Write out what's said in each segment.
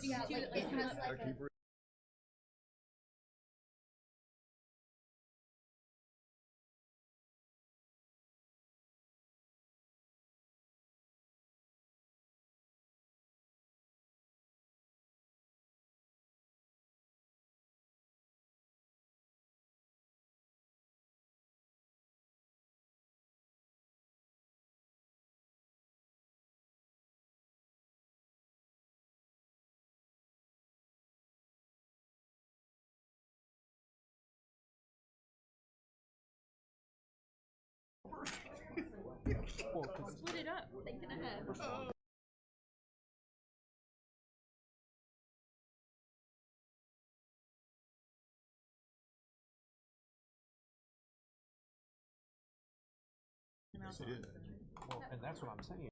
Yeah, like it has like a. Split it up. Thinking ahead. Yes, it is. Well, and that's what I'm saying.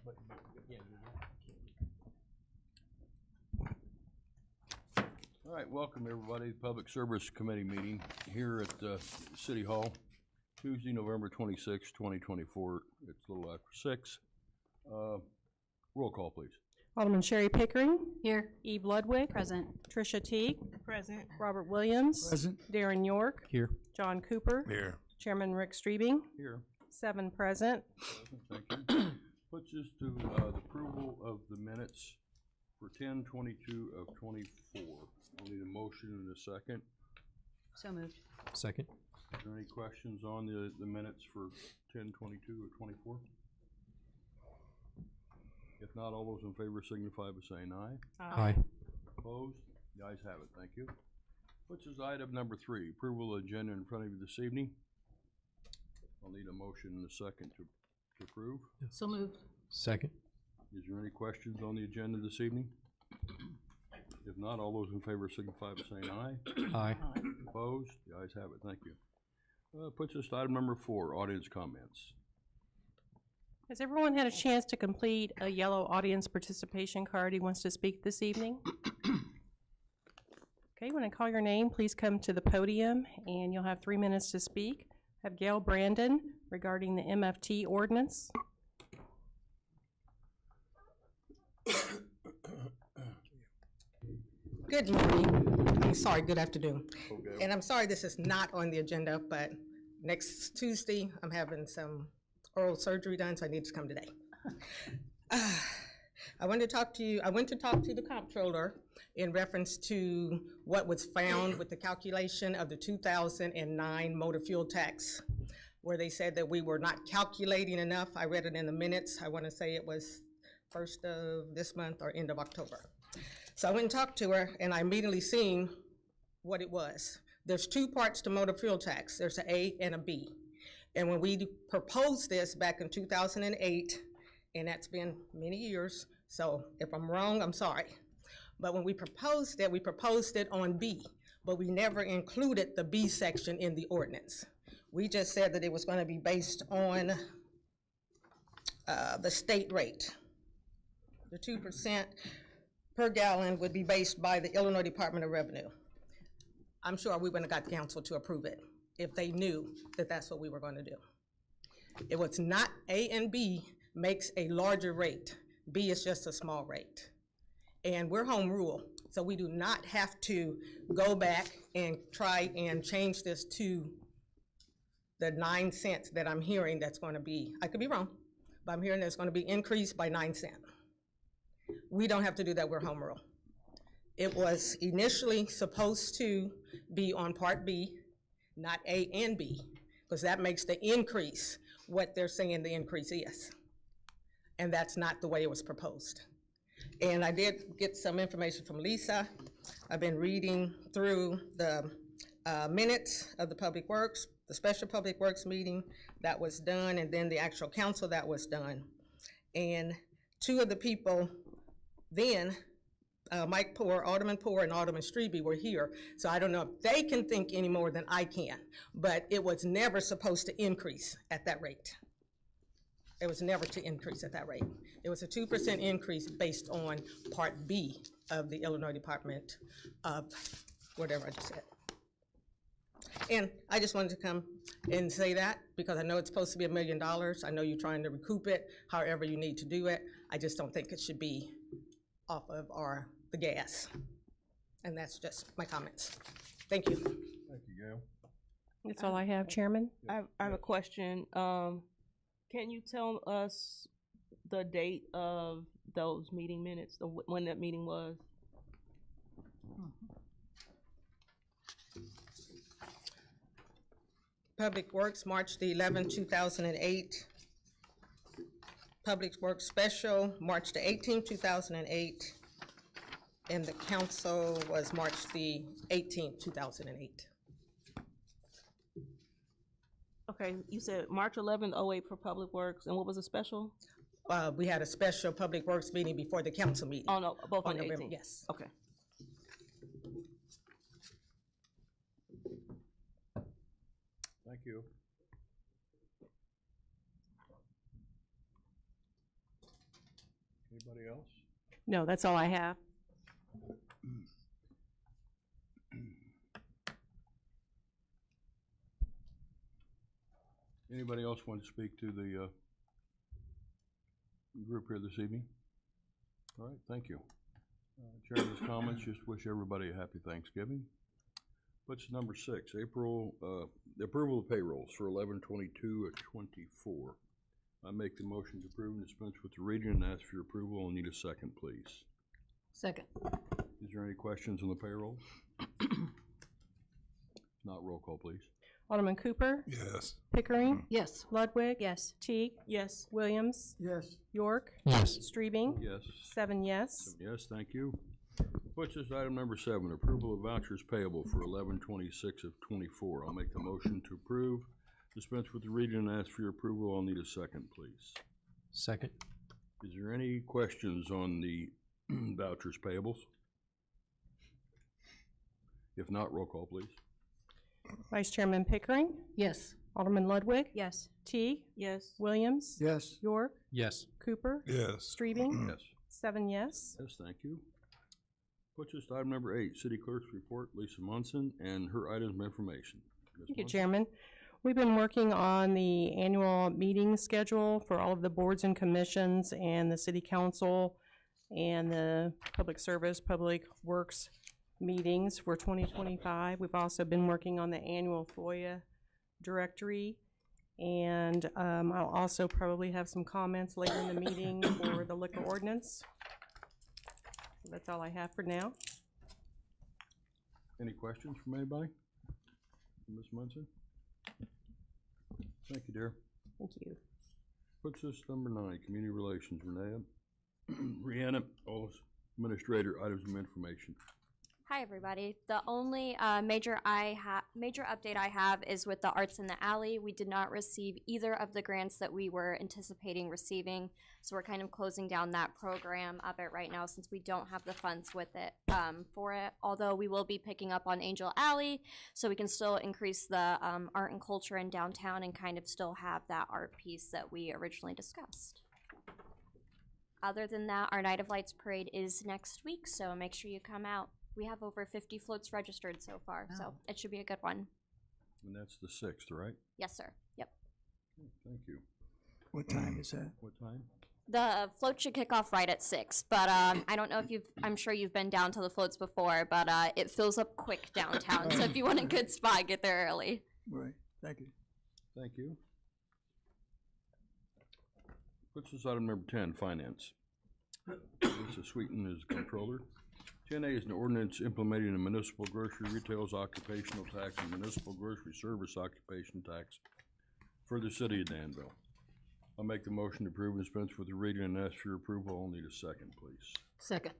Yeah, All right, welcome everybody to Public Service Committee meeting here at City Hall, Tuesday, November 26, 2024. It's a little after 6. Roll call, please. Alderman Sherry Pickering. Here. Eve Ludwig. Present. Tricia Teague. Present. Robert Williams. Present. Darren York. Here. John Cooper. Here. Chairman Rick Streebing. Here. 7 present. Thank you. Puts us to the approval of the minutes for 10/22 of 24. I'll need a motion in a second. So moved. Second. Is there any questions on the minutes for 10/22 of 24? If not, all those in favor signify by saying aye. Aye. Opposed? The ayes have it, thank you. Which is item number 3, approval of agenda in front of you this evening. I'll need a motion in a second to approve. So moved. Second. Is there any questions on the agenda this evening? If not, all those in favor signify by saying aye. Aye. Opposed? The ayes have it, thank you. Puts us to item number 4, audience comments. Has everyone had a chance to complete a yellow audience participation card who wants to speak this evening? Okay, when I call your name, please come to the podium and you'll have 3 minutes to speak. Have Gail Brandon regarding the MFT ordinance. Good morning. I'm sorry, good afternoon. Okay. And I'm sorry this is not on the agenda, but next Tuesday, I'm having some oral surgery done, so I need to come today. I went to talk to the comptroller in reference to what was found with the calculation of the 2009 motor fuel tax, where they said that we were not calculating enough. I read it in the minutes. I want to say it was 1st of this month or end of October. So I went and talked to her, and I immediately seen what it was. There's 2 parts to motor fuel tax. There's an A and a B. And when we proposed this back in 2008, and that's been many years, so if I'm wrong, I'm sorry. But when we proposed it on B, but we never included the B section in the ordinance. We just said that it was going to be based on the state rate. The 2% per gallon would be based by the Illinois Department of Revenue. I'm sure we wouldn't have got council to approve it if they knew that that's what we were going to do. It was not A and B makes a larger rate. B is just a small rate. And we're home rule, so we do not have to go back and try and change this to the 9 cents that I'm hearing that's going to be, I could be wrong, but I'm hearing that's going to be increased by 9 cents. We don't have to do that, we're home rule. It was initially supposed to be on Part B, not A and B, because that makes the increase what they're saying the increase is. And that's not the way it was proposed. And I did get some information from Lisa. I've been reading through the minutes of the Public Works, the special Public Works meeting that was done, and then the actual council that was done. And 2 of the people then, Mike Poore, Alderman Poore, and Alderman Strebe were here. So I don't know if they can think any more than I can, but it was never supposed to increase at that rate. It was never to increase at that rate. It was a 2% increase based on Part B of the Illinois Department of whatever I just said. And I just wanted to come and say that because I know it's supposed to be $1 million. I know you're trying to recoup it however you need to do it. I just don't think it should be off of the gas. And that's just my comments. Thank you. Thank you, Gail. That's all I have, Chairman. I have a question. Can you tell us the date of those meeting minutes, when that meeting was? Public Works, March the 11th, 2008. Public Works Special, March the 18th, 2008. And the council was March the 18th, 2008. Okay, you said March 11th, 08 for Public Works, and what was the special? We had a special Public Works meeting before the council meeting. Oh, no, both on the November, 18th? yes. Okay. Thank you. No, that's all I have. Anybody else want to speak to the group here this evening? All right, thank you. Chairman's comments, just wish everybody a happy Thanksgiving. What's number 6, April, the approval of payrolls for 11/22/24. I make the motion to approve and dispense with the reading and ask for your approval. I'll need a second, please. Second. Is there any questions on the payroll? Not roll call, please. Alderman Cooper, Yes. Pickering, Yes. Ludwig, Yes. Teague, Yes. Williams, Yes. York, Yes. Strebing, Yes. 7 yes. Yes, thank you. Which is item number 7, approval of vouchers payable for 11/26/24. I'll make the motion to approve, dispense with the reading and ask for your approval. I'll need a second, please. Second. Is there any questions on the vouchers payables? If not, roll call, please. Vice Chairman Pickering, Yes. Alderman Ludwig, Yes. Teague, Yes. Williams, Yes. York, Yes. Cooper, Yes. Strebing, Yes. 7 yes. Yes, thank you. Which is item number 8, city clerk's report, Lisa Munson, and her items of information. Ms. Thank you, Munson? Chairman. We've been working on the annual meeting schedule for all of the boards and commissions and the city council and the public service, public works meetings for 2025. We've also been working on the annual FOIA directory. And I'll also probably have some comments later in the meeting for the liquor ordinance. That's all I have for now. Any questions from anybody? Ms. Munson? Thank you, dear. Thank you. What's this number 9, community relations, Renee? Rhiannon, Office Administrator, items of information. Hi, everybody. The only major update I have is with the Arts in the Alley. We did not receive either of the grants that we were anticipating receiving, so we're kind of closing down that program up at right now since we don't have the funds with it for it. Although we will be picking up on Angel Alley, so we can still increase the art and culture in downtown and kind of still have that art piece that we originally discussed. Other than that, our Night of Lights parade is next week, so make sure you come out. We have over 50 floats registered so far, so it should be a good one. And that's the 6th, right? Yes, sir. Yep. Thank you. What time is that? What time? The float should kick off right at 6, but I don't know if I'm sure you've been down to the floats before, but it fills up quick downtown. So if you want a good spot, get there early. Right, thank you. Thank you. What's this item number 10, finance? Lisa Sweeten is controller. 10A is an ordinance implementing a municipal grocery retail's occupational tax and municipal grocery service occupation tax for the city of Danville. I'll make the motion to approve and dispense with the reading and ask for your approval. I'll need a second, please. Second.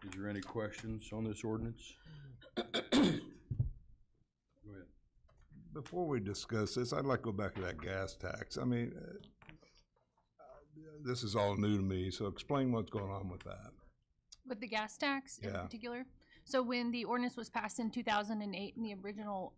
Is there any questions on this ordinance? Go ahead. Before we discuss this, I'd like to go back to that gas tax. I mean, this is all new to me, so explain what's going on with that. With the gas tax in Yeah. particular. So when the ordinance was passed in 2008 and the original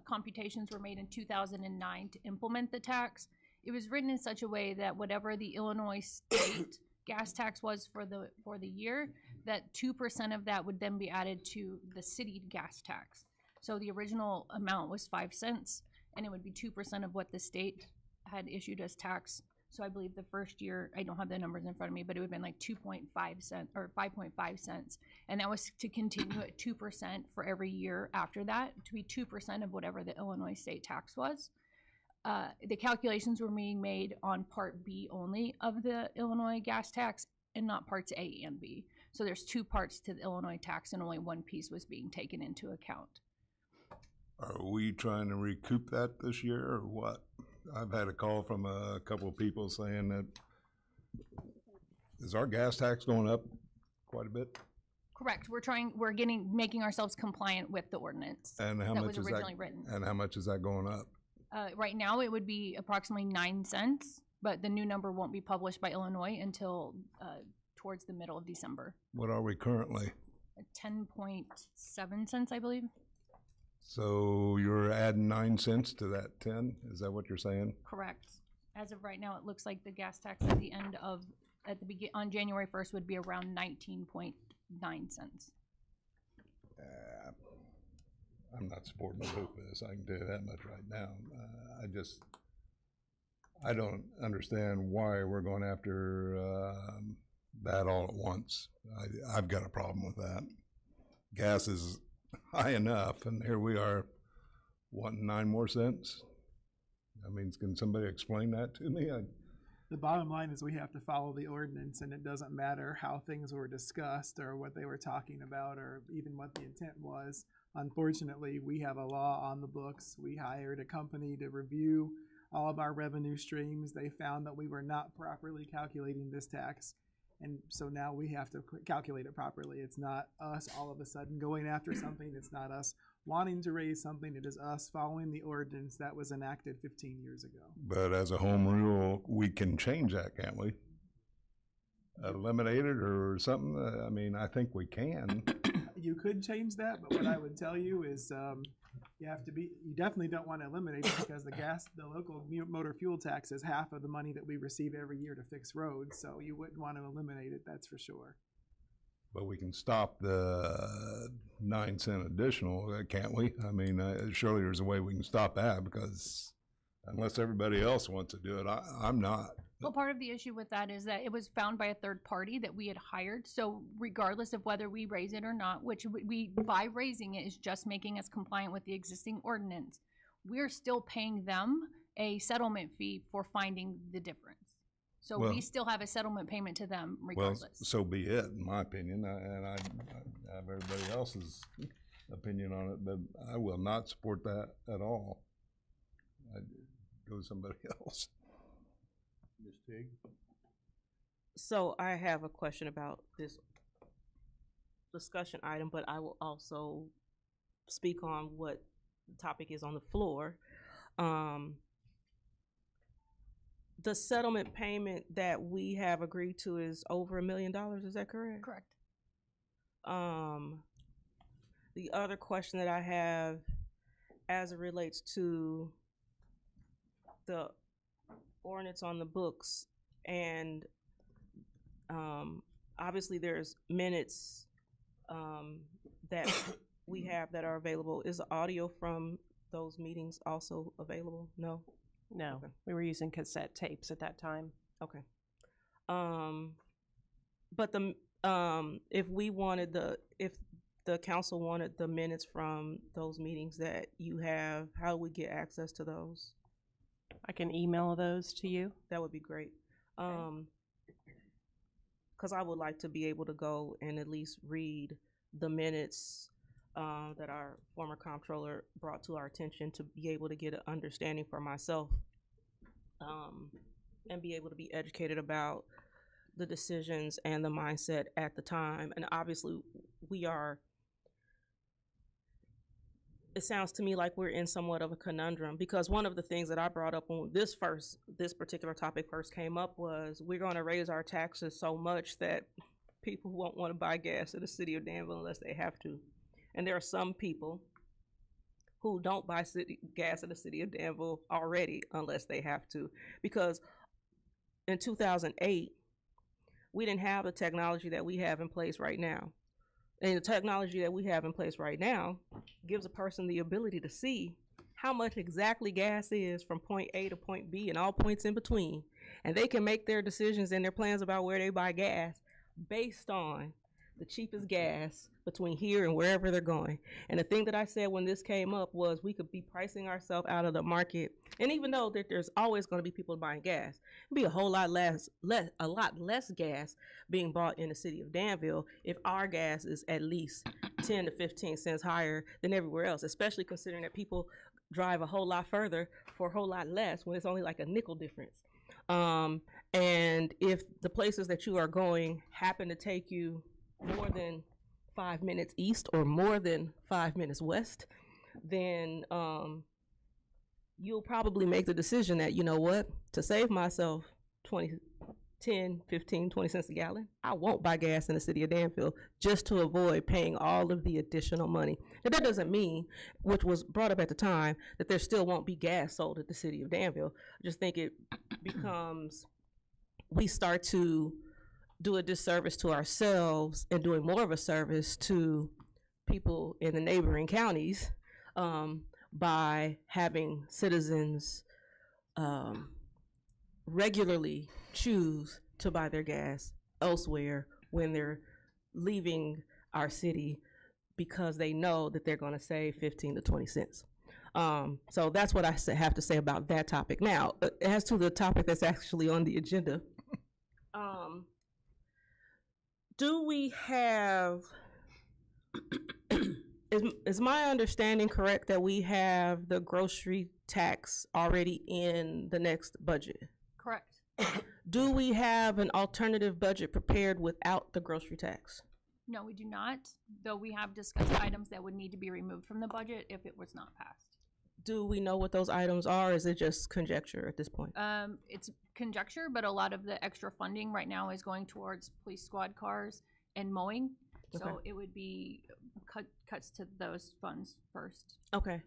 computations were made in 2009 to implement the tax, it was written in such a way that whatever the Illinois state gas tax was for the year, that 2% of that would then be added to the city gas tax. So the original amount was 5 cents, and it would be 2% of what the state had issued as tax. So I believe the first year, I don't have the numbers in front of me, but it would have been like 2.5 cents or 5.5 cents. And that was to continue at 2% for every year after that, to be 2% of whatever the Illinois state tax was. The calculations were being made on Part B only of the Illinois gas tax and not Parts A and B. So there's 2 parts to the Illinois tax and only one piece was being taken into account. Are we trying to recoup that this year or what? I've had a call from a couple of people saying that, is our gas tax going up quite a bit? Correct. We're making ourselves compliant with the ordinance And how that much was is originally that? written. And how much is that going up? Right now, it would be approximately 9 cents, but the new number won't be published by Illinois until towards the middle of December. What are we currently? 10.7 cents, I believe. So you're adding 9 cents to that 10? Is that what you're saying? Correct. As of right now, it looks like the gas tax at the end of at on January 1st would be around 19.9 cents. I'm not supporting the vote for this, I can tell you that much right now. I don't understand why we're going after that all at once. I've got a problem with that. Gas is high enough, and here we are wanting 9 more cents. I mean, can somebody explain that to me? The bottom line is we have to follow the ordinance, and it doesn't matter how things were discussed or what they were talking about or even what the intent was. Unfortunately, we have a law on the books. We hired a company to review all of our revenue streams. They found that we were not properly calculating this tax. And so now we have to calculate it properly. It's not us all of a sudden going after something. It's not us wanting to raise something. It is us following the ordinance that was enacted 15 years ago. But as a home rule, we can change that, can't we? Eliminate it or something? I mean, I think we can. You could change that, but what I would tell you is you definitely don't want to eliminate it because the local motor fuel tax is half of the money that we receive every year to fix roads. So you wouldn't want to eliminate it, that's for sure. But we can stop the 9 cent additional, can't we? I mean, surely there's a way we can stop that because unless everybody else wants to do it, I'm not. Well, part of the issue with that is that it was found by a third party that we had hired. So regardless of whether we raise it or not, which we by raising it is just making us compliant with the existing ordinance, we're still paying them a settlement fee for finding the difference. So we still have a settlement payment to them regardless. Well, so be it, in my opinion, and I have everybody else's opinion on it, but I will not support that at all. I'd go with somebody else. Ms. Teague? So I have a question about this discussion item, but I will also speak on what the topic is on the floor. The settlement payment that we have agreed to is over $1 million, is that correct? Correct. The other question that I have as it relates to the ordinance on the books, and obviously there's minutes that we have that are available. Is the audio from those meetings also available? No? No, Okay. we were using cassette tapes at that time. Okay. But if the council wanted the minutes from those meetings that you have, how do we get access to those? I can email those to you. That would be great. Because I would like to be able to go and at least read the minutes that our former comptroller brought to our attention, to be able to get an understanding for myself and be able to be educated about the decisions and the mindset at the time. And obviously it sounds to me like we're in somewhat of a conundrum, because one of the things that I brought up when this particular topic first came up was we're going to raise our taxes so much that people won't want to buy gas in the city of Danville unless they have to. And there are some people who don't buy gas in the city of Danville already unless they have to. Because in 2008, we didn't have the technology that we have in place right now. And the technology that we have in place right now gives a person the ability to see how much exactly gas is from point A to point B and all points in between. And they can make their decisions and their plans about where they buy gas based on the cheapest gas between here and wherever they're going. And the thing that I said when this came up was we could be pricing ourselves out of the market. And even though that there's always going to be people buying gas, it'd be a whole lot less gas being bought in the city of Danville if our gas is at least 10 to 15 cents higher than everywhere else, especially considering that people drive a whole lot further for a whole lot less when it's only like a nickel difference. And if the places that you are going happen to take you more than 5 minutes east or more than 5 minutes west, then you'll probably make the decision that, you know what, to save myself 10, 15, 20 cents a gallon, I won't buy gas in the city of Danville just to avoid paying all of the additional money. And that doesn't mean, which was brought up at the time, that there still won't be gas sold at the city of Danville. I just think it becomes, we start to do a disservice to ourselves and doing more of a service to people in the neighboring counties by having citizens regularly choose to buy their gas elsewhere when they're leaving our city because they know that they're going to save 15 to 20 cents. So that's what I have to say about that topic. Now, as to the topic that's actually on the agenda, do we have, is my understanding correct that we have the grocery tax already in the next budget? Correct. Do we have an alternative budget prepared without the grocery tax? No, we do not, though we have discussed items that would need to be removed from the budget if it was not passed. Do we know what those items are, or is it just conjecture at this point? It's conjecture, but a lot of the extra funding right now is going towards police squad cars and mowing. So Okay. it would be cuts to those funds first. Okay.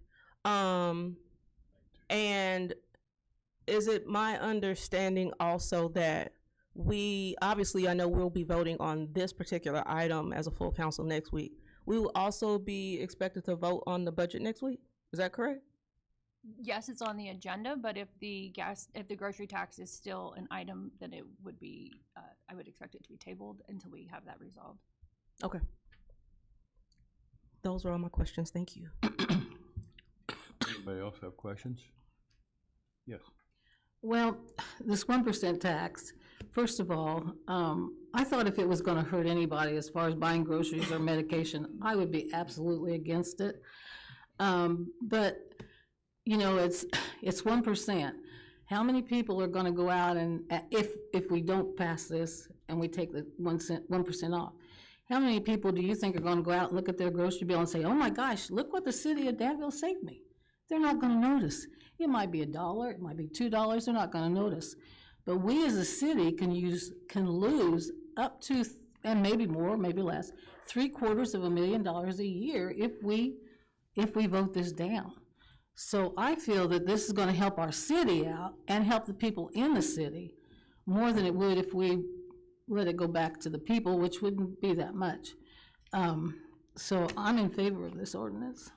And is it my understanding also that we, obviously, I know we'll be voting on this particular item as a full council next week. We will also be expected to vote on the budget next week? Is that correct? Yes, it's on the agenda, but if the grocery tax is still an item, then it would be, I would expect it to be tabled until we have that resolved. Okay. Those are all my questions. Thank you. Anybody else have questions? Yes. Well, this 1% tax, first of all, I thought if it was gonna hurt anybody as far as buying groceries or medication, I would be absolutely against it. But, you know, it's 1%. How many people are gonna go out and, if we don't pass this and we take the 1% off, how many people do you think are gonna go out and look at their grocery bill and say, oh my gosh, look what the city of Danville saved me? They're not gonna notice. It might be $1, it might be $2, they're not gonna notice. But we as a city can lose up to, and maybe more, maybe less, $750,000 a year if we vote this down. So I feel that this is gonna help our city out and help the people in the city more than it would if we let it go back to the people, which wouldn't be that much. So I'm in favor of this ordinance.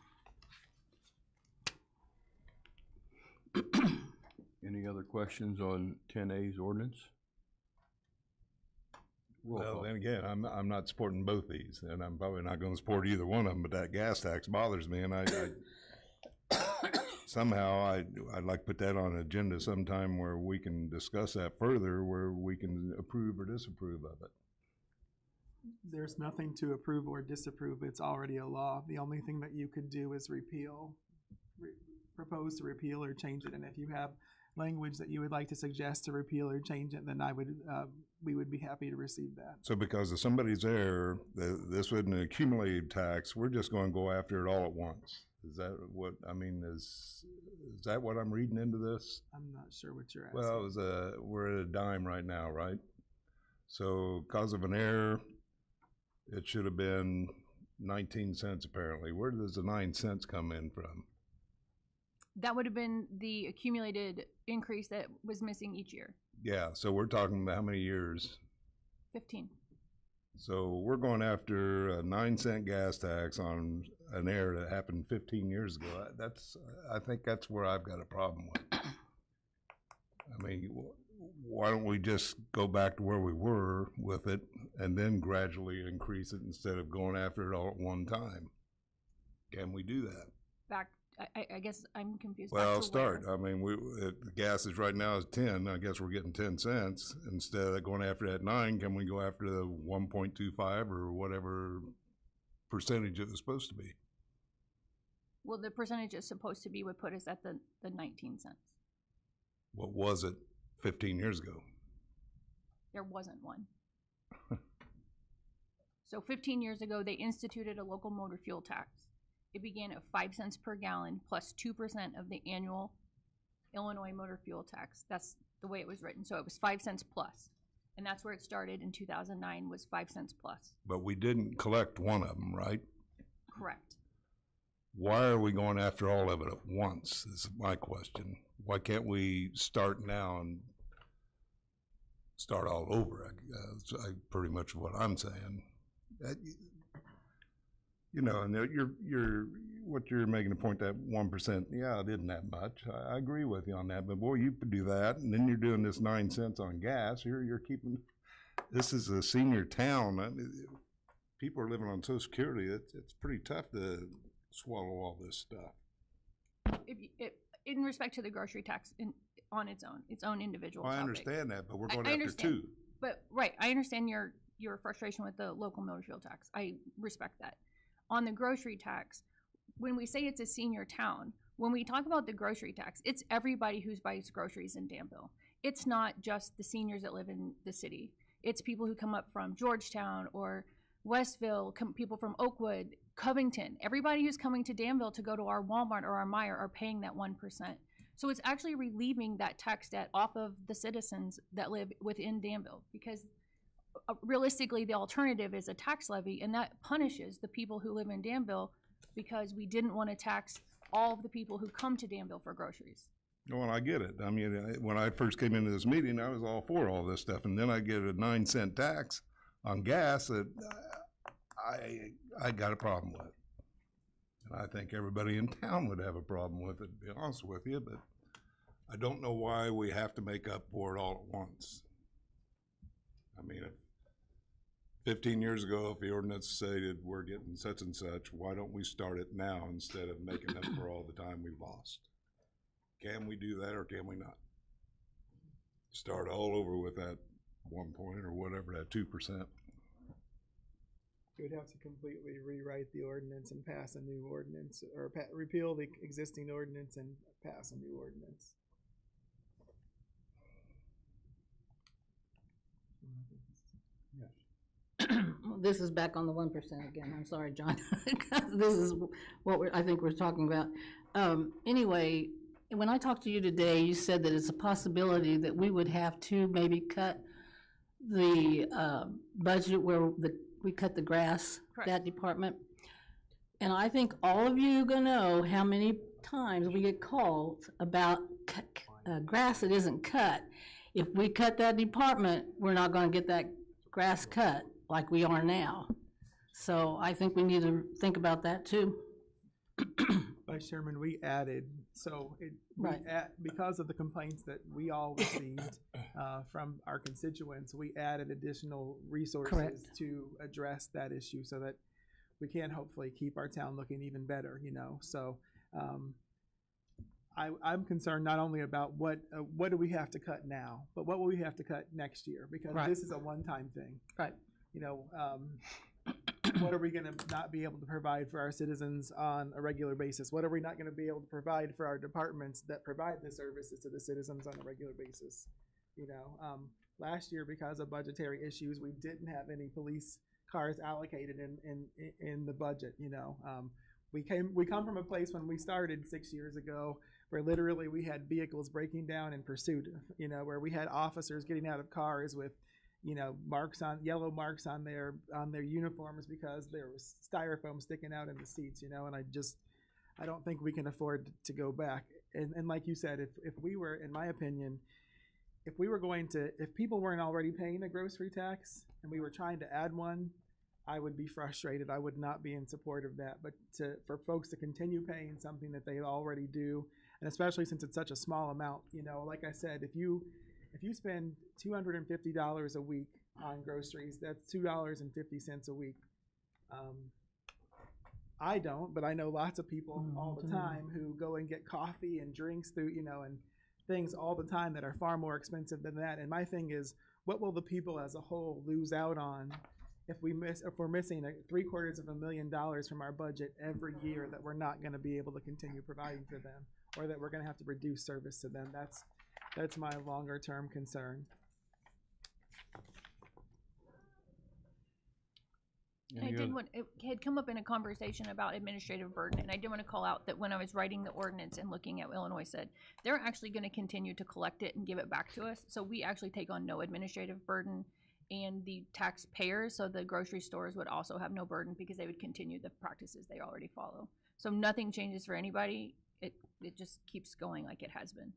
Any other questions on 10A's ordinance? Roll Well, call. and again, I'm not supporting both these, and I'm probably not gonna support either one of them, but that gas tax bothers me, and I somehow I'd like to put that on an agenda sometime where we can discuss that further, where we can approve or disapprove of it. There's nothing to approve or disapprove. It's already a law. The only thing that you could do is propose to repeal or change it. And if you have language that you would like to suggest to repeal or change it, then we would be happy to receive that. So because if somebody's there, this wasn't an accumulated tax, we're just gonna go after it all at once. Is that what, I mean, is that what I'm reading into this? I'm not sure what you're asking. Well, we're at a dime right now, right? So cause of an error, it should have been 19 cents apparently. Where does the 9 cents come in from? That would have been the accumulated increase that was missing each year. Yeah, so we're talking about how many years? 15. So we're going after a 9-cent gas tax on an error that happened 15 years ago. I think that's where I've got a problem with. I mean, why don't we just go back to where we were with it and then gradually increase it instead of going after it all at one time? Can we do that? Back, I guess I'm confused. Well, Back I'll to start. where? I mean, the gas is right now is 10. I guess we're getting 10 cents. Instead of going after that 9, can we go after the 1.25 or whatever percentage it was supposed to be? Well, the percentage it's supposed to be would put us at the 19 cents. What was it 15 years ago? There wasn't one. So 15 years ago, they instituted a local motor fuel tax. It began at 5 cents per gallon plus 2% of the annual Illinois motor fuel tax. That's the way it was written. So it was 5 cents plus. And that's where it started in 2009 was 5 cents plus. But we didn't collect one of them, right? Correct. Why are we going after all of it at once is my question. Why can't we start now and start all over. Pretty much what I'm saying. You know, and what you're making a point that 1%, yeah, it isn't that much. I agree with you on that, but boy, you could do that, and then you're doing this 9 cents on gas. You're keeping, this is a senior town. I mean, people are living on Social Security. It's pretty tough to swallow all this stuff. In respect to the grocery tax on its own individual Well, I topic. understand that, but we're I going after understand. 2. But, right, I understand your frustration with the local motor fuel tax. I respect that. On the grocery tax, when we say it's a senior town, when we talk about the grocery tax, it's everybody who buys groceries in Danville. It's not just the seniors that live in the city. It's people who come up from Georgetown or Westville, people from Oakwood, Covington. Everybody who's coming to Danville to go to our Walmart or our Meijer are paying that 1%. So it's actually relieving that tax debt off of the citizens that live within Danville, because realistically, the alternative is a tax levy, and that punishes the people who live in Danville because we didn't want to tax all of the people who come to Danville for groceries. Well, I get it. I mean, when I first came into this meeting, I was all for all this stuff, and then I get a 9-cent tax on gas that I got a problem with. And I think everybody in town would have a problem with it, to be honest with you, but I don't know why we have to make up for it all at once. I mean, 15 years ago, if the ordinance stated we're getting such and such, why don't we start it now instead of making up for all the time we lost? Can we do that or can we not? Start all over with that 1 point or whatever, that 2%. You would have to completely rewrite the ordinance and pass a new ordinance, or repeal the existing ordinance and pass a new ordinance. This is back on the 1% again. I'm sorry, John. This is what I think we're talking about. Anyway, when I talked to you today, you said that it's a possibility that we would have to maybe cut the budget where we cut the grass, Correct. that department. And I think all of you are gonna know how many times we get called about grass that isn't cut. If we cut that department, we're not gonna get that grass cut like we are now. So I think we need to think about that too. Vice Chairman, we added, Right. because of the complaints that we all received from our constituents, we added additional resources Correct. to address that issue so that we can hopefully keep our town looking even better, you know? So I'm concerned not only about what do we have to cut now, but what will we have to cut next year? Because Right. this is a one-time thing. Right. You know, what are we gonna not be able to provide for our citizens on a regular basis? What are we not gonna be able to provide for our departments that provide the services to the citizens on a regular basis? You know, last year, because of budgetary issues, we didn't have any police cars allocated in the budget, you know. We come from a place when we started 6 years ago where literally we had vehicles breaking down in pursuit, you know, where we had officers getting out of cars with, you know, yellow marks on their uniforms because there was styrofoam sticking out in the seats, you know, and I don't think we can afford to go back. And like you said, if we were, in my opinion, if people weren't already paying a grocery tax and we were trying to add one, I would be frustrated. I would not be in support of that. But for folks to continue paying something that they already do, and especially since it's such a small amount, you know, like I said, if you spend $250 a week on groceries, that's $2.50 a week. I don't, but I know lots of people all the time who go and get coffee and drinks through, you know, and things all the time that are far more expensive than that. And my thing is, what will the people as a whole lose out on if we're missing $750,000 from our budget every year that we're not going to be able to continue providing for them, or that we're going to have to reduce service to them? That's my longer term concern. It had come up in a conversation about administrative burden, and I did want to call out that when I was writing the ordinance and looking at what Illinois said, they're actually going to continue to collect it and give it back to us. So we actually take on no administrative burden, and the taxpayers, so the grocery stores, would also have no burden because they would continue the practices they already follow. So nothing changes for anybody. It just keeps going like it has been.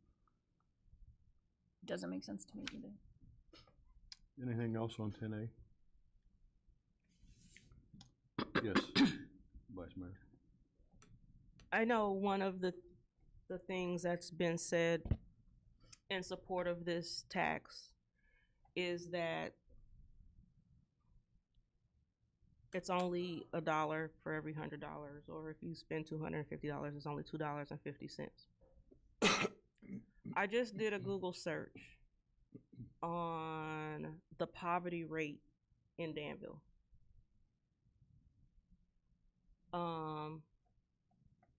Doesn't make sense to me either. Anything else on 10A? Yes, Vice Mayor. I know one of the things that's been said in support of this tax is that it's only $1 for every $100, or if you spend $250, it's only $2.50. I just did a Google search on the poverty rate in Danville.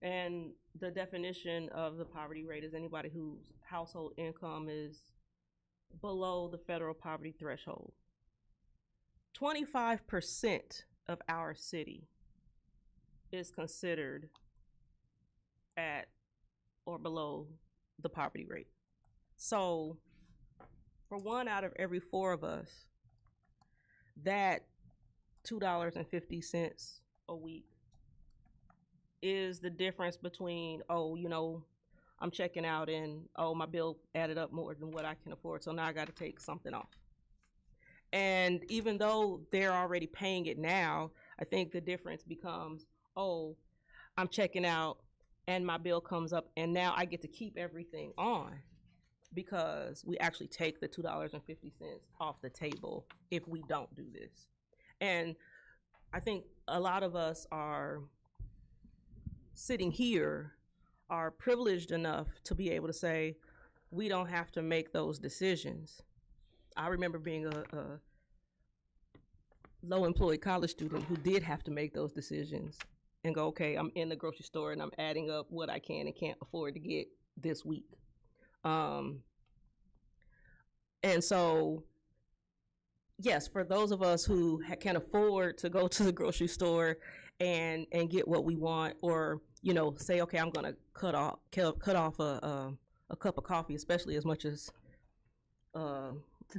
And the definition of the poverty rate is anybody whose household income is below the federal poverty threshold. 25% of our city is considered at or below the poverty rate. So for 1 out of every 4 of us, that $2.50 a week is the difference between, oh, you know, I'm checking out and, oh, my bill added up more than what I can afford, so now I got to take something off. And even though they're already paying it now, I think the difference becomes, oh, I'm checking out and my bill comes up and now I get to keep everything on because we actually take the $2.50 off the table if we don't do this. And I think a lot of us are sitting here are privileged enough to be able to say, we don't have to make those decisions. I remember being a low-employed college student who did have to make those decisions and go, okay, I'm in the grocery store and I'm adding up what I can and can't afford to get this week. And so, yes, for those of us who can afford to go to the grocery store and get what we want, or, you know, say, okay, I'm gonna cut off a cup of coffee, especially as much as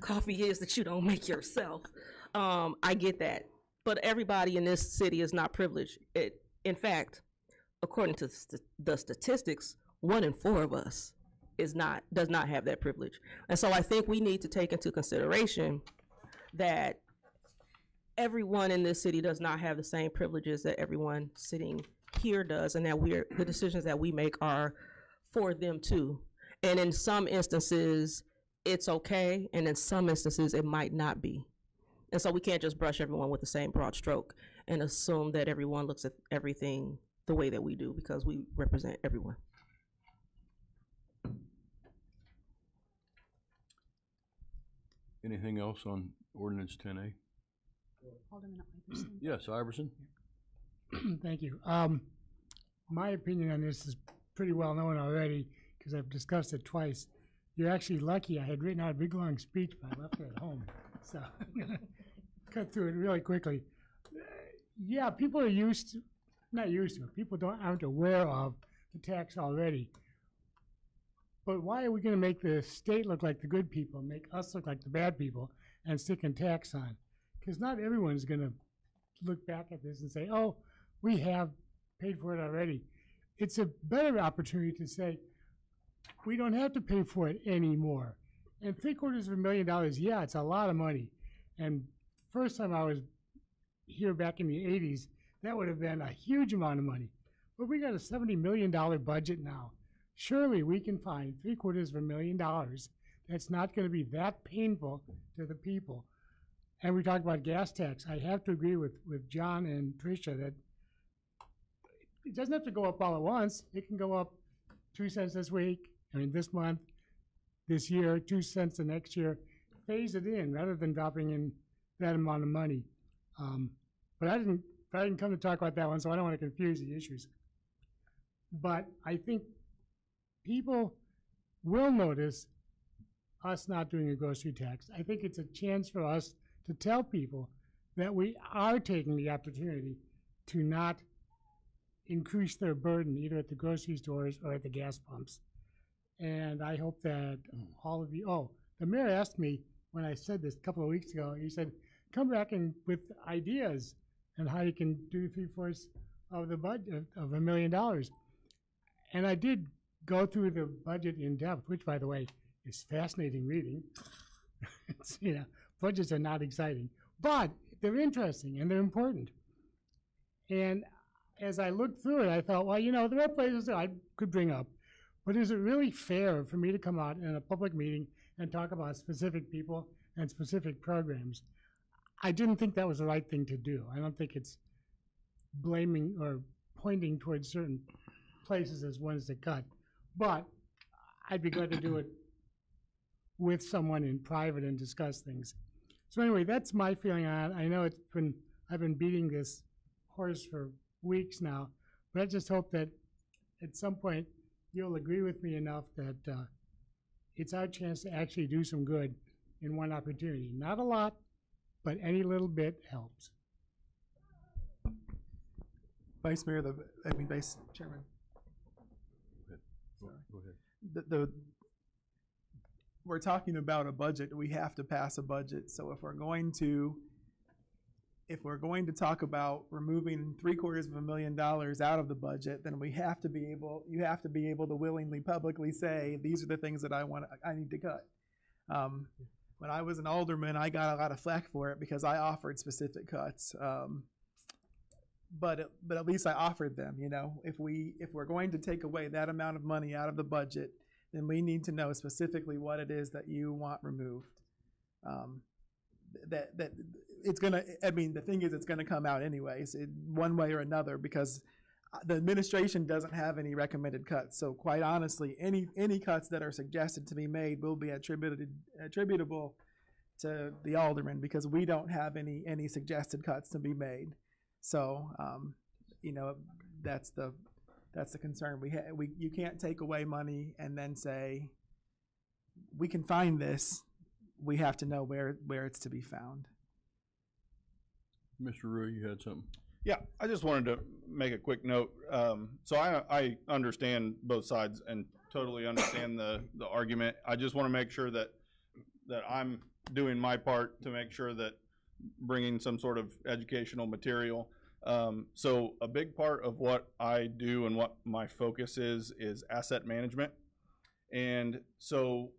coffee is that you don't make yourself. I get that, but everybody in this city is not privileged. In fact, according to the statistics, 1 in 4 of us does not have that privilege. And so I think we need to take into consideration that everyone in this city does not have the same privileges that everyone sitting here does, and that the decisions that we make are for them too. And in some instances, it's okay, and in some instances, it might not be. And so we can't just brush everyone with the same broad stroke and assume that everyone looks at everything the way that we do, because we represent everyone. Anything else on ordinance 10A? Alderman Iverson. Yes, Iverson? Thank you. My opinion on this is pretty well known already because I've discussed it twice. You're actually lucky. I had written out a big long speech, but I left it at home. So I'm going to cut through it really quickly. Yeah, people are not used to it. People aren't aware of the tax already. But why are we going to make the state look like the good people, make us look like the bad people, and stick a tax on? Because not everyone's going to look back at this and say, oh, we have paid for it already. It's a better opportunity to say, we don't have to pay for it anymore. And $750,000, yeah, it's a lot of money. And first time I was here back in the 80s, that would have been a huge amount of money. But we got a $70 million budget now. Surely we can find $750,000 that's not going to be that painful to the people. And we talked about gas tax. I have to agree with John and Tricia that it doesn't have to go up all at once. It can go up 2 cents this week, this month, this year, 2 cents the next year. Phase it in rather than dropping in that amount of money. But I didn't come to talk about that one, so I don't want to confuse the issues. But I think people will notice us not doing a grocery tax. I think it's a chance for us to tell people that we are taking the opportunity to not increase their burden either at the grocery stores or at the gas pumps. And I hope that all of you, the mayor asked me when I said this a couple of weeks ago, he said, come back with ideas and how you can do 3/4 of the budget of $1 million. And I did go through the budget in depth, which by the way is fascinating reading. It's, Budgets are not exciting, but they're interesting and they're important. And as I looked through it, I thought, well, there are places that I could bring up, but is it really fair for me to come out in a public meeting and talk about specific people and specific programs? I didn't think that was the right thing to do. I don't think it's blaming or pointing towards certain places as ones to cut, but I'd be glad to do it with someone in private and discuss things. So anyway, that's my feeling on it. I know I've been beating this horse for weeks now, but I just hope that at some point you'll agree with me enough that it's our chance to actually do some good in one opportunity. Not a lot, but any little bit helps. Vice Chairman. Go ahead. We're talking about a budget. We have to pass a budget. So if we're going to talk about removing $750,000 out of the budget, then you have to be able to willingly publicly say, these are the things that I need to cut. When I was an alderman, I got a lot of flack for it because I offered specific cuts. But at least I offered them. If we're going to take away that amount of money out of the budget, then we need to know specifically what it is that you want removed. The thing is, it's gonna come out anyways, one way or another, because the administration doesn't have any recommended cuts. So quite honestly, any cuts that are suggested to be made will be attributable to the alderman, because we don't have any suggested cuts to be made. So, that's the concern. You can't take away money and then say, we can find this. We have to know where it's to be found. Mr. Rue, you had something? Yeah, I just wanted to make a quick note. So I understand both sides and totally understand the argument. I just want to make sure that I'm doing my part to make sure that bringing some sort of educational material. So a big part of what I do and what my focus is asset management. And so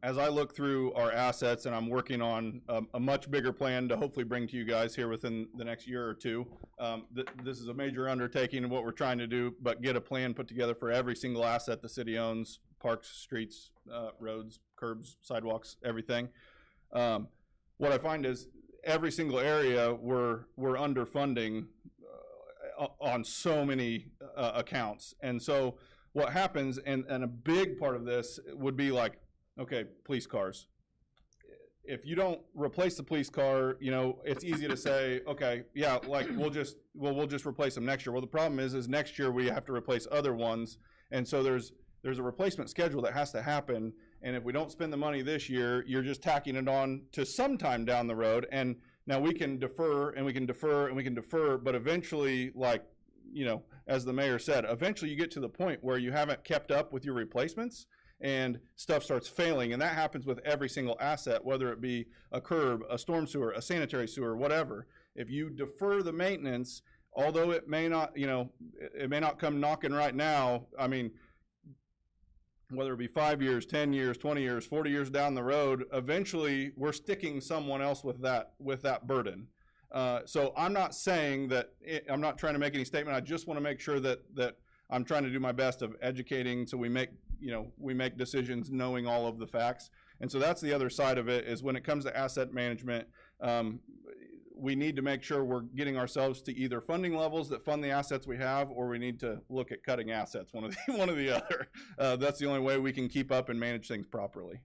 as I look through our assets, and I'm working on a much bigger plan to hopefully bring to you guys here within the next year or two. This is a major undertaking in what we're trying to do, but get a plan put together for every single asset the city owns: parks, streets, roads, curbs, sidewalks, everything. What I find is every single area we're underfunding on so many accounts. And so what happens, and a big part of this would be like, okay, police cars. If you don't replace the police car, it's easy to say, okay, yeah, like we'll just replace them next year. Well, the problem is next year we have to replace other ones, and so there's a replacement schedule that has to happen. And if we don't spend the money this year, you're just tacking it on to sometime down the road. And now we can defer and we can defer and we can defer, but eventually, as the mayor said, eventually you get to the point where you haven't kept up with your replacements and stuff starts failing. And that happens with every single asset, whether it be a curb, a storm sewer, a sanitary sewer, whatever. If you defer the maintenance, although it may not, it may not come knocking right now, I mean, whether it be 5 years, 10 years, 20 years, 40 years down the road, eventually we're sticking someone else with that burden. So I'm not saying that, I'm not trying to make any statement. I just want to make sure that I'm trying to do my best of educating so we make decisions knowing all of the facts. And so that's the other side of it, is when it comes to asset management, we need to make sure we're getting ourselves to either funding levels that fund the assets we have, or we need to look at cutting assets, one or the other. That's the only way we can keep up and manage things properly.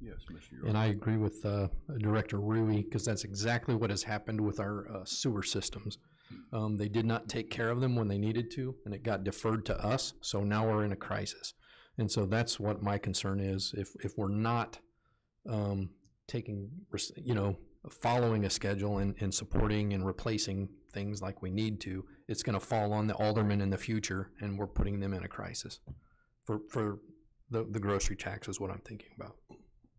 Yes, Mr. York. And I agree with Director Rui, because that's exactly what has happened with our sewer systems. They did not take care of them when they needed to, and it got deferred to us, so now we're in a crisis. And so that's what my concern is. If we're not following a schedule and supporting and replacing things like we need to, it's going to fall on the aldermen in the future, and we're putting them in a crisis for the grocery tax is what I'm thinking about.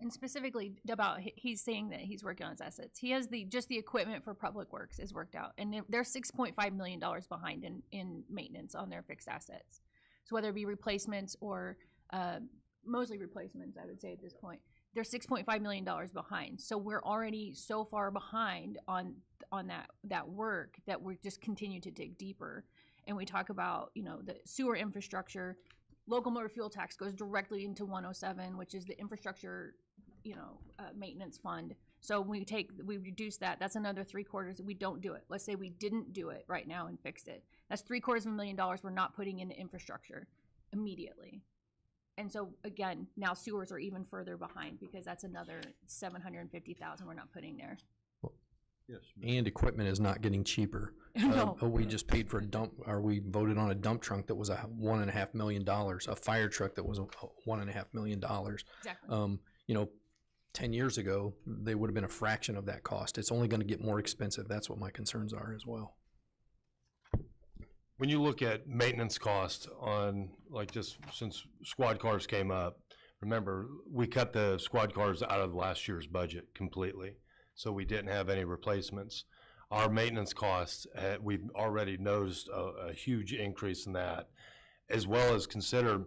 And specifically about, he's saying that he's working on his assets. He has just the equipment for public works is worked out, and they're $6.5 million behind in maintenance on their fixed assets. So whether it be replacements or mostly replacements, I would say at this point. they're $6.5 million behind. So we're already so far behind on that work that we're just continue to dig deeper. And we talk about, you know, the sewer infrastructure. Local motor fuel tax goes directly into 107, which is the infrastructure, you know, maintenance fund. So we reduce that. That's another $750,000. We don't do it. Let's say we didn't do it right now and fix it. That's $750,000 we're not putting into infrastructure immediately. And so again, now sewers are even further behind because that's another $750,000 we're not putting there. Yes. And equipment is not getting cheaper. No. We just paid for we voted on a dump truck that was $1.5 million, a fire truck that was $1.5 million. Exactly. You know, 10 years ago, they would have been a fraction of that cost. It's only going to get more expensive. That's what my concerns are as well. When you look at maintenance costs on, like, just since squad cars came up, remember, we cut the squad cars out of last year's budget completely. So we didn't have any replacements. Our maintenance costs, we've already noticed a huge increase in that, as well as consider,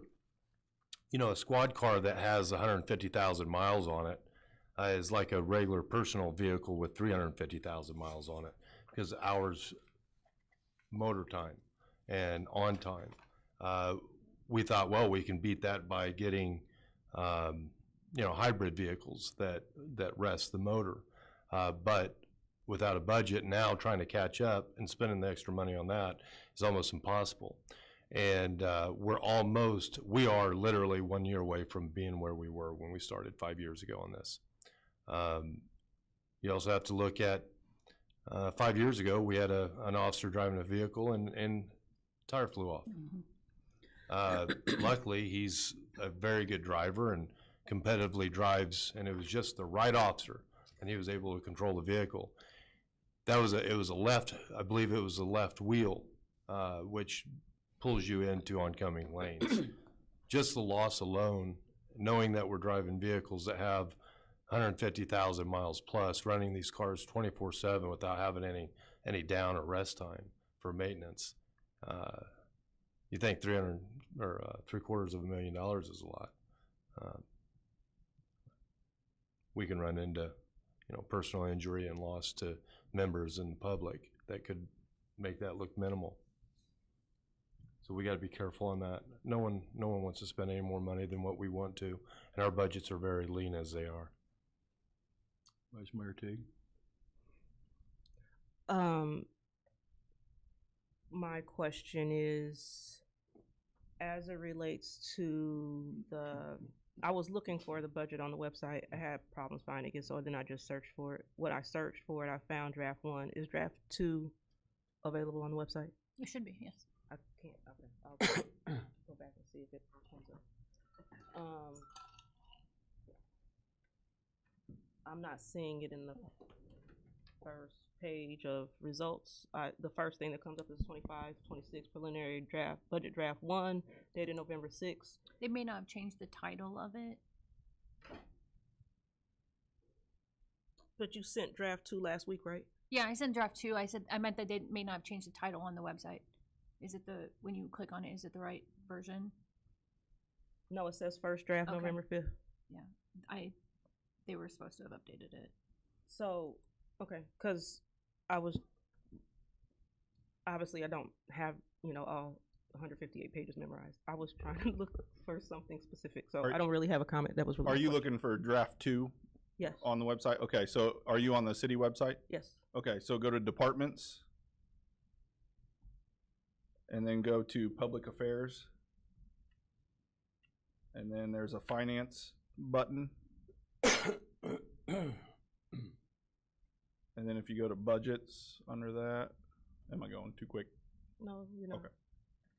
you know, a squad car that has 150,000 miles on it is like a regular personal vehicle with 350,000 miles on it, because hours motor time and on time. We thought, well, we can beat that by getting, you know, hybrid vehicles that rest the motor. But without a budget now, trying to catch up and spending the extra money on that is almost impossible. And we are literally 1 year away from being where we were when we started 5 years ago on this. You also have to look at 5 years ago, we had an officer driving a vehicle and tire flew off. Luckily, he's a very good driver and competitively drives, and it was just the right officer, and he was able to control the vehicle. It was a left, I believe it was a left wheel, which pulls you into oncoming lanes. Just the loss alone, knowing that we're driving vehicles that have 150,000 miles plus, running these cars 24/7 without having any down or rest time for maintenance. You think $750,000 is a lot. We can run into, you know, personal injury and loss to members in the public that could make that look minimal. So we got to be careful on that. No one wants to spend any more money than what we want to, and our budgets are very lean as they are. Vice Mayor Teague? My question is, as it relates to I was looking for the budget on the website. I had problems finding it, so then I just searched for it. What I searched for, I found draft 1. Is draft 2 available on the website? It should be, yes. I can't, okay, I'll go back and see if it comes up. I'm not seeing it in the first page of results. The first thing that comes up is 25-26 preliminary draft, budget draft 1, dated November 6th. They may not have changed the title of it. But you sent draft 2 last week, right? Yeah, I sent draft 2. I meant that they may not have changed the title on the website. Is it when you click on it, is it the right version? No, it says first draft, Okay. November 5th. Yeah, they were supposed to have updated it. So, okay, because obviously I don't have, you know, all 158 pages memorized. I was trying to look for something specific, so I don't really have a comment that was really. Are you looking for draft 2? Yes. On the website? Okay, so are you on the city website? Yes. Okay, so go to departments, and then go to public affairs, and then there's a finance button. And then if you go to budgets under that, am I going too quick? No, you're not. Okay.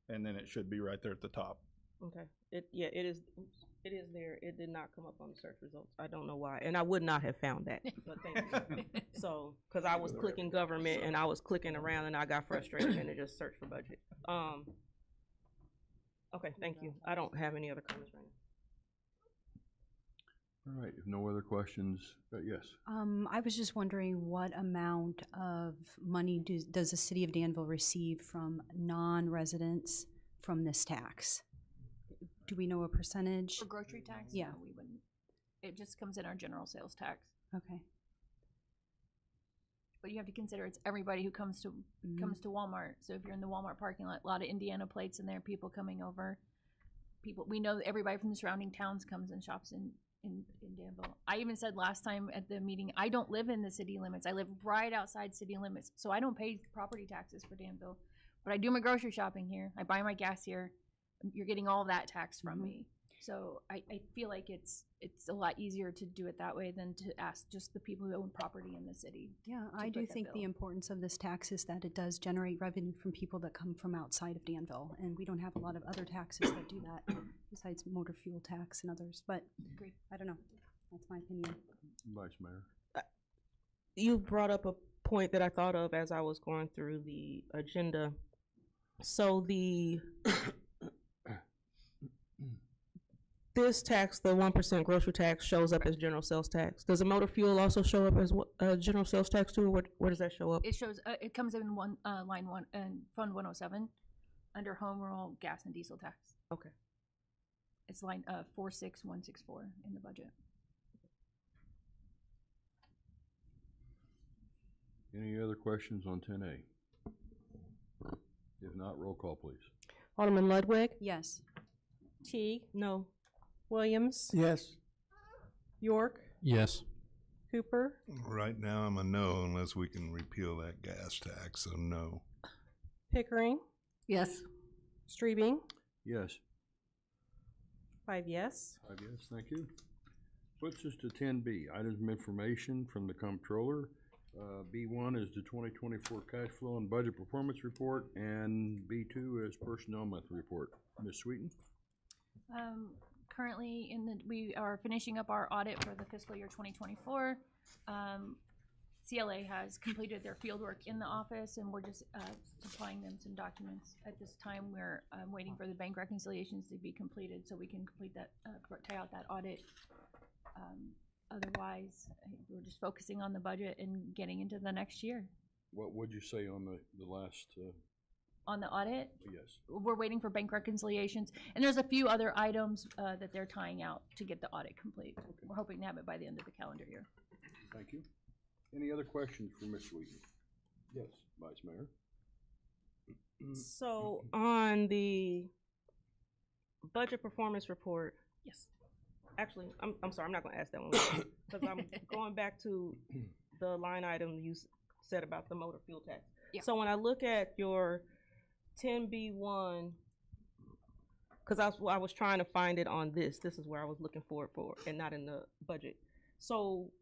And then it should be right there at the top. Okay. It is. Oops, it is there. It did not come up on the search results. I don't know why, and I would not have found that. But thank you. So, because I was clicking government and I was clicking around and I got frustrated and it just searched for budget. Okay, thank you. I don't have any other comments right now. All right, if no other questions, yes. I was just wondering what amount of money does the city of Danville receive from non-residents from this tax? Do we know a percentage? For grocery tax? Yeah. No, we wouldn't. It just comes in our general sales tax. Okay. But you have to consider it's everybody who comes to Walmart. So if you're in the Walmart parking lot, a lot of Indiana plates in there, people coming over. People, we know that everybody from the surrounding towns comes and shops in Danville. I even said last time at the meeting, I don't live in the city limits. I live right outside city limits. So I don't pay property taxes for Danville. But I do my grocery shopping here. I buy my gas here. You're getting all that tax from me. So I feel like it's a lot easier to do it that way than to ask just the people who own property in the city. Yeah, to I do foot that think the bill. importance of this tax is that it does generate revenue from people that come from outside of Danville. And we don't have a lot of other taxes that do that besides motor fuel tax and others. But Agreed. I don't know. That's my opinion. Vice Mayor. You brought up a point that I thought of as I was going through the agenda. So this tax, the 1% grocery tax, shows up as general sales tax. Does the motor fuel also show up as general sales tax too? Where does that show up? It shows, it comes in line 1, and Fund 107, under home rule, gas and diesel tax. Okay. It's line 46164 in the budget. Any other questions on 10A? If not, roll call, please. Alderman Ludwig, Yes. Teague, No. Williams, Yes. York, Yes. Cooper, Right now, I'm a no unless we can repeal that gas tax, so no. Pickering, Yes. Streebing, Yes. 5 yes. I guess, thank you. Puts us to 10B, items of information from the comptroller. B1 is the 2024 cash flow and budget performance report, and B2 is personnel month report. Ms. Sweeten? Currently, we are finishing up our audit for the fiscal year 2024. CLA has completed their field work in the office, and we're just supplying them some documents. At this time, we're waiting for the bank reconciliations to be completed so we can complete that, tie out that audit. Otherwise, we're just focusing on the budget and getting into the next year. What would you say on the last, On the audit, yes? we're waiting for bank reconciliations, and there's a few other items that they're tying out to get the audit complete. We're hoping to have it by the end of the calendar year. Thank you. Any other questions for Ms. Sweeten? Yes, Vice Mayor? So on the budget performance report, Yes. actually, I'm sorry, I'm not gonna ask that one. Because I'm going back to the line item you said about the motor fuel tax. Yeah. So when I look at your 10B1, because I was trying to find it on this is where I was looking for it for, and not in the budget. So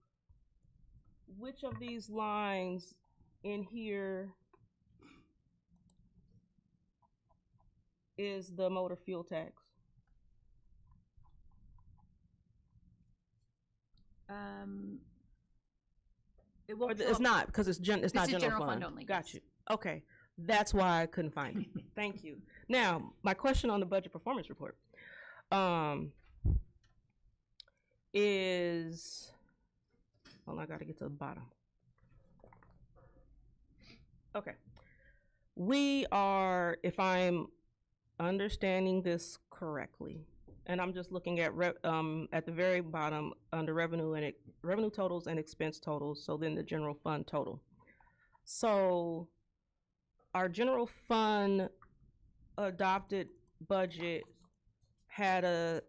which of these lines in here is the motor fuel tax? It won't show It's up- not, because it's not This is general general fund. fund only, Got yes. you. Okay, that's why I couldn't find it. Thank you. Now, my question on the budget performance report, is, well, I gotta get to the bottom. Okay. We are, if I'm understanding this correctly, and I'm just looking at the very bottom under revenue totals and expense totals, so then the general fund total. So our general fund adopted budget had a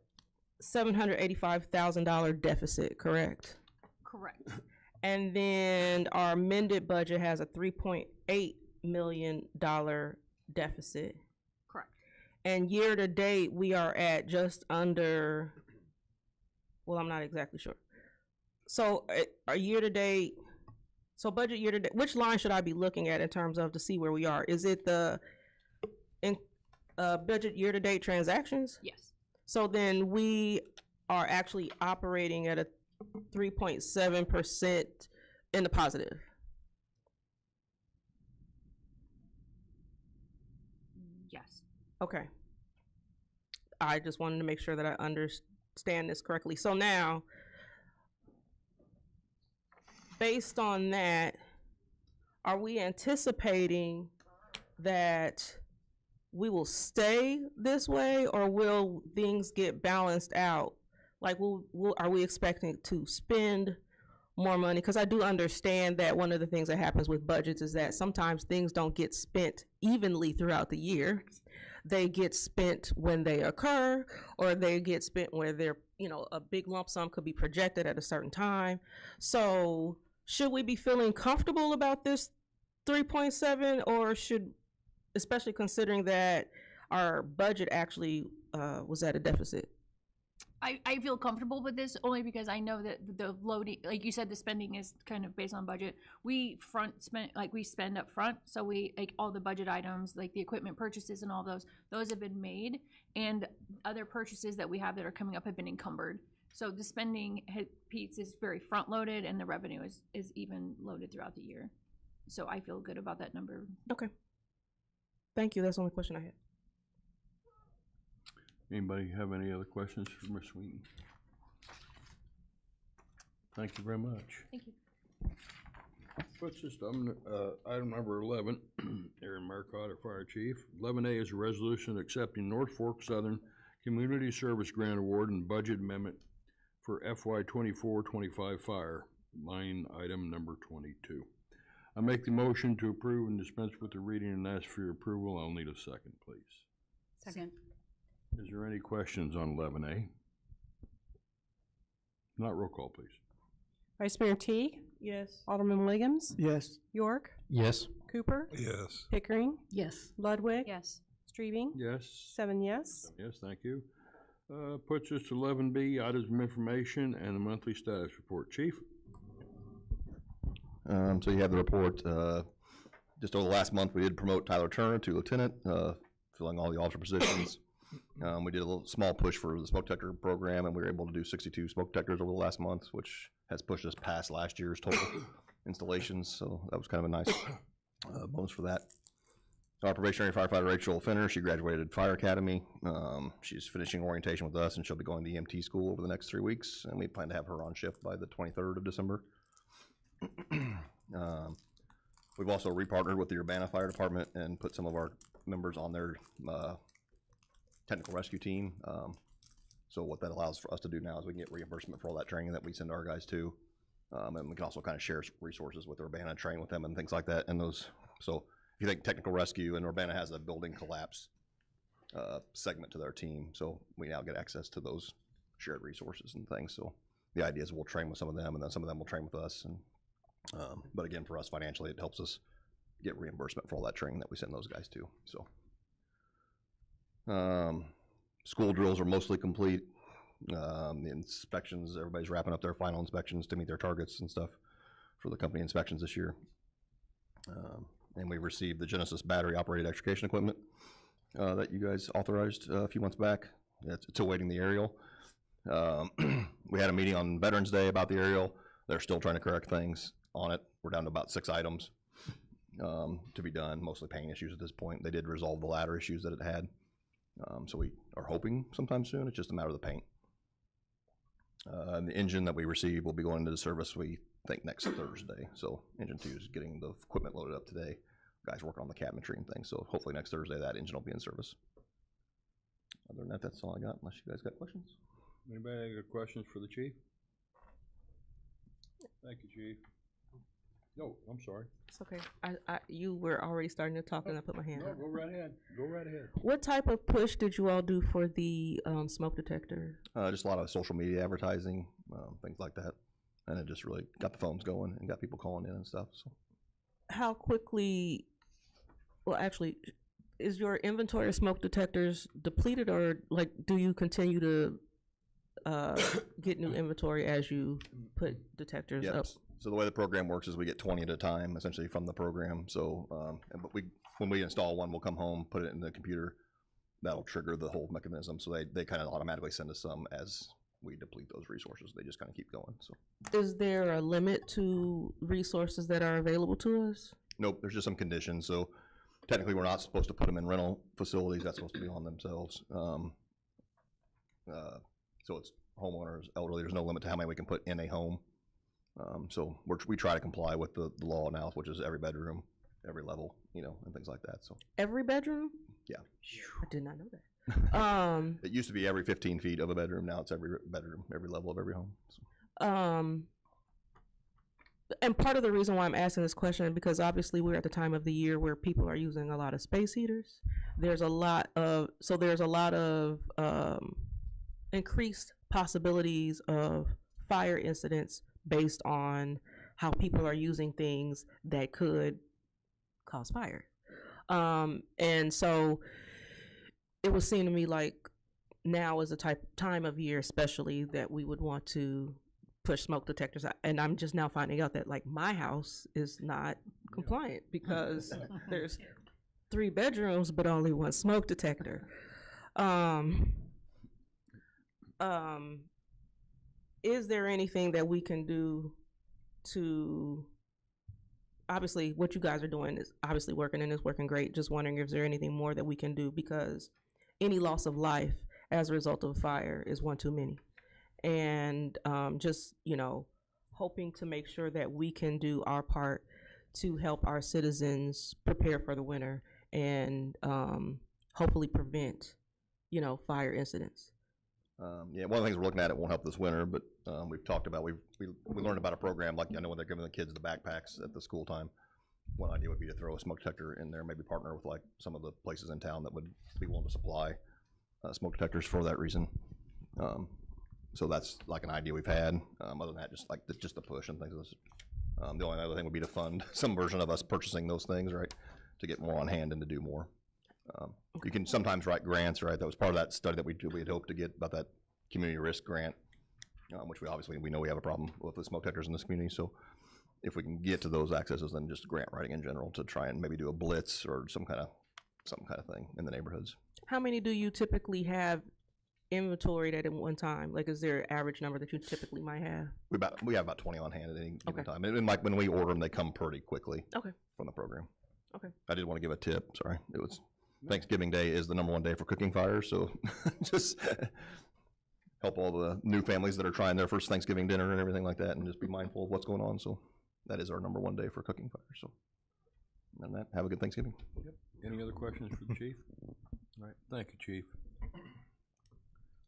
$785,000 deficit, correct? Correct. And then our amended budget has a $3.8 million deficit. Correct. And year to date, we are at just under, well, I'm not exactly sure. So our year to date, so budget year to date, which line should I be looking at in terms of to see where we are? Is it the budget year to date transactions? Yes. So then we are actually operating at a 3.7% in the positive. Yes. Okay. I just wanted to make sure that I understand this correctly. So now, based on that, are we anticipating that we will stay this way, or will things get balanced out? Like, are we expecting to spend more money? Because I do understand that one of the things that happens with budgets is that sometimes things don't get spent evenly throughout the year. They get spent when they occur, or they get spent where they're, a big lump sum could be projected at a certain time. So should we be feeling comfortable about this 3.7, or especially considering that our budget actually was at a deficit? I feel comfortable with this only because I know that the loading, like you said, the spending is kind of based on budget. We spend up front, so all the budget items, like the equipment purchases and all those have been made, and other purchases that we have that are coming up have been encumbered. So the spending piece is very front loaded, and the revenue is even loaded throughout the year. So I feel good about that number. Okay. Thank you. That's the only question I had. Anybody have any other questions for Ms. Wheaton? Thank you very much. Thank you. Puts us to item number 11, Aaron Marcotte, our Fire Chief. 11A is a resolution accepting North Fork Southern Community Service Grant Award and Budget Amendment for FY 24-25 Fire, line item number 22. I make the motion to approve and dispense with the reading and ask for your approval. I'll need a second, please. Second. Is there any questions on 11A? Not roll call, please. Vice Mayor Teague, Yes. Alderman Williams, Yes. York, Yes. Cooper, Yes. Pickering, Yes. Ludwig, Yes. Strebing, Yes. 7 yes. Yes, thank you. Puts us to 11B, items of information and the monthly status report. Chief? So you have the report. Just over the last month, we did promote Tyler Turner to lieutenant, filling all the officer positions. We did a little small push for the smoke detector program, and we were able to do 62 smoke detectors over the last month, which has pushed us past last year's total installations. So that was kind of a nice bonus for that. Our probationary firefighter Rachel Finner, she graduated Fire Academy. She's finishing orientation with us, and she'll be going to EMT school over the next 3 weeks, and we plan to have her on shift by the 23rd of December. We've also repartnered with the Urbana Fire Department and put some of our members on their technical rescue team. So what that allows for us to do now is we can get reimbursement for all that training that we send our guys to. And we can also kind of share resources with Urbana, train with them and things like that. And those, so if you think technical rescue, and Urbana has a building collapse segment to their team. So we now get access to those shared resources and things. So the idea is we'll train with some of them, and then some of them will train with us. And but again, for us financially, it helps us get reimbursement for all that training that we send those guys to. So school drills are mostly complete. The inspections, everybody's wrapping up their final inspections to meet their targets and stuff for the company inspections this year. And we received the Genesis battery operated extrication equipment that you guys authorized a few months back. It's awaiting the aerial. We had a meeting on Veterans Day about the aerial. They're still trying to correct things on it. We're down to about 6 items to be done, mostly paint issues at this point. They did resolve the ladder issues that it had. So we are hoping sometime soon. It's just a matter of the paint. And the engine that we received will be going into the service, we think, next Thursday. So engine 2 is getting the equipment loaded up today. Guys working on the cabinetry and things. So hopefully next Thursday that engine will be in service. Other than that, that's all I got, unless you guys got questions. Anybody got questions for the chief? Thank you, Chief. No, I'm sorry. It's okay. You were already starting to talk, and I put my hand No, up. go right ahead. Go right ahead. What type of push did you all do for the smoke detector? Just a lot of social media advertising, things like that. And it just really got the phones going and got people calling in and stuff. So How quickly, well, actually, is your inventory of smoke detectors depleted, or like, do you continue to get new inventory as you put detectors up? So the way the program works is we get 20 at a time, essentially, from the program. So, but when we install one, we'll come home, put it in the computer. That'll trigger the whole mechanism. So they kind of automatically send us some as we deplete those resources. They just kind of keep going. So, is there a limit to resources that are available to us? Nope, there's just some conditions. So technically, we're not supposed to put them in rental facilities. That's supposed to be on themselves. So it's homeowners, elderly. There's no limit to how many we can put in a home. So we try to comply with the law now, which is every bedroom, every level, and things like that. So every bedroom? Yeah. I did not know that. It used to be every 15 feet of a bedroom. Now it's every bedroom, every level of every home. So. And part of the reason why I'm asking this question is because obviously we're at the time of the year where people are using a lot of space heaters. There's a lot of increased possibilities of fire incidents based on how people are using things that could cause fire. And so it would seem to me like now is the time of year especially that we would want to push smoke detectors out. And I'm just now finding out that like my house is not compliant because there's 3 bedrooms but only 1 smoke detector. Is there anything that we can do to, obviously what you guys are doing is obviously working and is working great. Just wondering if there anything more that we can do, because any loss of life as a result of a fire is one too many. And just, you know, hoping to make sure that we can do our part to help our citizens prepare for the winter and hopefully prevent, you know, fire incidents. Yeah, one of the things we're looking at, it won't help this winter, but we've talked about, we learned about a program, like, I know when they're giving the kids the backpacks at the school time, one idea would be to throw a smoke detector in there, maybe partner with like some of the places in town that would be willing to supply smoke detectors for that reason. So that's like an idea we've had. Other than that, just like just the push and things. The only other thing would be to fund some version of us purchasing those things, right, to get more on hand and to do more. You can sometimes write grants, right? That was part of that study that we had hoped to get about that community risk grant, which we know we have a problem with the smoke detectors in this community. So if we can get to those accesses, then just grant writing in general to try and maybe do a blitz or some kind of thing in the neighborhoods. How many do you typically have inventoried at one time? Like, is there an average number that you typically might have? We have about 20 on hand at any given time. And like when we order them, they come pretty quickly from the program. Okay. I did want to give a tip. Sorry. It was Thanksgiving Day is the #1 day for cooking fires. So just help all the new families that are trying their first Thanksgiving dinner and everything like that, and just be mindful of what's going on. So that is our #1 day for cooking fires. So other than that, have a good Thanksgiving. Yep. Any other questions for the chief? All right. Thank you, Chief.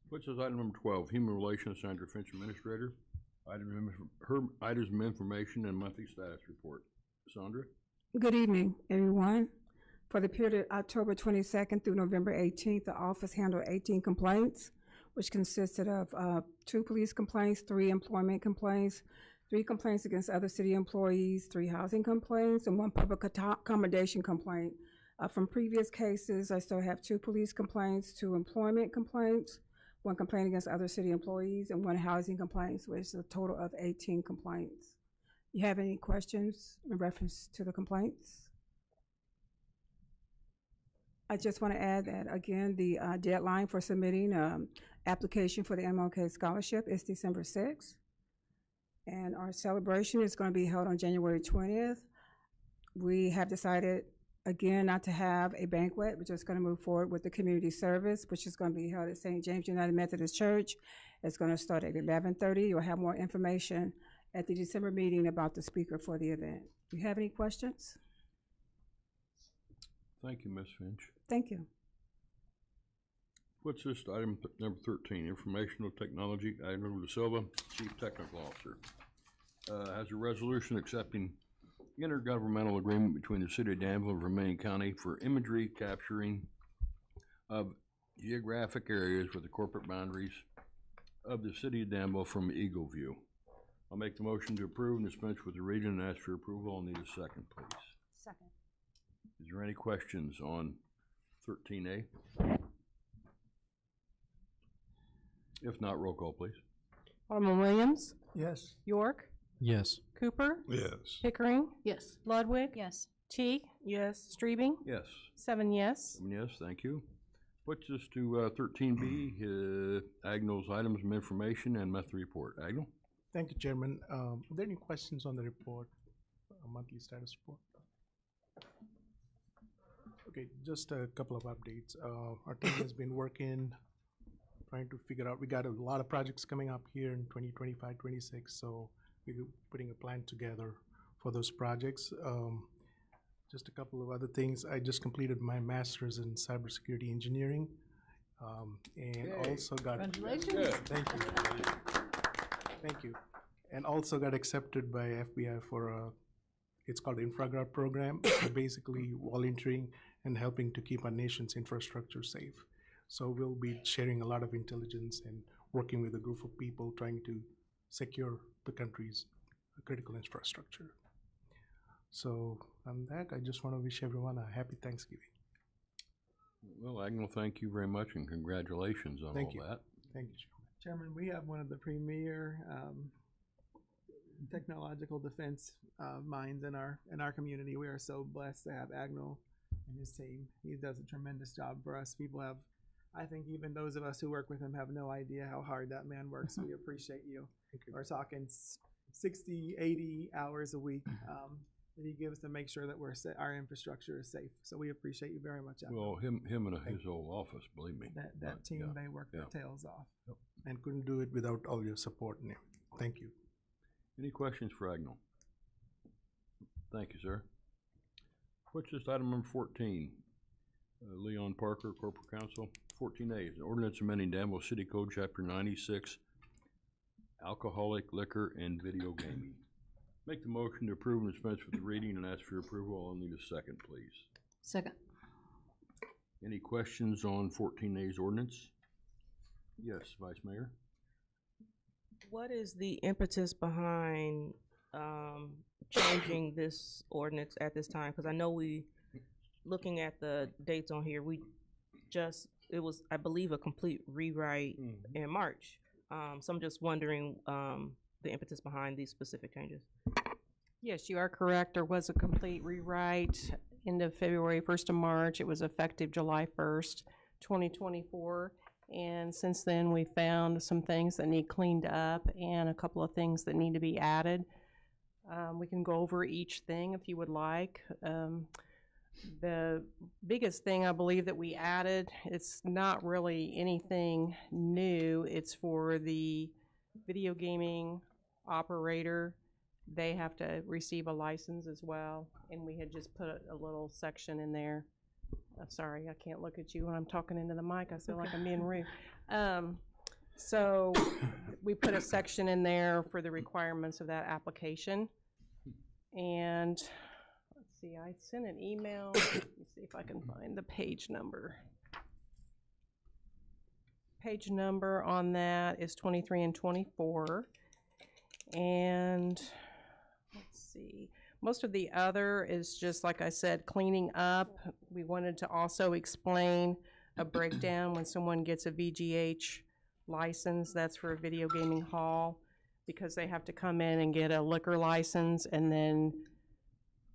Which is item number 12, Human Relations Sandra Finch, Administrator. Items of information and monthly status report. Sandra? Good evening, everyone. For the period of October 22nd through November 18th, the office handled 18 complaints, which consisted of 2 police complaints, 3 employment complaints, 3 complaints against other city employees, 3 housing complaints, and 1 public accommodation complaint. From previous cases, I still have 2 police complaints, 2 employment complaints, 1 complaint against other city employees, and 1 housing complaint, which is a total of 18 complaints. You have any questions in reference to the complaints? I just want to add that, again, the deadline for submitting application for the MLK Scholarship is December 6th. And our celebration is going to be held on January 20th. We have decided, again, not to have a banquet. We're just going to move forward with the community service, which is going to be held at St. James United Methodist Church. It's going to start at 11:30. You'll have more information at the December meeting about the speaker for the event. Do you have any questions? Thank you, Ms. Finch. Thank you. What's this item number 13, Informational Technology, Item De Silva, Chief Technical Officer. Has a resolution accepting intergovernmental agreement between the City of Danville and Vermillion County for imagery capturing of geographic areas with the corporate boundaries of the City of Danville from Eagle View. I'll make the motion to approve and dispense with the reading and ask for approval. I'll need a second, please. Second. Is there any questions on 13A? If not, roll call, please. Alderman Williams? Yes. York? Yes. Cooper? Yes. Pickering? Yes. Ludwig? Yes. T? Yes. Streebing? Yes. 7 yes. Yes, thank you. Puts us to 13B, Agnell's items of information and monthly report. Agnell? Thank you, Chairman. Are there any questions on the report, monthly status report? Okay, just a couple of updates. Our team has been working, trying to figure out, we got a lot of projects coming up here in 2025, 26, so we're putting a plan together for those projects. Just a couple of other things. I just completed my master's in cybersecurity engineering, And Yay. also got. Congratulations. Good. Thank you. Thank you. And also got accepted by FBI for it's called InfraGuard program, basically volunteering and helping to keep our nation's infrastructure safe. So we'll be sharing a lot of intelligence and working with a group of people trying to secure the country's critical infrastructure. So on that, I just want to wish everyone a happy Thanksgiving. Well, Agnell, thank you very much and congratulations on Thank all you. that. Thank you, Chairman. We have one of the premier technological defense minds in our community. We are so blessed to have Agnell and his team. He does a tremendous job for us. People have, I think even those of us who work with him have no idea how hard that man works. We appreciate you. We're talking 60, 80 hours a week that he gives to make sure that our infrastructure is safe. So we appreciate you very much, Agnell. Well, him and his whole office, believe me. That team, Yeah, they work yeah. their tails off. Yep. And couldn't do it without all your support. And thank you. Any questions for Agnell? Thank you, sir. What's this item number 14? Leon Parker, Corporate Counsel. 14A, an ordinance amending Danville City Code, Chapter 96, alcoholic liquor and video gaming. Make the motion to approve and dispense with the reading and ask for approval. I'll need a second, please. Second. Any questions on 14A's ordinance? Yes, Vice Mayor? What is the impetus behind changing this ordinance at this time? Because I know looking at the dates on here, it was, I believe, a complete rewrite in March. So I'm just wondering the impetus behind these specific changes. Yes, you are correct. There was a complete rewrite end of February, 1st of March. It was effective July 1st, 2024. And since then, we found some things that need cleaned up and a couple of things that need to be added. We can go over each thing if you would like. The biggest thing I believe that we added, it's not really anything new. It's for the video gaming operator. They have to receive a license as well. And we had just put a little section in there. Sorry, I can't look at you when I'm talking into the mic. I feel like I'm being rude. So we put a section in there for the requirements of that application. And let's see, I sent an email. Let me see if I can find the page number. Page number on that is 23 and 24. And let's see. Most of the other is just, like I said, cleaning up. We wanted to also explain a breakdown when someone gets a VGH license. That's for a video gaming hall, because they have to come in and get a liquor license and then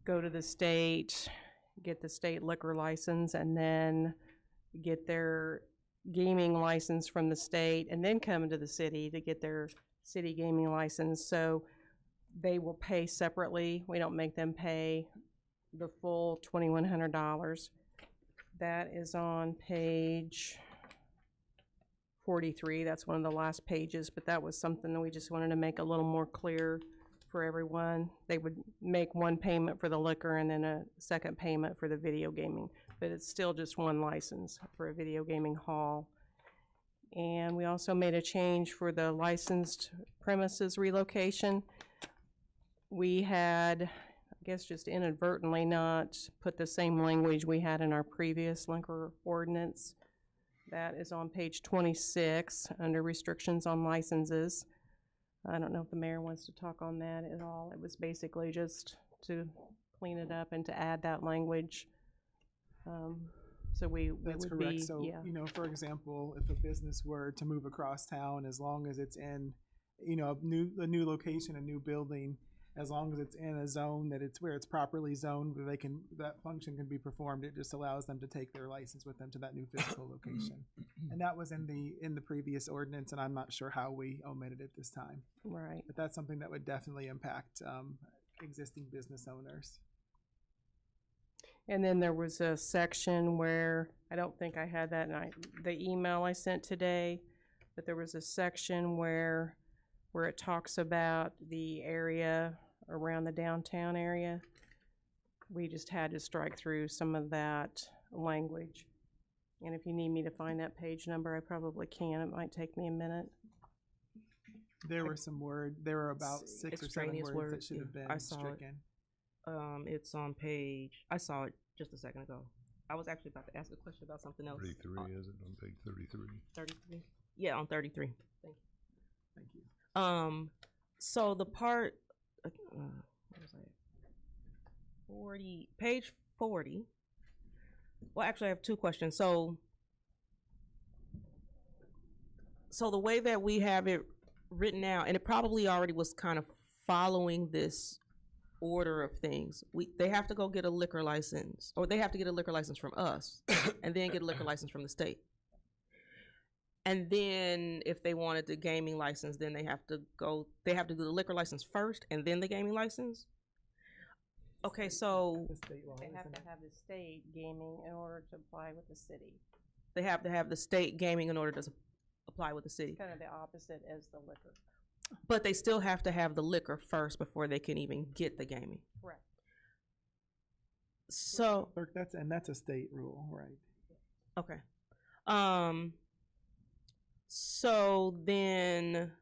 go to the state, get the state liquor license, and then get their gaming license from the state, and then come to the city to get their city gaming license. So they will pay separately. We don't make them pay the full $2,100. That is on page 43. That's one of the last pages, but that was something that we just wanted to make a little more clear for everyone. They would make one payment for the liquor and then a second payment for the video gaming, but it's still just one license for a video gaming hall. And we also made a change for the licensed premises relocation. We had, I guess, just inadvertently not put the same language we had in our previous liquor ordinance. That is on page 26 under restrictions on licenses. I don't know if the mayor wants to talk on that at all. It was basically just to clean it up and to add that language. So we That's would correct. be, So, yeah. you know, for example, if a business were to move across town, as long as it's in, you know, a new location, a new building, as long as it's in a zone that it's where it's properly zoned, where that function can be performed, it just allows them to take their license with them to that new physical location. And that was in the previous ordinance, and I'm not sure how we omitted it this time. Right. But that's something that would definitely impact existing business owners. And then there was a section where, I don't think I had that in the email I sent today, but there was a section where it talks about the area around the downtown area. We just had to strike through some of that language. And if you need me to find that page number, I probably can. It might take me a minute. There were there were about 6 or 7 Extraneous words that words, should have yeah. been I saw it. stricken. It's on page, I saw it just a second ago. I was actually about to ask a question about something else. 33, is it, on page 33? 33? Yeah, on 33. Thank you. Thank you. So the part, what was that? 40, page 40. Well, actually, I have two questions. So the way that we have it written out, and it probably already was kind of following this order of things. They have to go get a liquor license, or they have to get a liquor license from us, and then get a liquor license from the state. And then if they wanted the gaming license, then they have to do the liquor license first and then the gaming license. Okay, so They have to have the state gaming in order to apply with the city. they have to have the state gaming in order to apply with the city. Kind of the opposite as the liquor. But they still have to have the liquor first before they can even get the gaming. Correct. So, Clerk, that's a state rule, right? okay. So then,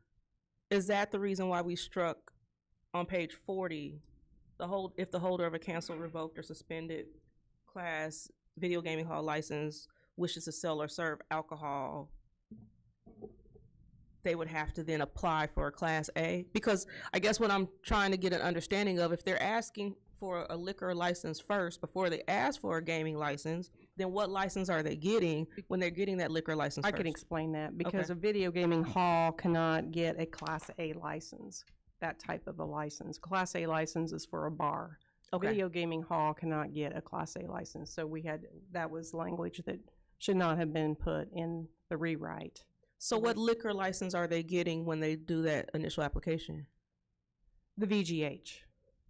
is that the reason why we struck on page 40, if the holder of a canceled, revoked, or suspended class video gaming hall license wishes to sell or serve alcohol, they would have to then apply for a Class A? Because I guess what I'm trying to get an understanding of, if they're asking for a liquor license first before they ask for a gaming license, then what license are they getting when they're getting that liquor license I first? can explain that, because Okay. a video gaming hall cannot get a Class A license, that type of a license. Class A license is for a bar. Okay. Video gaming hall cannot get a Class A license, so that was language that should not have been put in the rewrite. So what liquor license are they getting when they do that initial application? The VGH.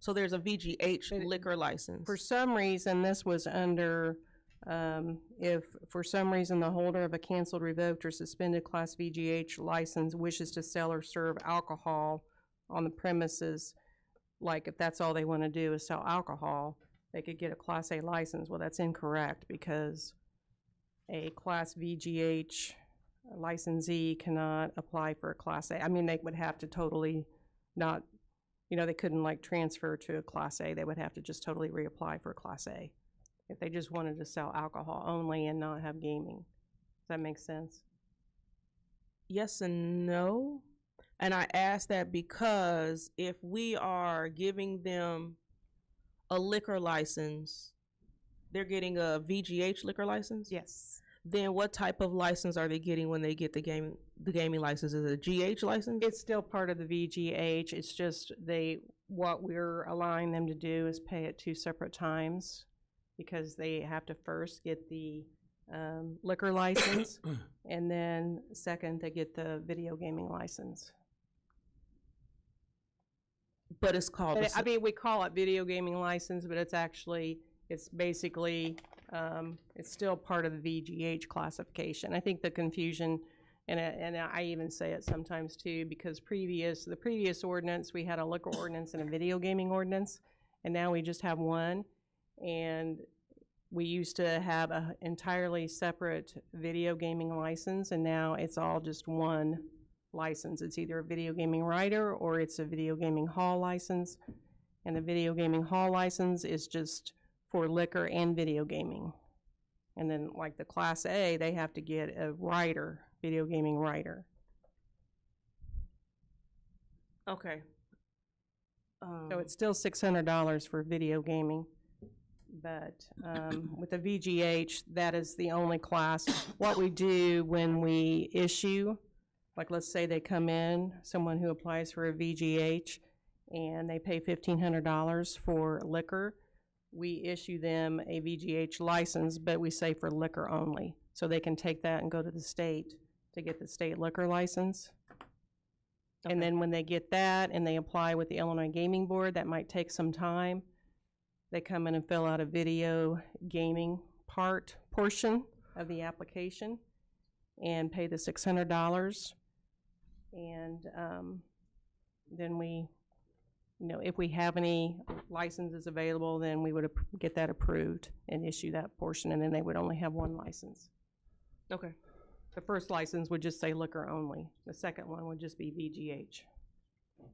So there's a VGH liquor license. For some reason, this was under, if for some reason the holder of a canceled, revoked, or suspended Class VGH license wishes to sell or serve alcohol on the premises, like if that's all they want to do is sell alcohol, they could get a Class A license. Well, that's incorrect, because a Class VGH licensee cannot apply for a Class A. I mean, they would have to totally not, they couldn't like transfer to a Class A. They would have to just totally reapply for a Class A if they just wanted to sell alcohol only and not have gaming. Does that make sense? Yes and no. And I ask that because if we are giving them a liquor license, they're getting a VGH liquor license? Yes. Then what type of license are they getting when they get the gaming license? Is it a GH license? It's still part of the VGH. It's just what we're allowing them to do is pay at 2 separate times, because they have to first get the liquor license, and then second, they get the video gaming license. But it's called. I mean, we call it video gaming license, but it's basically, it's still part of the VGH classification. I think the confusion, and I even say it sometimes too, because the previous ordinance, we had a liquor ordinance and a video gaming ordinance, and now we just have one. And we used to have an entirely separate video gaming license, and now it's all just one license. It's either a video gaming writer or it's a video gaming hall license. And the video gaming hall license is just for liquor and video gaming. And then like the Class A, they have to get a writer, video gaming writer. Okay. So it's still $600 for video gaming. But with the VGH, that is the only class. What we do when we issue, like let's say they come in, someone who applies for a VGH, and they pay $1,500 for liquor, we issue them a VGH license, but we say for liquor only. So they can take that and go to the state to get the state liquor license. Okay. And then when they get that and they apply with the Illinois Gaming Board, that might take some time. They come in and fill out a video gaming portion of the application and pay the $600. And then we, if we have any licenses available, then we would get that approved and issue that portion, and then they would only have one license. Okay. The first license would just say liquor only. The second one would just be VGH.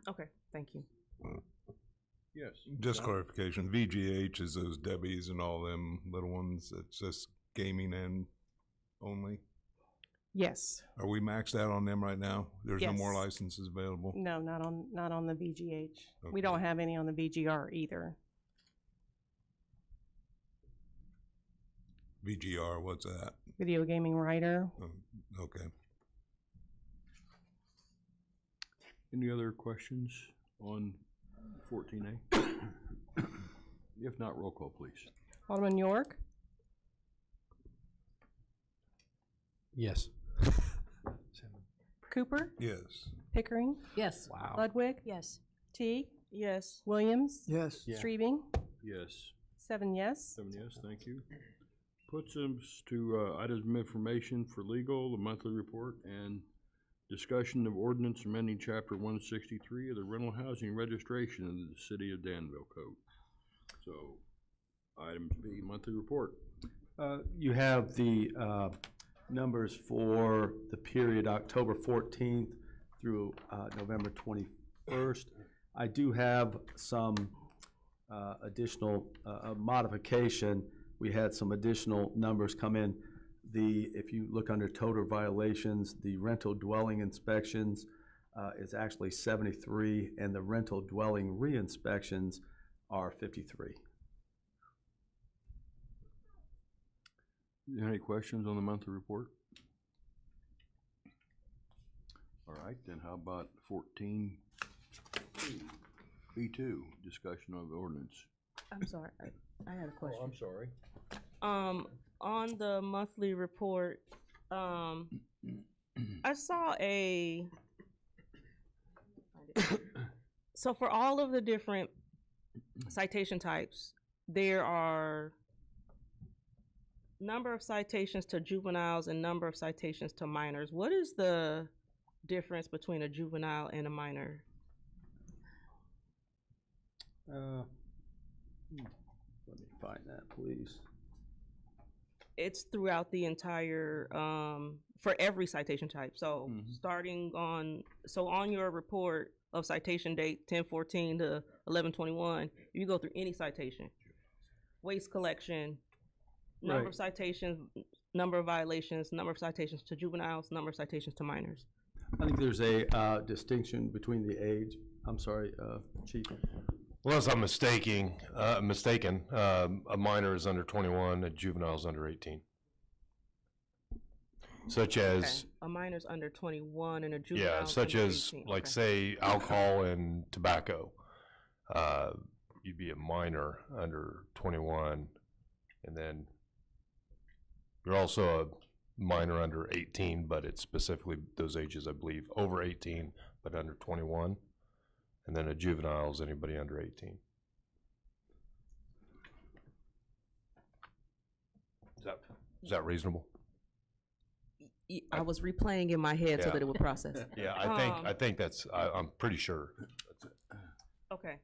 Okay, thank you. Yes. Just John? clarification, VGH is those Debbie's and all them little ones, it's just gaming and only? Yes. Are we maxed out on them right now? There's no more Yes. licenses available? No, not on the VGH. Okay. We don't have any on the VGR either. VGR, what's that? Video gaming writer. Okay. Any other questions on 14A? If not, roll call, please. Alderman York, Yes. Cooper, Yes. Pickering, Yes. Wow. Ludwig, Yes. Teague, Yes. Williams, Yes. Streebing, Yes. 7 yes. 7 yes, thank you. Puts us to items of information for legal, the monthly report, and discussion of ordinance amending chapter 163 of the rental housing registration of the city of Danville Code. So, items B, monthly report. You have the numbers for the period October 14th through November 21st. I do have some additional modification. We had some additional numbers come in. If you look under total violations, the rental dwelling inspections is actually 73, and the rental dwelling re-inspections are 53. Any questions on the monthly report? All right, then how about 14 B2, discussion of the ordinance. I'm sorry, I had a question. I'm sorry. On the monthly report, I saw so for all of the different citation types, there are number of citations to juveniles and number of citations to minors. What is the difference between a juvenile and a minor? Let me find that, please. It's throughout the entire, for every citation type. So starting on, on your report of citation date 10/14 to 11/21, you go through any citation, waste collection, number of citations, number of violations, number of citations to juveniles, number of citations to minors. I think there's a distinction between the age. I'm sorry, Chief. Unless I'm mistaken, a minor is under 21, a juvenile is under 18. Such as, A minor's under 21 and a juvenile. yeah, such as, like, say, alcohol and tobacco. You'd be a minor under 21, and then you're also a minor under 18, but it's specifically those ages, I believe, over 18, but under 21. And then a juvenile is anybody under 18. Is that reasonable? I was replaying in my head so Yeah. that it would process. Yeah, I think that's, I'm pretty sure. Okay,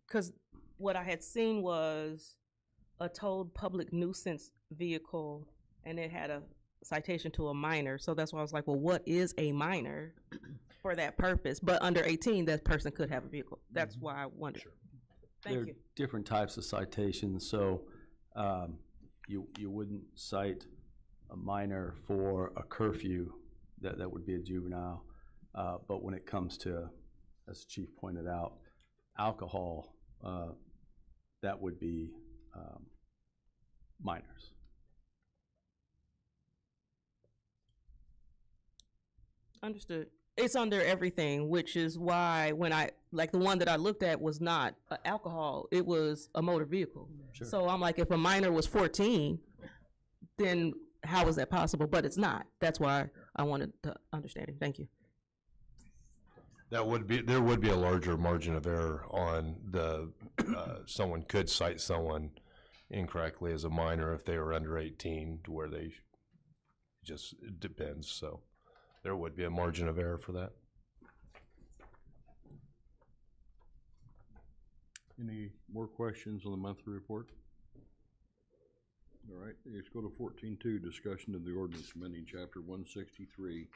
because what I had seen was a towed public nuisance vehicle, and it had a citation to a minor. So that's why I was like, well, what is a minor for that purpose? But under 18, that person could have a vehicle. That's why I wondered. There Thank are you. different types of citations, so you wouldn't cite a minor for a curfew, that would be a juvenile. But when it comes to, as the Chief pointed out, alcohol, that would be minors. Understood. It's under everything, which is why when the one that I looked at was not alcohol, it was a motor vehicle. Sure. So I'm like, if a minor was 14, then how is that possible? But it's not. That's why I wanted to understand it. Thank you. There would be a larger margin of error on the, someone could cite someone incorrectly as a minor if they were under 18 to where they, it depends, so there would be a margin of error for that. Any more questions on the monthly report? All right, let's go to 14.2, discussion of the ordinance amending chapter 163,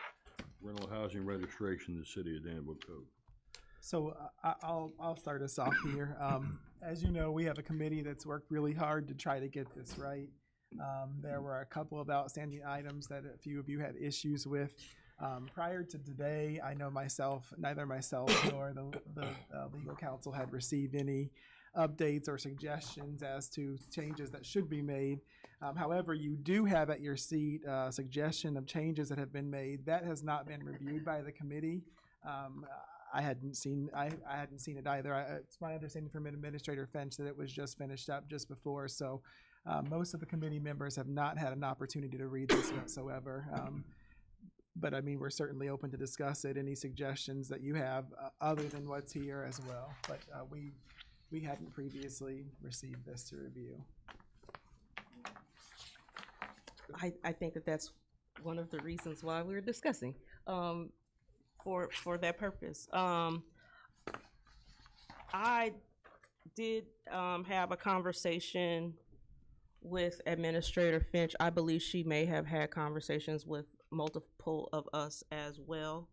rental housing registration in the city of Danville Code. So I'll start us off here. As you know, we have a committee that's worked really hard to try to get this right. There were a couple of outstanding items that a few of you had issues with. Prior to today, I know neither myself nor the legal counsel had received any updates or suggestions as to changes that should be made. However, you do have at your seat a suggestion of changes that have been made. That has not been reviewed by the committee. I hadn't seen it either. It's my understanding from Administrator Finch that it was just finished up just before. So most of the committee members have not had an opportunity to read this whatsoever. But I mean, we're certainly open to discuss it. Any suggestions that you have other than what's here as well. But we hadn't previously received this to review. I think that that's one of the reasons why we're discussing, for that purpose. I did have a conversation with Administrator Finch. I believe she may have had conversations with multiple of us as well.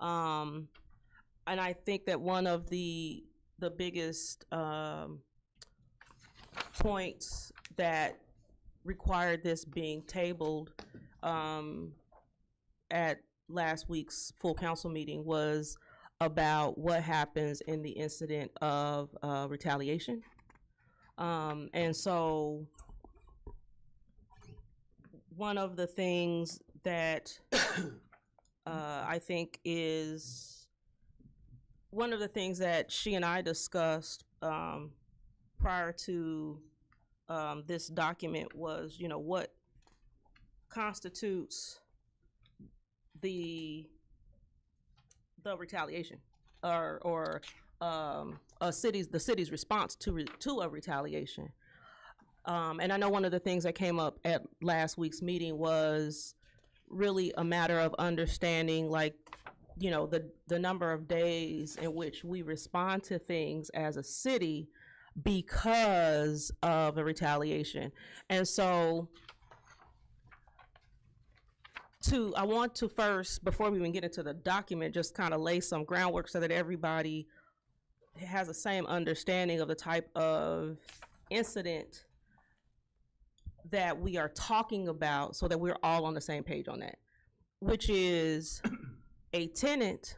And I think that one of the biggest points that required this being tabled at last week's full council meeting was about what happens in the incident of retaliation. And so one of the things that I think is one of the things that she and I discussed prior to this document was, what constitutes the retaliation or the city's response to a retaliation. And I know one of the things that came up at last week's meeting was really a matter of understanding, like, the number of days in which we respond to things as a city because of a retaliation. And so I want to first, before we even get into the document, just kind of lay some groundwork so that everybody has the same understanding of the type of incident that we are talking about, so that we're all on the same page on that, which is a tenant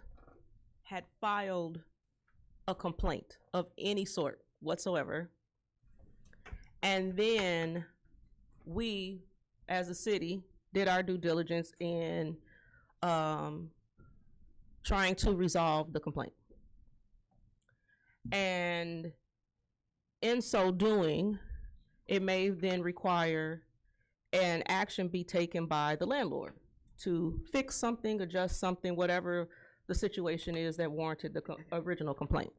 had filed a complaint of any sort whatsoever, and then we, as a city, did our due diligence in trying to resolve the complaint. And in so doing, it may then require an action be taken by the landlord to fix something, adjust something, whatever the situation is that warranted the original complaint.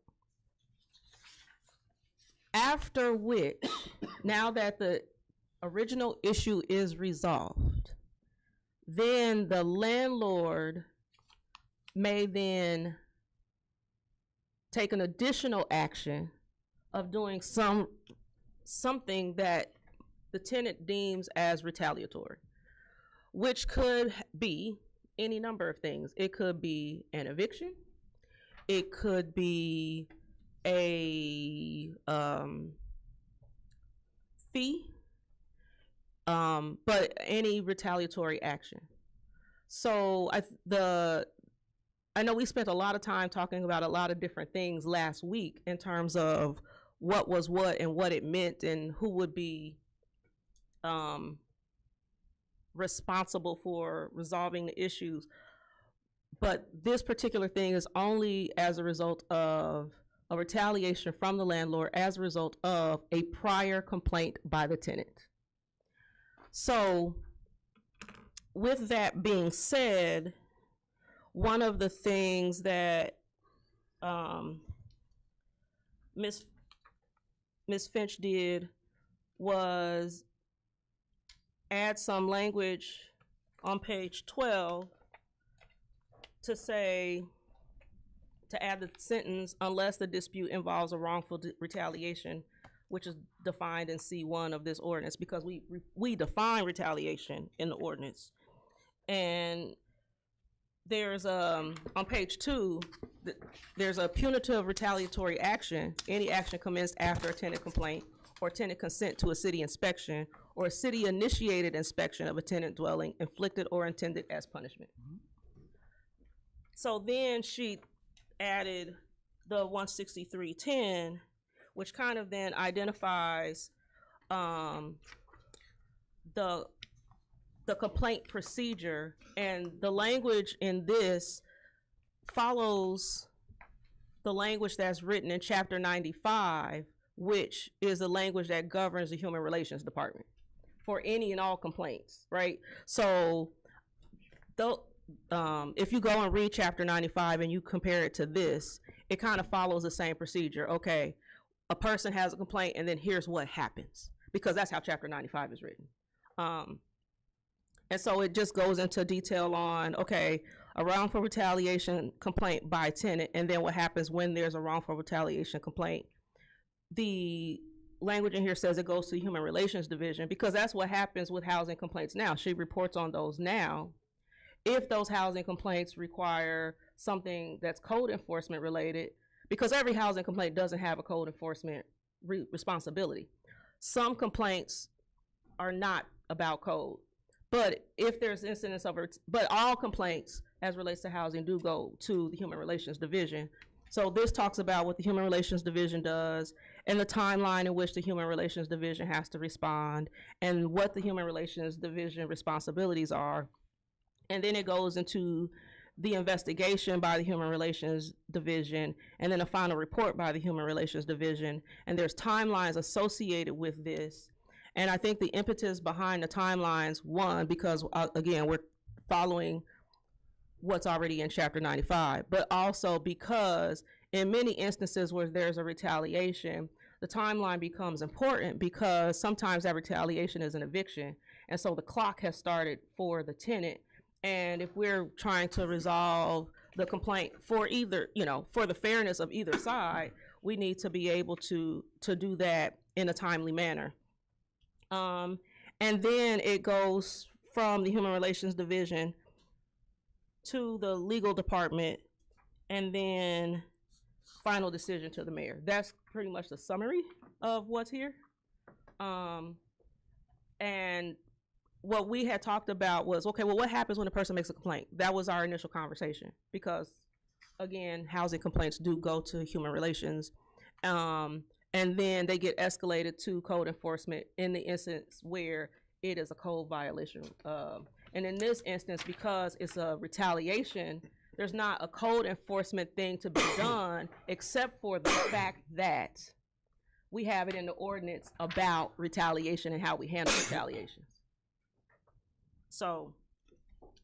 After which, now that the original issue is resolved, then the landlord may then take an additional action of doing something that the tenant deems as retaliatory, which could be any number of things. It could be an eviction. It could be a fee, but any retaliatory action. So I know we spent a lot of time talking about a lot of different things last week in terms of what was what and what it meant and who would be responsible for resolving the issues. But this particular thing is only as a result of a retaliation from the landlord as a result of a prior complaint by the tenant. So with that being said, one of the things that Ms. Finch did was add some language on page 12 to add the sentence, unless the dispute involves a wrongful retaliation, which is defined in C1 of this ordinance, because we define retaliation in the ordinance. And there's on page 2, there's a punitive retaliatory action, any action commenced after a tenant complaint or tenant consent to a city inspection or a city initiated inspection of a tenant dwelling inflicted or intended as punishment. So then she added the 16310, which kind of then identifies the complaint procedure, and the language in this follows the language that's written in Chapter 95, which is the language that governs the Human Relations Department for any and all complaints, right? So if you go and read Chapter 95 and you compare it to this, it kind of follows the same procedure. Okay, a person has a complaint, and then here's what happens, because that's how Chapter 95 is written. And so it just goes into detail on, okay, a wrongful retaliation complaint by a tenant, and then what happens when there's a wrongful retaliation complaint. The language in here says it goes to the Human Relations Division, because that's what happens with housing complaints now. She reports on those now. If those housing complaints require something that's code enforcement related, because every housing complaint doesn't have a code enforcement responsibility. Some complaints are not about code. But if there's incidents of it, but all complaints as relates to housing do go to the Human Relations Division. So this talks about what the Human Relations Division does and the timeline in which the Human Relations Division has to respond and what the Human Relations Division responsibilities are. And then it goes into the investigation by the Human Relations Division and then a final report by the Human Relations Division. And there's timelines associated with this. And I think the impetus behind the timelines, one, because again, we're following what's already in Chapter 95, but also because in many instances where there's a retaliation, the timeline becomes important because sometimes that retaliation is an eviction. And so the clock has started for the tenant. And if we're trying to resolve the complaint for either, for the fairness of either side, we need to be able to do that in a timely manner. And then it goes from the Human Relations Division to the legal department, and then final decision to the mayor. That's pretty much the summary of what's here. And what we had talked about was, okay, well, what happens when a person makes a complaint? That was our initial conversation, because again, housing complaints do go to human relations. And then they get escalated to code enforcement in the instance where it is a code violation. And in this instance, because it's a retaliation, there's not a code enforcement thing to be done, except for the fact that we have it in the ordinance about retaliation and how we handle retaliations. So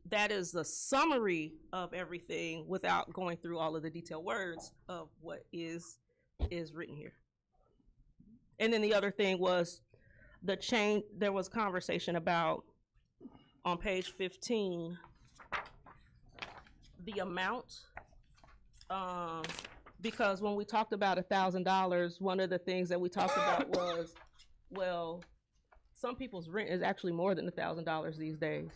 that is the summary of everything without going through all of the detailed words of what is written here. And then the other thing was the change. There was conversation about on page 15 the amount, because when we talked about $1,000, one of the things that we talked about was, well, some people's rent is actually more than $1,000 these days.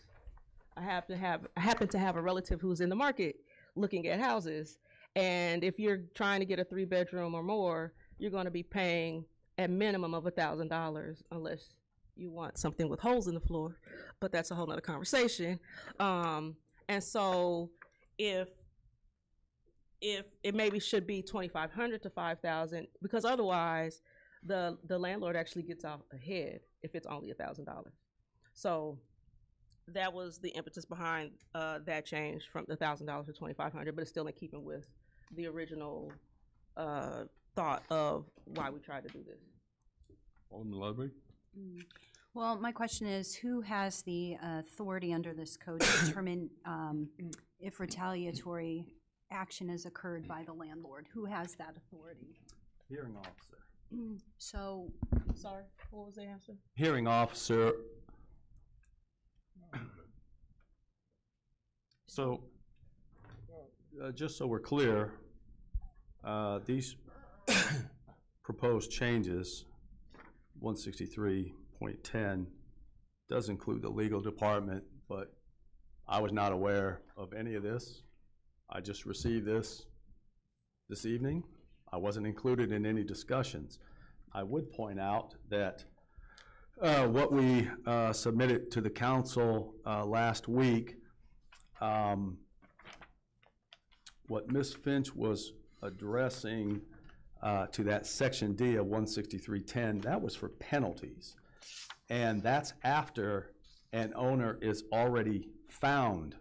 I happen to have a relative who's in the market looking at houses, and if you're trying to get a 3-bedroom or more, you're going to be paying a minimum of $1,000 unless you want something with holes in the floor, but that's a whole nother conversation. And so if it maybe should be $2,500 to $5,000, because otherwise the landlord actually gets off ahead if it's only $1,000. So that was the impetus behind that change from the $1,000 to $2,500, but it's still in keeping with the original thought of why we tried to do this. Alderman Ludwig? Well, my question is, who has the authority under this code to determine if retaliatory action has occurred by the landlord? Who has that authority? Hearing officer. So, sorry, what was the answer? Hearing officer. So, just so we're clear, these proposed changes 163.10 does include the legal department, but I was not aware of any of this. I just received this evening. I wasn't included in any discussions. I would point out that what we submitted to the council last week, what Ms. Finch was addressing to that section D of 163.10, that was for penalties. And that's after an owner is already found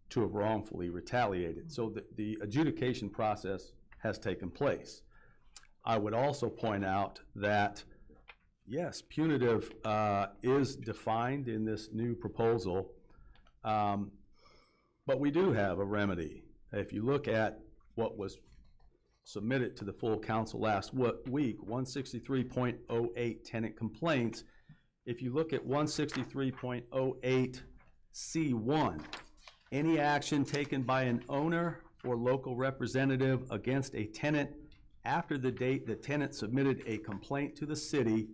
to have wrongfully retaliated. So the adjudication process has taken place. I would also point out that, yes, punitive is defined in this new proposal, but we do have a remedy. If you look at what was submitted to the full council last week, 163.08 tenant complaints, if you look at 163.08 C1, any action taken by an owner or local representative against a tenant after the date the tenant submitted a complaint to the city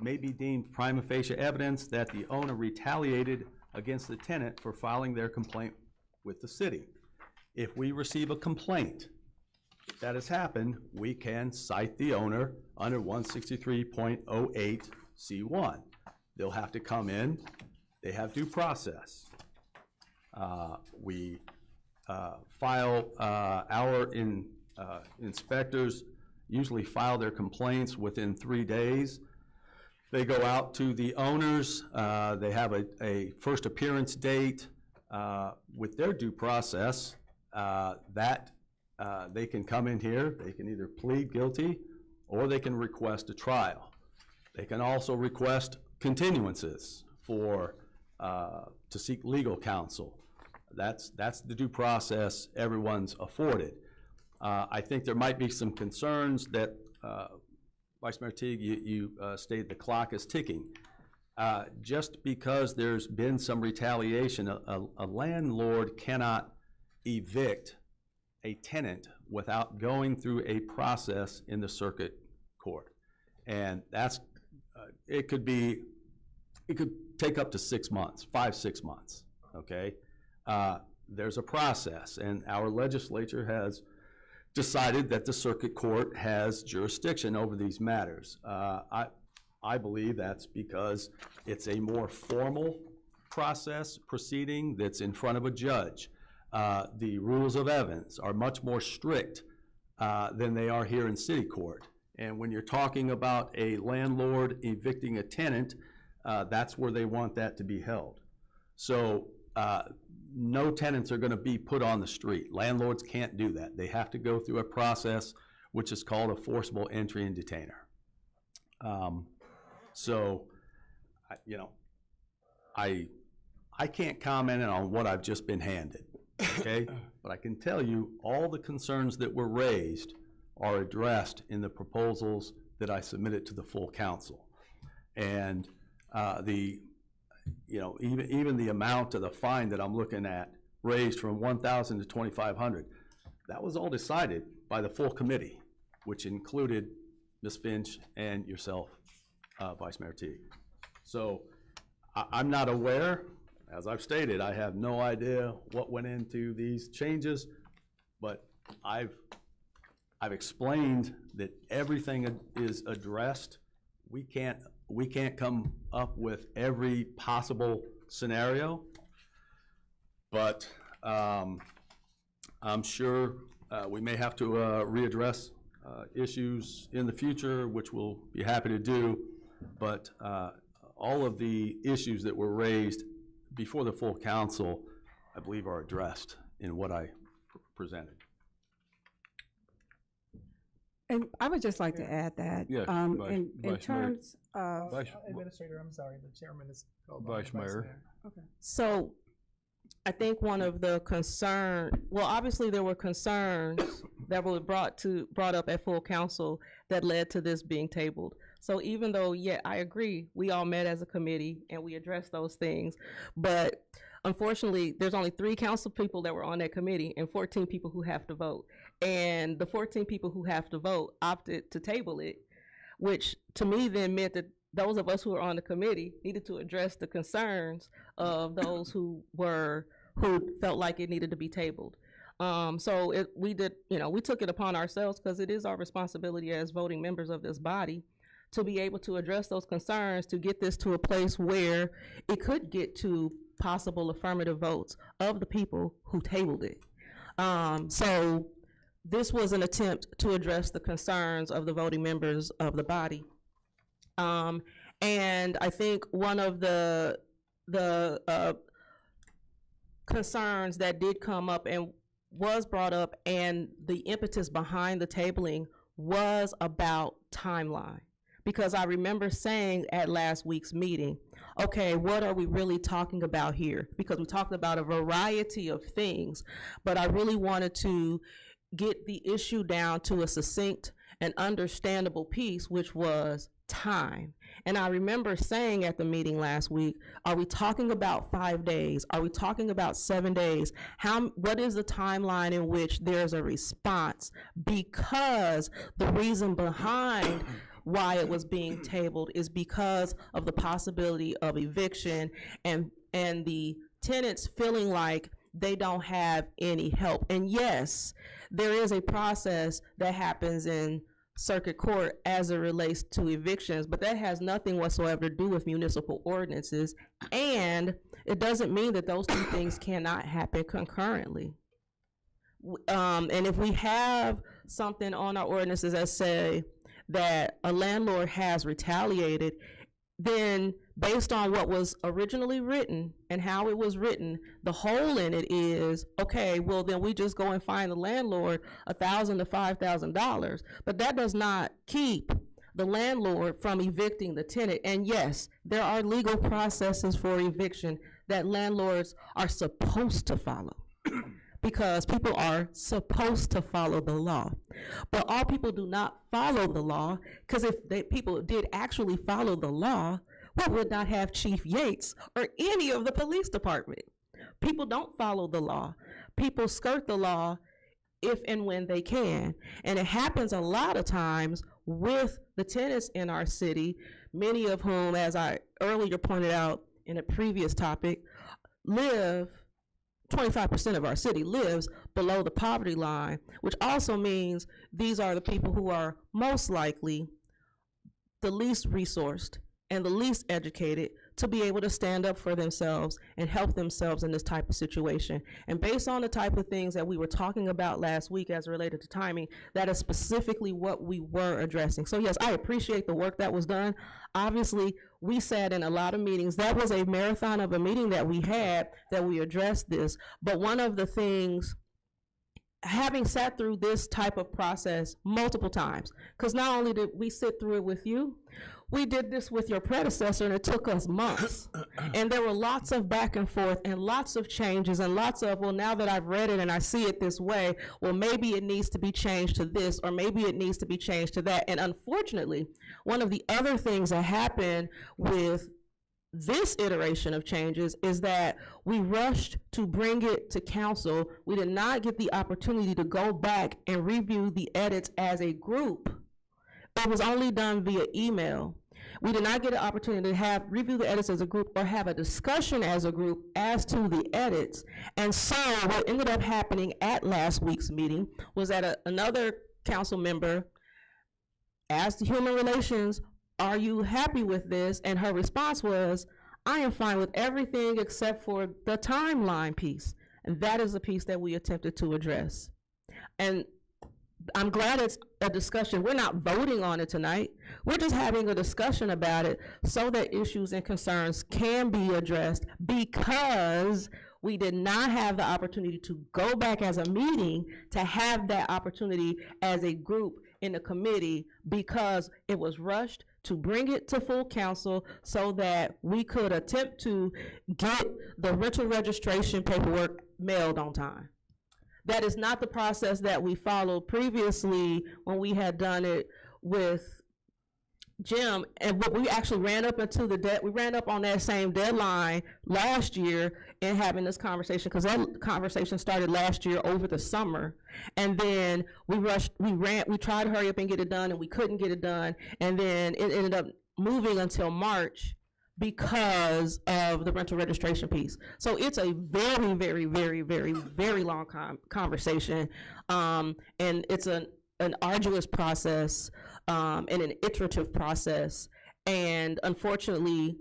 may be deemed prima facie evidence that the owner retaliated against the tenant for filing their complaint with the city. If we receive a complaint that has happened, we can cite the owner under 163.08 C1. They'll have to come in, they have due process. We file our inspectors usually file their complaints within 3 days. They go out to the owners, they have a first appearance date with their due process that they can come in here, they can either plead guilty or they can request a trial. They can also request continuances for to seek legal counsel. That's the due process everyone's afforded. I think there might be some concerns that Vice Mayor Teague, you stated the clock is ticking. Just because there's been some retaliation, a landlord cannot evict a tenant without going through a process in the circuit court. And that's, it could take up to 6 months, 5-6 months, okay? There's a process, and our legislature has decided that the circuit court has jurisdiction over these matters. I believe that's because it's a more formal process proceeding that's in front of a judge. The rules of evidence are much more strict than they are here in city court. And when you're talking about a landlord evicting a tenant, that's where they want that to be held. So no tenants are going to be put on the street. Landlords can't do that. They have to go through a process which is called a forcible entry and detainer. So, you know, I can't comment on what I've just been handed, okay? But I can tell you all the concerns that were raised are addressed in the proposals that I submitted to the full council. And you know, even the amount of the fine that I'm looking at raised from $1,000 to $2,500, that was all decided by the full committee, which included Ms. Finch and yourself, Vice Mayor Teague. So I'm not aware, as I've stated, I have no idea what went into these changes, but I've explained that everything is addressed. We can't come up with every possible scenario, but I'm sure we may have to readdress issues in the future, which we'll be happy to do, but all of the issues that were raised before the full council, I believe, are addressed in what I presented. And I would just like to add that, Yes, in Vice terms of, Administrator, I'm sorry, the chairman is called. Vice Mayor. okay. So I think one of the well, obviously there were concerns that were brought up at full council that led to this being tabled. So even though, yeah, I agree, we all met as a committee and we addressed those things, but unfortunately, there's only 3 council people that were on that committee and 14 people who have to vote. And the 14 people who have to vote opted to table it, which to me then meant that those of us who are on the committee needed to address the concerns of those who felt like it needed to be tabled. We took it upon ourselves, because it is our responsibility as voting members of this body to be able to address those concerns, to get this to a place where it could get to possible affirmative votes of the people who tabled it. So this was an attempt to address the concerns of the voting members of the body. And I think one of the concerns that did come up and was brought up, and the impetus behind the tabling, was about timeline. Because I remember saying at last week's meeting, okay, what are we really talking about here? Because we talked about a variety of things, but I really wanted to get the issue down to a succinct and understandable piece, which was time. And I remember saying at the meeting last week, are we talking about 5 days? Are we talking about 7 days? What is the timeline in which there's a response? Because the reason behind why it was being tabled is because of the possibility of eviction and the tenants feeling like they don't have any help. And yes, there is a process that happens in circuit court as it relates to evictions, but that has nothing whatsoever to do with municipal ordinances, and it doesn't mean that those two things cannot happen concurrently. And if we have something on our ordinances that say that a landlord has retaliated, then based on what was originally written and how it was written, the hole in it is, okay, well then we just go and find the landlord $1,000 to $5,000. But that does not keep the landlord from evicting the tenant. And yes, there are legal processes for eviction that landlords are supposed to follow. Because people are supposed to follow the law. But all people do not follow the law, because if people did actually follow the law, we would not have Chief Yates or any of the police department. People don't follow the law. People skirt the law if and when they can. And it happens a lot of times with the tenants in our city, many of whom, as I earlier pointed out in a previous topic, 25% of our city lives below the poverty line, which also means these are the people who are most likely the least resourced and the least educated to be able to stand up for themselves and help themselves in this type of situation. And based on the type of things that we were talking about last week as related to timing, that is specifically what we were addressing. So yes, I appreciate the work that was done. Obviously, we sat in a lot of meetings. That was a marathon of a meeting that we had that we addressed this. But one of the things, having sat through this type of process multiple times, because not only did we sit through it with you, we did this with your predecessor, and it took us months. And there were lots of back and forth and lots of changes and lots of, well, now that I've read it and I see it this way, well, maybe it needs to be changed to this, or maybe it needs to be changed to that. And unfortunately, one of the other things that happened with this iteration of changes is that we rushed to bring it to council. We did not get the opportunity to go back and review the edits as a group. It was only done via email. We did not get an opportunity to review the edits as a group or have a discussion as a group as to the edits. And so what ended up happening at last week's meeting was that another council member asked Human Relations, are you happy with this? And her response was, I am fine with everything except for the timeline piece. And that is the piece that we attempted to address. And I'm glad it's a discussion. We're not voting on it tonight. We're just having a discussion about it so that issues and concerns can be addressed, because we did not have the opportunity to go back as a meeting to have that opportunity as a group in the committee, because it was rushed to bring it to full council so that we could attempt to get the rental registration paperwork mailed on time. That is not the process that we followed previously when we had done it with Jim. And what we actually ran up into we ran up on that same deadline last year in having this conversation, because that conversation started last year over the summer. And then we tried to hurry up and get it done, and we couldn't get it done. And then it ended up moving until March because of the rental registration piece. So it's a very, very, very, very, very long conversation. And it's an arduous process, and an iterative process. And unfortunately,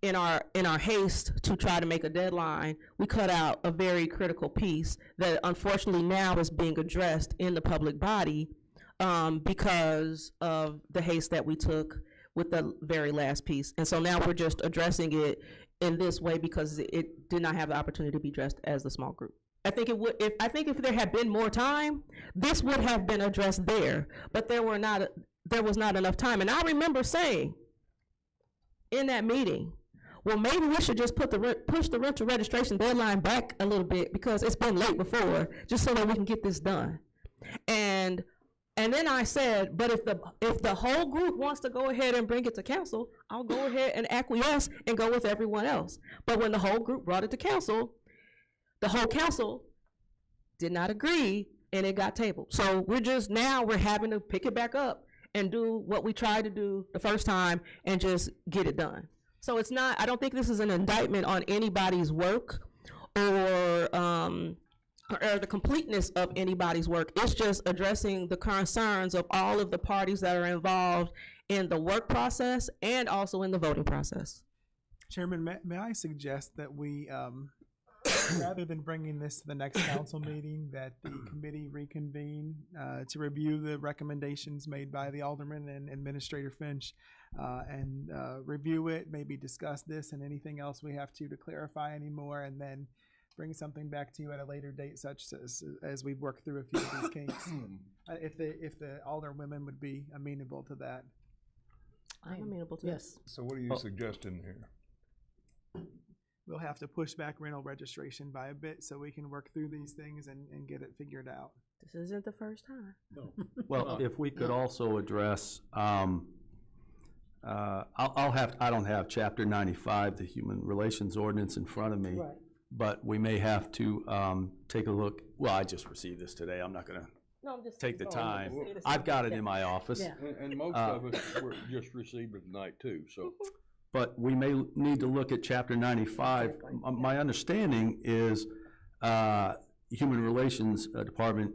in our haste to try to make a deadline, we cut out a very critical piece that unfortunately now is being addressed in the public body because of the haste that we took with the very last piece. And so now we're just addressing it in this way because it did not have the opportunity to be addressed as the small group. I think if there had been more time, this would have been addressed there, but there was not enough time. And I remember saying in that meeting, well, maybe we should just push the rental registration deadline back a little bit because it's been late before, just so that we can get this done. And then I said, but if the whole group wants to go ahead and bring it to council, I'll go ahead and acquiesce and go with everyone else. But when the whole group brought it to council, the whole council did not agree, and it got tabled. So we're having to pick it back up and do what we tried to do the first time and just get it done. So it's not, I don't think this is an indictment on anybody's work or the completeness of anybody's work. It's just addressing the concerns of all of the parties that are involved in the work process and also in the voting process. Chairman, may I suggest that we, rather than bringing this to the next council meeting, that the committee reconvene to review the recommendations made by the Alderman and Administrator Finch, and review it, maybe discuss this and anything else we have to clarify anymore, and then bring something back to you at a later date, such as we've worked through a few of these kinks. If the Alderwomen would be amenable to that. I'm amenable to Yes. So what are you suggesting here? We'll have to push back rental registration by a bit so we can work through these things and get it figured out. This isn't the first time. Well, if we could also address, I don't have Chapter 95, the Human Relations Ordinance, in front of me. Right. But we may have to take a look. Well, I just received this today. I'm not going to take the time. I've got it in my office. Yeah. And most of us were just received it tonight too, so. But we may need to look at Chapter 95. My understanding is Human Relations Department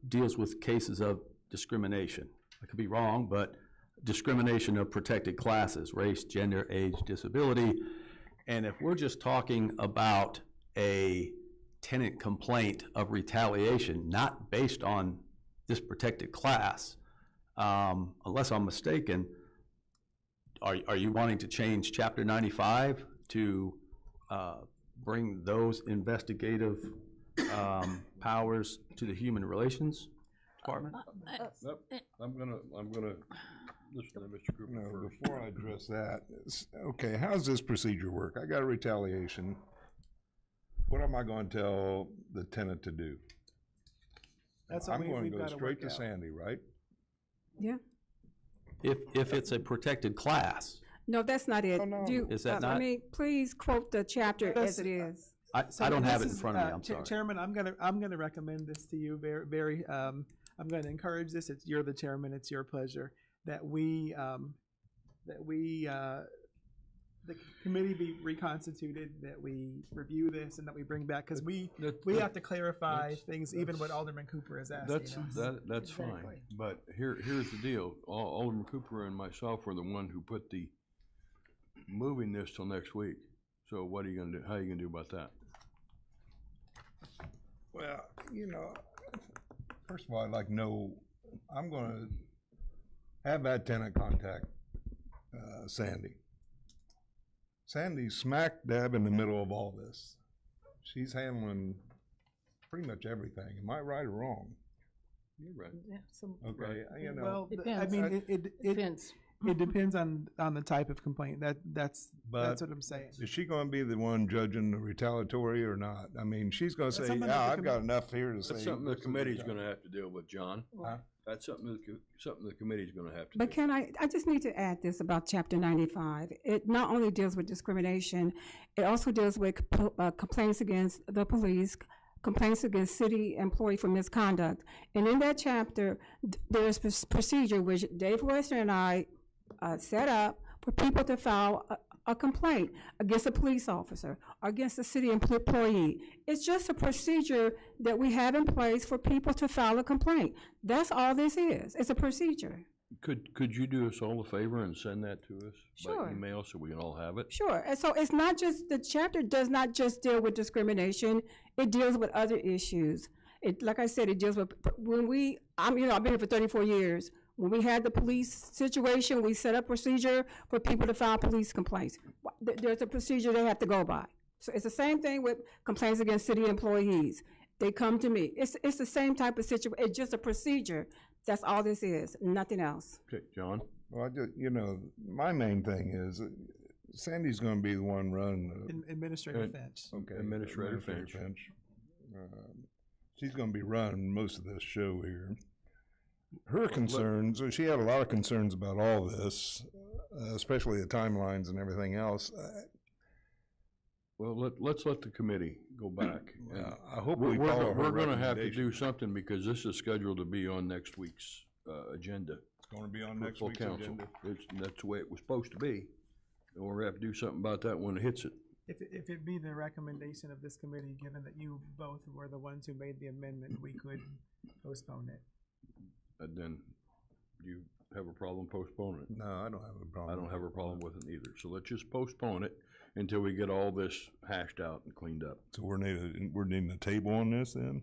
deals with cases of discrimination. I could be wrong, but discrimination of protected classes, race, gender, age, disability. And if we're just talking about a tenant complaint of retaliation, not based on this protected class, unless I'm mistaken, are you wanting to change Chapter 95 to bring those investigative powers to the Human Relations Department? Nope, I'm gonna listen to Mr. Cooper No, first. before I address that, okay, how's this procedure work? I got a retaliation. What am I going to tell the tenant to do? That's what I'm going we've to go gotta straight work to out. Sandy, right? Yeah. If it's a protected class, No, that's not it. Oh, no. Is that I not? mean, please quote the chapter as it is. I don't have it in front of me, I'm sorry. Chairman, I'm gonna recommend this to you very, I'm gonna encourage this. You're the chairman, it's your pleasure, that the committee be reconstituted, that we review this and that we bring back, because we have to clarify things, even what Alderman Cooper is asking us. That's fine, but here's the deal. Alderman Cooper and myself were the one who put the moving this till next week. So what are you gonna do? How are you gonna do about that? Well, first of all, I'd like to know, I'm gonna have that tenant contact Sandy. Sandy's smack dab in the middle of all this. She's handling pretty much everything. Am I right or wrong? You're right. Yeah, Okay, Well, I Depends. mean, it Depends. it depends on the type of complaint. That's But what I'm saying. is she gonna be the one judging the retaliatory or not? I mean, she's gonna say, something yeah, that the I've got enough here to say. That's something the this is committee's the- gonna have to deal with, John. Huh? That's something the committee's gonna have to do. But can I just need to add this about Chapter 95. It not only deals with discrimination, it also deals with complaints against the police, complaints against city employee for misconduct. And in that chapter, there's this procedure which Dave Webster and I set up for people to file a complaint against a police officer or against a city employee. It's just a procedure that we have in place for people to file a complaint. That's all this is. It's a procedure. Could you do us all a favor and send that to us Sure. by email so we can all have it? Sure, and so it's not just, the chapter does not just deal with discrimination, it deals with other issues. It, like I said, it deals with, when I've been here for 34 years. When we had the police situation, we set up procedure for people to file police complaints. There's a procedure they have to go by. So it's the same thing with complaints against city employees. They come to me. It's the same type of situation, it's just a procedure. That's all this is, nothing else. Okay, John? Well, I just, my main thing is, Sandy's gonna be the one running the. Administrator Finch. Okay. Administrator Finch. She's gonna be running most of this show here. Her concerns, she had a lot of concerns about all this, especially the timelines and everything else. Well, let's let the committee go back. And I hope we follow her We're gonna have to recommendation. do something because this is scheduled to be on next week's, agenda. It's gonna be on for next full week's council. agenda. That's the way it was supposed to be. And we're gonna have to do something about that when it hits it. If it be the recommendation of this committee, given that you both were the ones who made the amendment, we could postpone it. And then, do you have a problem postponing it? No, I don't have a problem. I don't have a problem with it either. So let's just postpone it until we get all this hashed out and cleaned up. So we're needing a table on this then?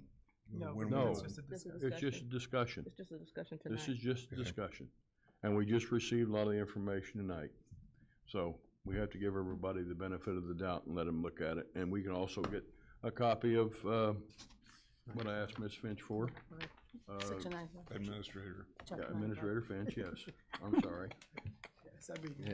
No, No, it's just a discussion. it's just a discussion. It's just a discussion tonight. This is just a discussion. And we just received a lot of the information tonight. So we have to give everybody the benefit of the doubt and let them look at it. And we can also get a copy of, what I asked Ms. Finch for. Section 9. Administrator. Yeah, Administrator Finch, yes. I'm sorry. Yes, that'd be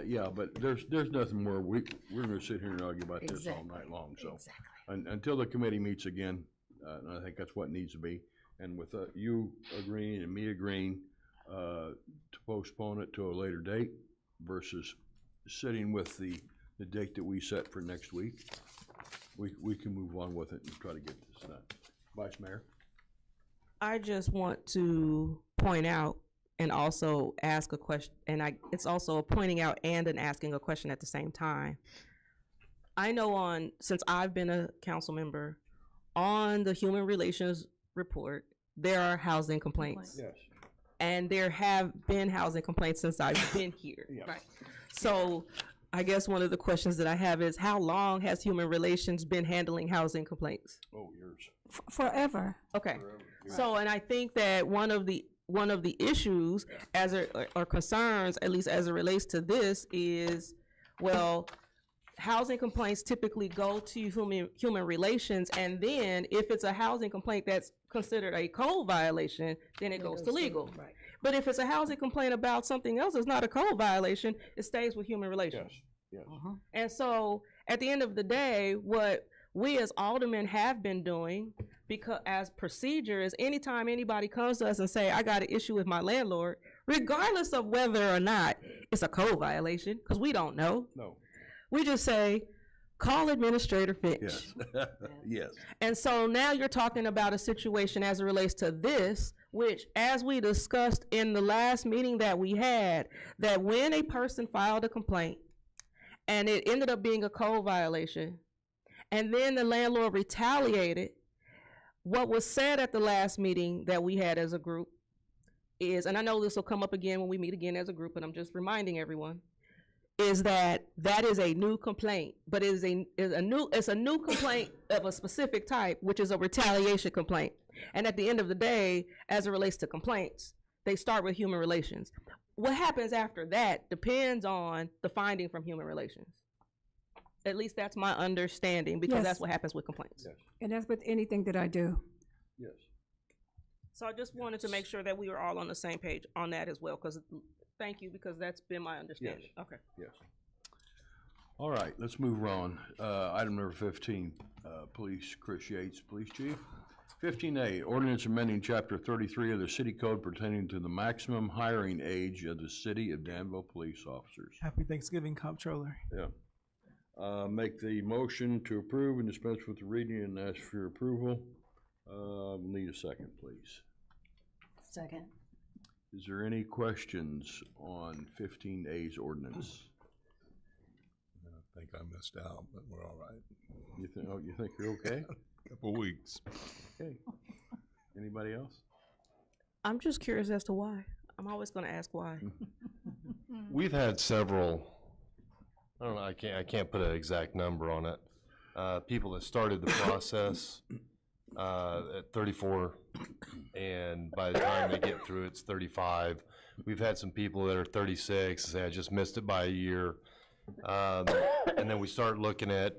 Yeah, but there's nothing more, we're gonna sit here and argue about this all Exactly. night long, so. Exactly. Until the committee meets again, and I think that's what needs to be, and with, you agreeing and me agreeing, to postpone it to a later date versus sitting with the date that we set for next week, we can move on with it and try to get this done. Vice Mayor? I just want to point out and also ask a question, and it's also a pointing out and an asking a question at the same time. I know since I've been a council member, on the Human Relations report, there are housing complaints. Yes. And there have been housing complaints since I've been here. Right. So I guess one of the questions that I have is, how long has Human Relations been handling housing complaints? Oh, years. Forever. Okay. So, and I think that one of the issues or concerns, at least as it relates to this, is, well, housing complaints typically go to human relations, and then if it's a housing complaint that's considered a code violation, then it goes to legal. Right. But if it's a housing complaint about something else that's not a code violation, it stays with human relations. Yes. And so at the end of the day, what we as aldermen have been doing, because as procedure, is anytime anybody comes to us and say, I got an issue with my landlord, regardless of whether or not it's a code violation, because we don't know, No. we just say, call Administrator Finch. Yes. Yes. And so now you're talking about a situation as it relates to this, which, as we discussed in the last meeting that we had, that when a person filed a complaint and it ended up being a code violation, and then the landlord retaliated, what was said at the last meeting that we had as a group is, and I know this will come up again when we meet again as a group, but I'm just reminding everyone, is that is a new complaint, but it's a new complaint of a specific type, which is a retaliation complaint. And at the end of the day, as it relates to complaints, they start with human relations. What happens after that depends on the finding from human relations. At least that's my understanding, because Yes. that's what happens with complaints. Yes. And that's with anything that I do. Yes. So I just wanted to make sure that we were all on the same page on that as well, because, thank you, because that's been my understanding. Yes. Okay. Yes. All right, let's move on. Item number 15, Police, Chris Yates, Police Chief. 15A, ordinance amending Chapter 33 of the City Code pertaining to the maximum hiring age of the City of Danville police officers. Happy Thanksgiving, Comptroller. Yeah. Make the motion to approve and dispense with the reading and ask for your approval. Need a second, please. Second. Is there any questions on 15A's ordinance? I think I missed out, but we're all right. You think you're okay? Couple weeks. Okay. Anybody else? I'm just curious as to why. I'm always gonna ask why. We've had several, I don't know, I can't put an exact number on it. People that started the process at 34, and by the time they get through, it's 35. We've had some people that are 36, say, I just missed it by a year. And then we start looking at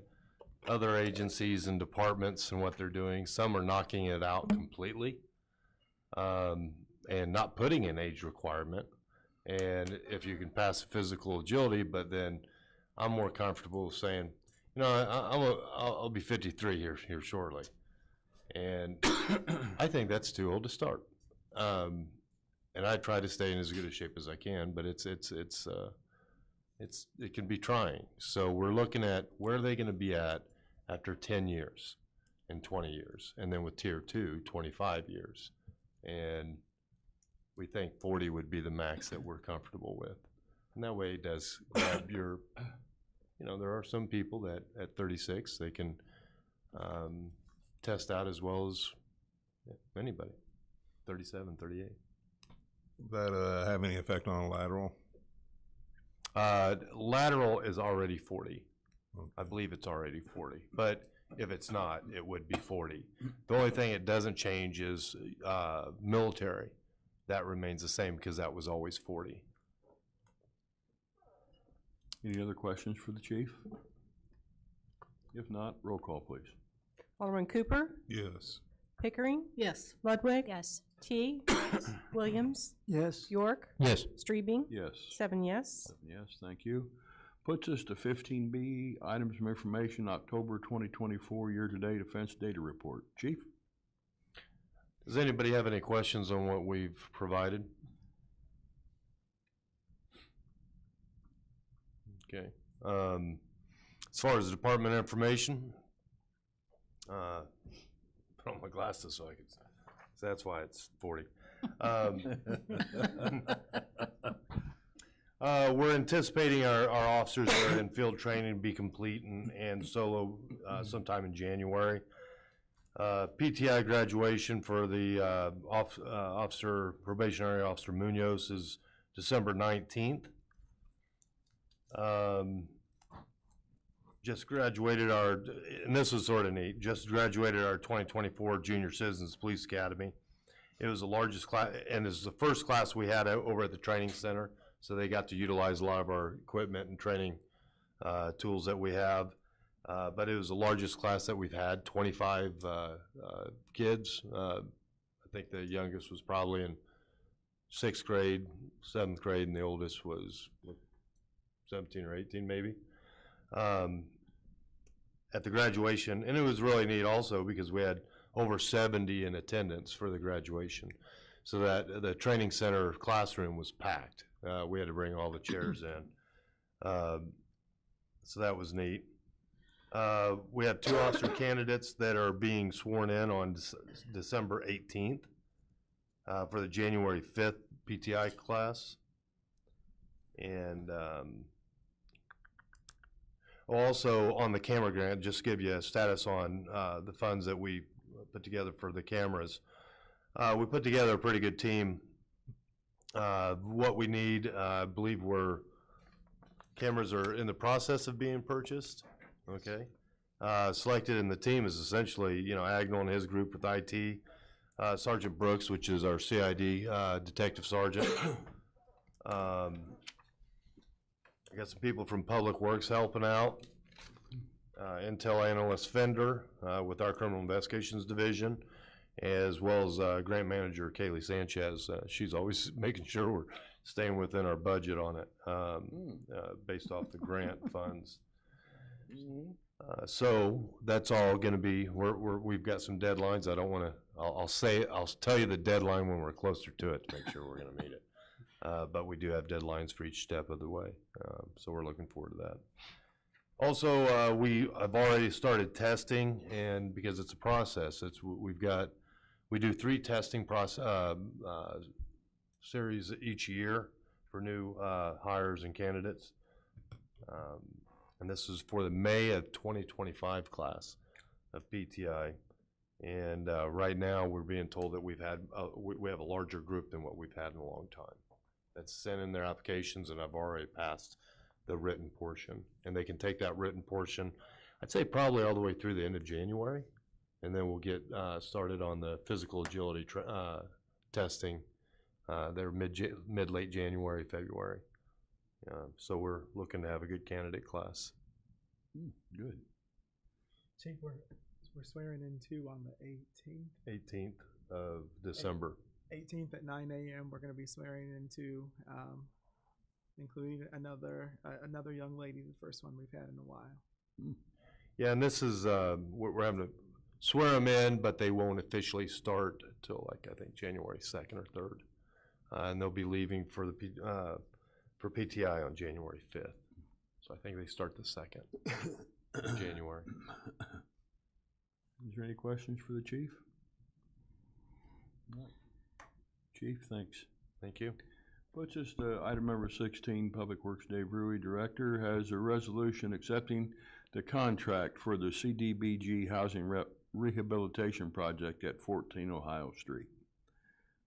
other agencies and departments and what they're doing. Some are knocking it out completely, and not putting an age requirement. And if you can pass physical agility, but then I'm more comfortable saying, you know, I'll be 53 here shortly. And I think that's too old to start. And I try to stay in as good a shape as I can, but it can be trying. So we're looking at where are they gonna be at after 10 years and 20 years, and then with tier 2, 25 years. And we think 40 would be the max that we're comfortable with. And that way it does grab your, you know, there are some people that at 36, they can test out as well as anybody, 37, 38. That have any effect on a lateral? Lateral is already 40. I believe it's already 40, but if it's not, it would be 40. The only thing it doesn't change is military. That remains the same because that was always 40. Any other questions for the chief? If not, roll call, please. Alderman Cooper, Yes. Pickering, Yes. Ludwig, Yes. T, Williams, Yes. York, Yes. Streebing, Yes. 7 yes. Yes, thank you. Puts us to 15B, items of information, October 2024 year-to-date offense data report. Chief? Does anybody have any questions on what we've provided? Okay. As far as department information, put on my glasses so I can, so that's why it's 40. We're anticipating our officers that are in field training to be complete and solo sometime in January. PTI graduation for the probationary officer Munoz is December 19th. Just graduated and this was sort of neat, just graduated our 2024 Junior Citizens Police Academy. It was the largest class, and this is the first class we had over at the training center, so they got to utilize a lot of our equipment and training tools that we have. But it was the largest class that we've had, 25 kids. I think the youngest was probably in 6th grade, 7th grade, and the oldest was 17 or 18 maybe. At the graduation, and it was really neat also because we had over 70 in attendance for the graduation. So that the training center classroom was packed. We had to bring all the chairs in. So that was neat. We have 2 officer candidates that are being sworn in on December 18th for the January 5th PTI class. And also on the camera grant, just to give you a status on the funds that we put together for the cameras. We put together a pretty good team. What we need, I believe cameras are in the process of being purchased. Okay. Selected in the team is essentially, you know, Agnell and his group with IT, Sergeant Brooks, which is our CID detective sergeant. I got some people from Public Works helping out. Intel analyst Fender with our criminal investigations division, as well as grant manager Kaylee Sanchez. She's always making sure we're staying within our budget on it, based off the grant funds. So that's all going to be. We've got some deadlines. I don't want to. I'll tell you the deadline when we're closer to it to make sure we're going to meet it. But we do have deadlines for each step of the way, so we're looking forward to that. Also, we have already started testing, and because it's a process, we do 3 testing series each year for new hires and candidates. And this is for the May of 2025 class of PTI. And right now, we're being told that we have a larger group than what we've had in a long time that's sent in their applications, and I've already passed the written portion. And they can take that written portion, I'd say probably all the way through the end of January, and then we'll get started on the physical agility testing. They're mid-late January, February. So we're looking to have a good candidate class. Good. Chief, we're swearing in too on the 18th. 18th of December. 18th at 9 a.m. We're going to be swearing into, including another young lady, the first one we've had in a while. Yeah, and this is, we're having to swear them in, but they won't officially start till like, I think, January 2nd or 3rd. And they'll be leaving for the for PTI on January 5th. So I think they start the 2nd of January. Is there any questions for the chief? No. Chief, thanks. Thank you. Puts us to item number 16, Public Works Dave Ruey, Director, has a resolution accepting the contract for the CDBG Housing Rehabilitation Project at 14 Ohio Street.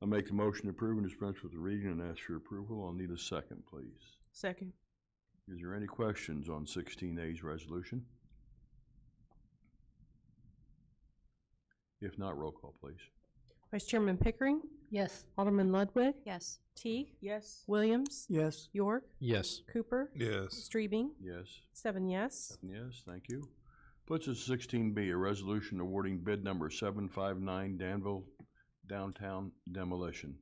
I'll make the motion to approve and dispense with the reading and ask for approval. I'll need a second, please. Second. Is there any questions on 16A's resolution? If not, roll call, please. Vice Chairman Pickering, Yes. Alderman Ludwig, Yes. Teague, Yes. Williams, Yes. York, Yes. Cooper, Yes. Streebing, Yes. 7 yes. Yes, thank you. Puts us 16B, a resolution awarding bid number 759 Danville Downtown Demolition.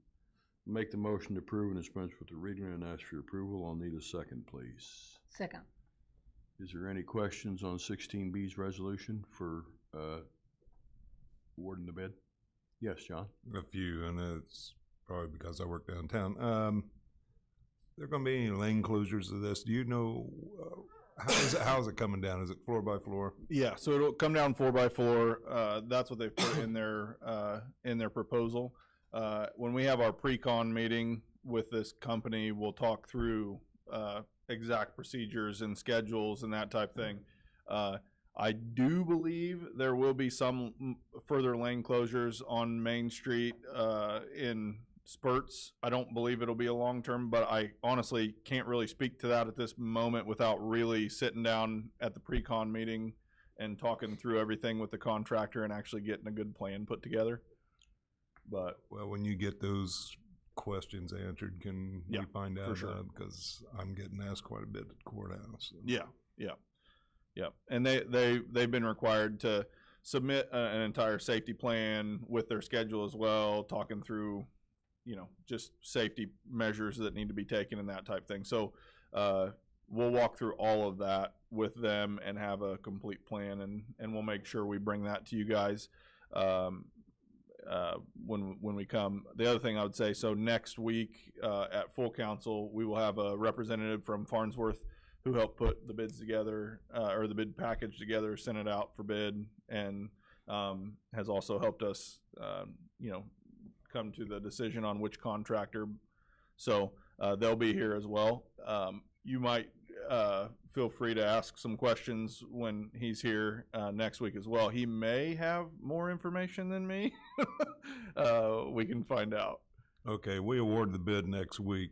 Make the motion to approve and dispense with the reading and ask for your approval. I'll need a second, please. Second. Is there any questions on 16B's resolution for awarding the bid? Yes, John? A few, and it's probably because I work downtown. There gonna be any lane closures of this? Do you know, how is it coming down? Is it floor by floor? Yeah, so it'll come down 4x4. That's what they've put in their proposal. When we have our pre-con meeting with this company, we'll talk through exact procedures and schedules and that type thing. I do believe there will be some further lane closures on Main Street in spurts. I don't believe it'll be a long term, but I honestly can't really speak to that at this moment without really sitting down at the pre-con meeting and talking through everything with the contractor and actually getting a good plan put together. But well, when you get those questions answered, can we find out? Sure. Because I'm getting asked quite a bit at the courthouse. So. Yeah. And they've been required to submit an entire safety plan with their schedule as well, talking through, just safety measures that need to be taken and that type thing. So we'll walk through all of that with them and have a complete plan, and we'll make sure we bring that to you guys when we come. The other thing I would say, so next week at full council, we will have a representative from Farnsworth who helped put the bids together, or the bid package together, sent it out for bid, and has also helped us, come to the decision on which contractor. So they'll be here as well. You might feel free to ask some questions when he's here next week as well. He may have more information than me. We can find out. Okay, we award the bid next week.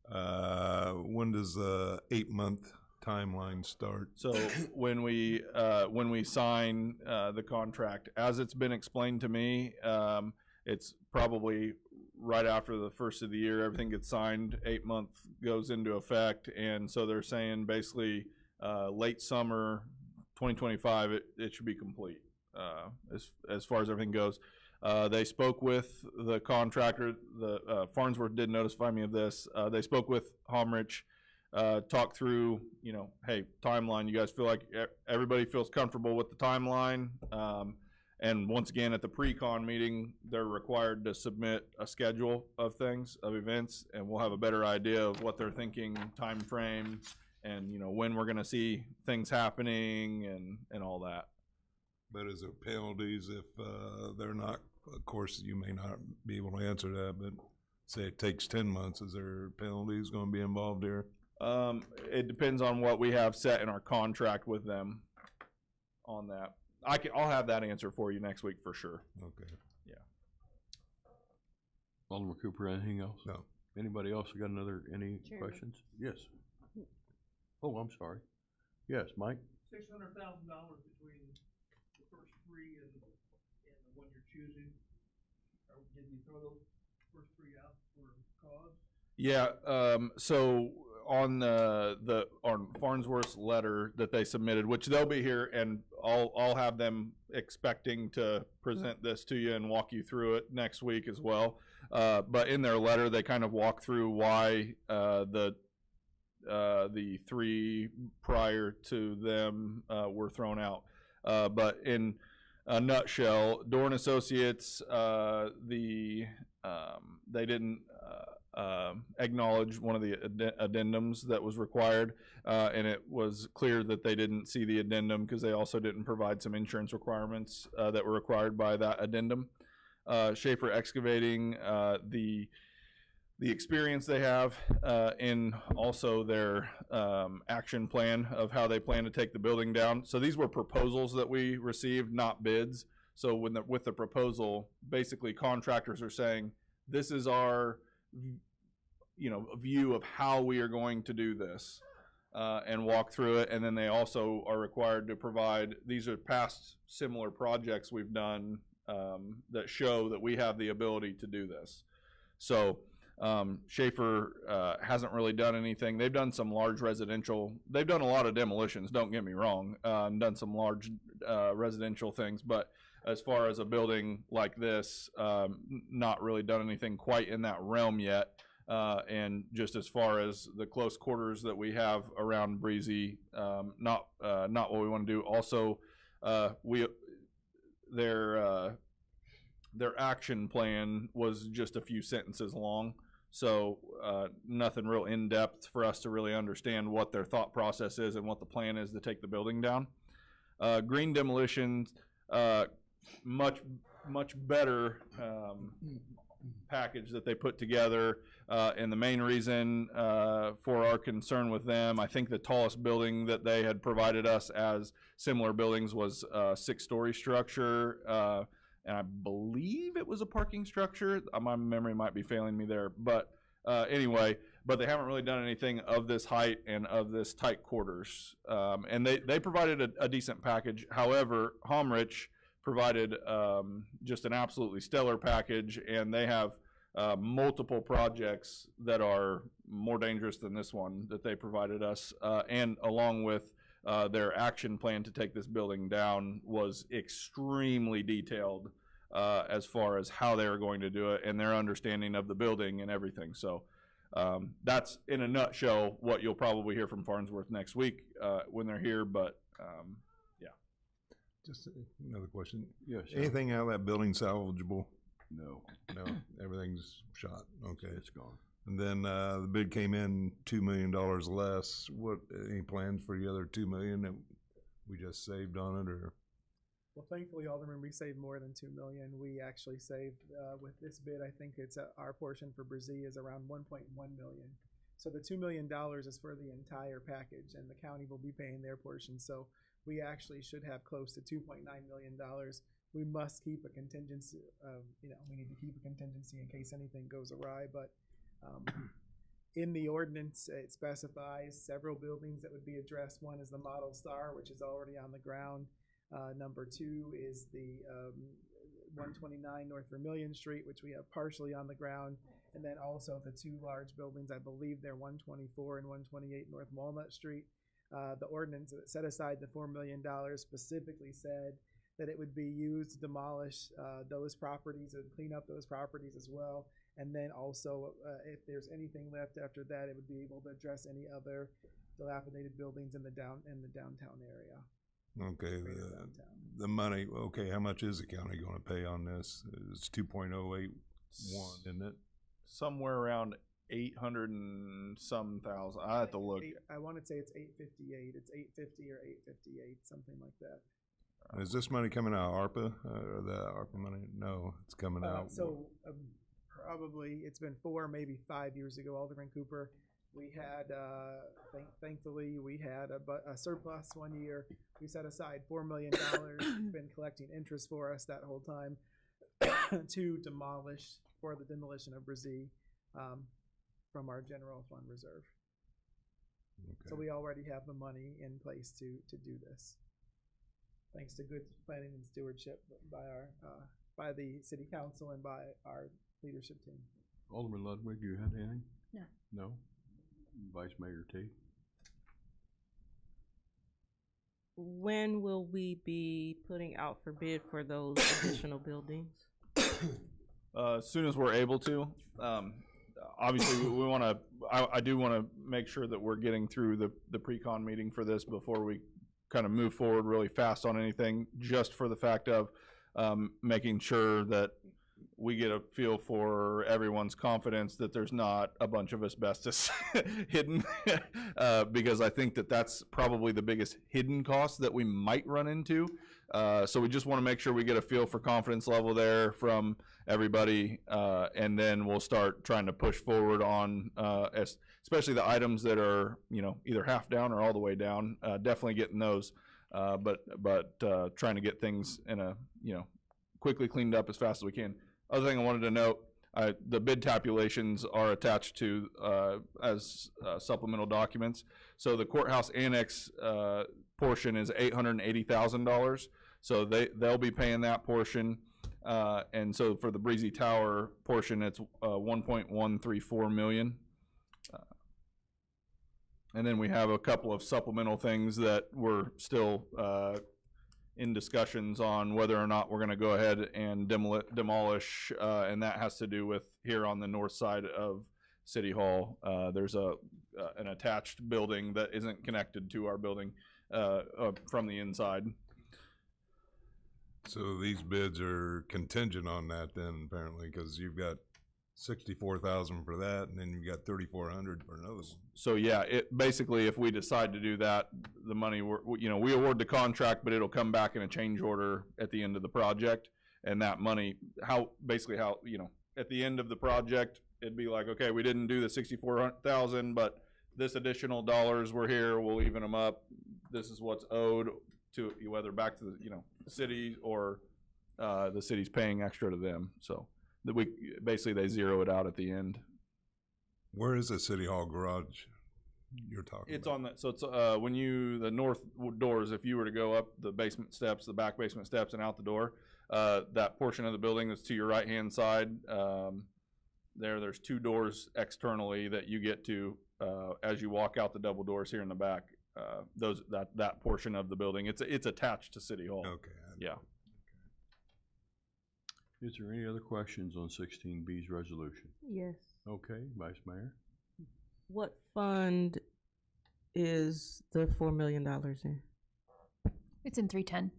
When does the 8-month timeline start? So when we sign the contract, as it's been explained to me, it's probably right after the first of the year. Everything gets signed, 8-month goes into effect, and so they're saying basically late summer 2025 it should be complete as far as everything goes. They spoke with the contractor. The Farnsworth did notify me of this. They spoke with Homrich, talked through, hey, timeline. You guys feel like everybody feels comfortable with the timeline? And once again, at the pre-con meeting, they're required to submit a schedule of things, of events, and we'll have a better idea of what they're thinking, time frame, and when we're going to see things happening and all that. But is there penalties if they're not? Of course, you may not be able to answer that, but say it takes 10 months, is there penalties gonna be involved here? It depends on what we have set in our contract with them on that. I'll have that answer for you next week for sure. Okay. Yeah. Alderman Cooper, anything else? No. Anybody else got any Chairman. questions? Yes. Oh, I'm sorry. Yes, Mike? $600,000 between the first three and the one you're choosing. Or did we throw those first three out for cause? Yeah, so on on Farnsworth's letter that they submitted, which they'll be here, and I'll have them expecting to present this to you and walk you through it next week as well. But in their letter, they kind of walk through why the three prior to them were thrown out. But in a nutshell, Dorn Associates, they didn't acknowledge one of the addendums that was required, and it was clear that they didn't see the addendum because they also didn't provide some insurance requirements that were required by that addendum. Schaefer Excavating, the experience they have in also their action plan of how they plan to take the building down. So these were proposals that we received, not bids. So with the proposal, basically contractors are saying, this is our view of how we are going to do this, and walk through it. And then they also are required to provide, these are past similar projects we've done that show that we have the ability to do this. So Schaefer hasn't really done anything. They've done some large residential, they've done a lot of demolitions, don't get me wrong, and done some large residential things, but as far as a building like this, not really done anything quite in that realm yet. And just as far as the close quarters that we have around Breezy, not what we want to do. Also, their action plan was just a few sentences long, so nothing real in depth for us to really understand what their thought process is and what the plan is to take the building down. Green Demolitions, much better package that they put together, and the main reason for our concern with them, I think the tallest building that they had provided us as similar buildings was a 6-story structure, and I believe it was a parking structure. My memory might be failing me there, but anyway, but they haven't really done anything of this height and of this tight quarters, and they provided a decent package. However, Homrich provided just an absolutely stellar package, and they have multiple projects that are more dangerous than this one that they provided us, and along with their action plan to take this building down was extremely detailed as far as how they are going to do it and their understanding of the building and everything. So that's in a nutshell what you'll probably hear from Farnsworth next week when they're here, but yeah. Just another question. Yes. Anything out of that building salvageable? No. No, everything's shot. Okay. It's gone. And then the bid came in $2 million less. Any plans for the other $2 million that we just saved on it, or? Well, thankfully, Alderman, we saved more than $2 million. We actually saved, with this bid, I think it's our portion for Brazil is around $1.1 million. So the $2 million is for the entire package, and the county will be paying their portion. So we actually should have close to $2.9 million. We must keep a contingency, we need to keep a contingency in case anything goes awry, but in the ordinance, it specifies several buildings that would be addressed. One is the Model Star, which is already on the ground. Number 2 is the 129 North Vermillion Street, which we have partially on the ground. And then also the 2 large buildings, I believe they're 124 and 128 North Walnut Street. The ordinance that set aside the $4 million specifically said that it would be used to demolish those properties and clean up those properties as well. And then also, if there's anything left after that, it would be able to address any other dilapidated buildings in the downtown area. Okay, the money, okay, how much is the county gonna pay on this? It's 2.081, isn't it? Somewhere around 800 and some thousand. I have to look. I want to say it's 858. It's 850 or 858, something like that. Is this money coming out of ARPA, or the ARPA money? No, it's coming out. So probably, it's been 4, maybe 5 years ago, Alderman Cooper. We had, thankfully, we had a surplus one year. We set aside $4 million, been collecting interest for us that whole time to demolish, for the demolition of Brazee, from our general fund reserve. So we already have the money in place to do this. Thanks to good planning and stewardship by by the city council and by our leadership team. Alderman Ludwig, do you have anything? No. No? Vice Mayor Tate? When will we be putting out for bid for those additional buildings? As soon as we're able to. Obviously, we want to, I do want to make sure that we're getting through the pre-con meeting for this before we kind of move forward really fast on anything, just for the fact of making sure that we get a feel for everyone's confidence that there's not a bunch of asbestos hidden, because I think that that's probably the biggest hidden cost that we might run into. So we just want to make sure we get a feel for confidence level there from everybody, and then we'll start trying to push forward on, especially the items that are, you know, either half down or all the way down. Definitely getting those, but trying to get things in a, you know, quickly cleaned up as fast as we can. Other thing I wanted to note, the bid tabulations are attached to as supplemental documents. So the courthouse annex portion is $880,000. So they'll be paying that portion. And so for the Brazee Tower portion, it's 1.134 million. And then we have a couple of supplemental things that we're still in discussions on whether or not we're going to go ahead and demolish, and that has to do with here on the north side of City Hall. There's an attached building that isn't connected to our building from the inside. So these bids are contingent on that then, apparently, because you've got 64,000 for that, and then you've got 3,400 for another one. So yeah, it basically, if we decide to do that, the money, we award the contract, but it'll come back in a change order at the end of the project. And that money, at the end of the project, it'd be like, okay, we didn't do the 64,000, but this additional dollars were here, we'll even them up. This is what's owed to, whether back to the, the city or the city's paying extra to them. So basically they zero it out at the end. Where is the City Hall garage you're talking It's about? on that, so it's when the north doors, if you were to go up the basement steps, the back basement steps and out the door, that portion of the building that's to your right hand side, there's 2 doors externally that you get to as you walk out the double doors here in the back. That portion of the building, it's attached to City Hall. Okay. Yeah. Is there any other questions on 16B's resolution? Yes. Okay, Vice Mayor? What fund is the $4 million in? It's in 310.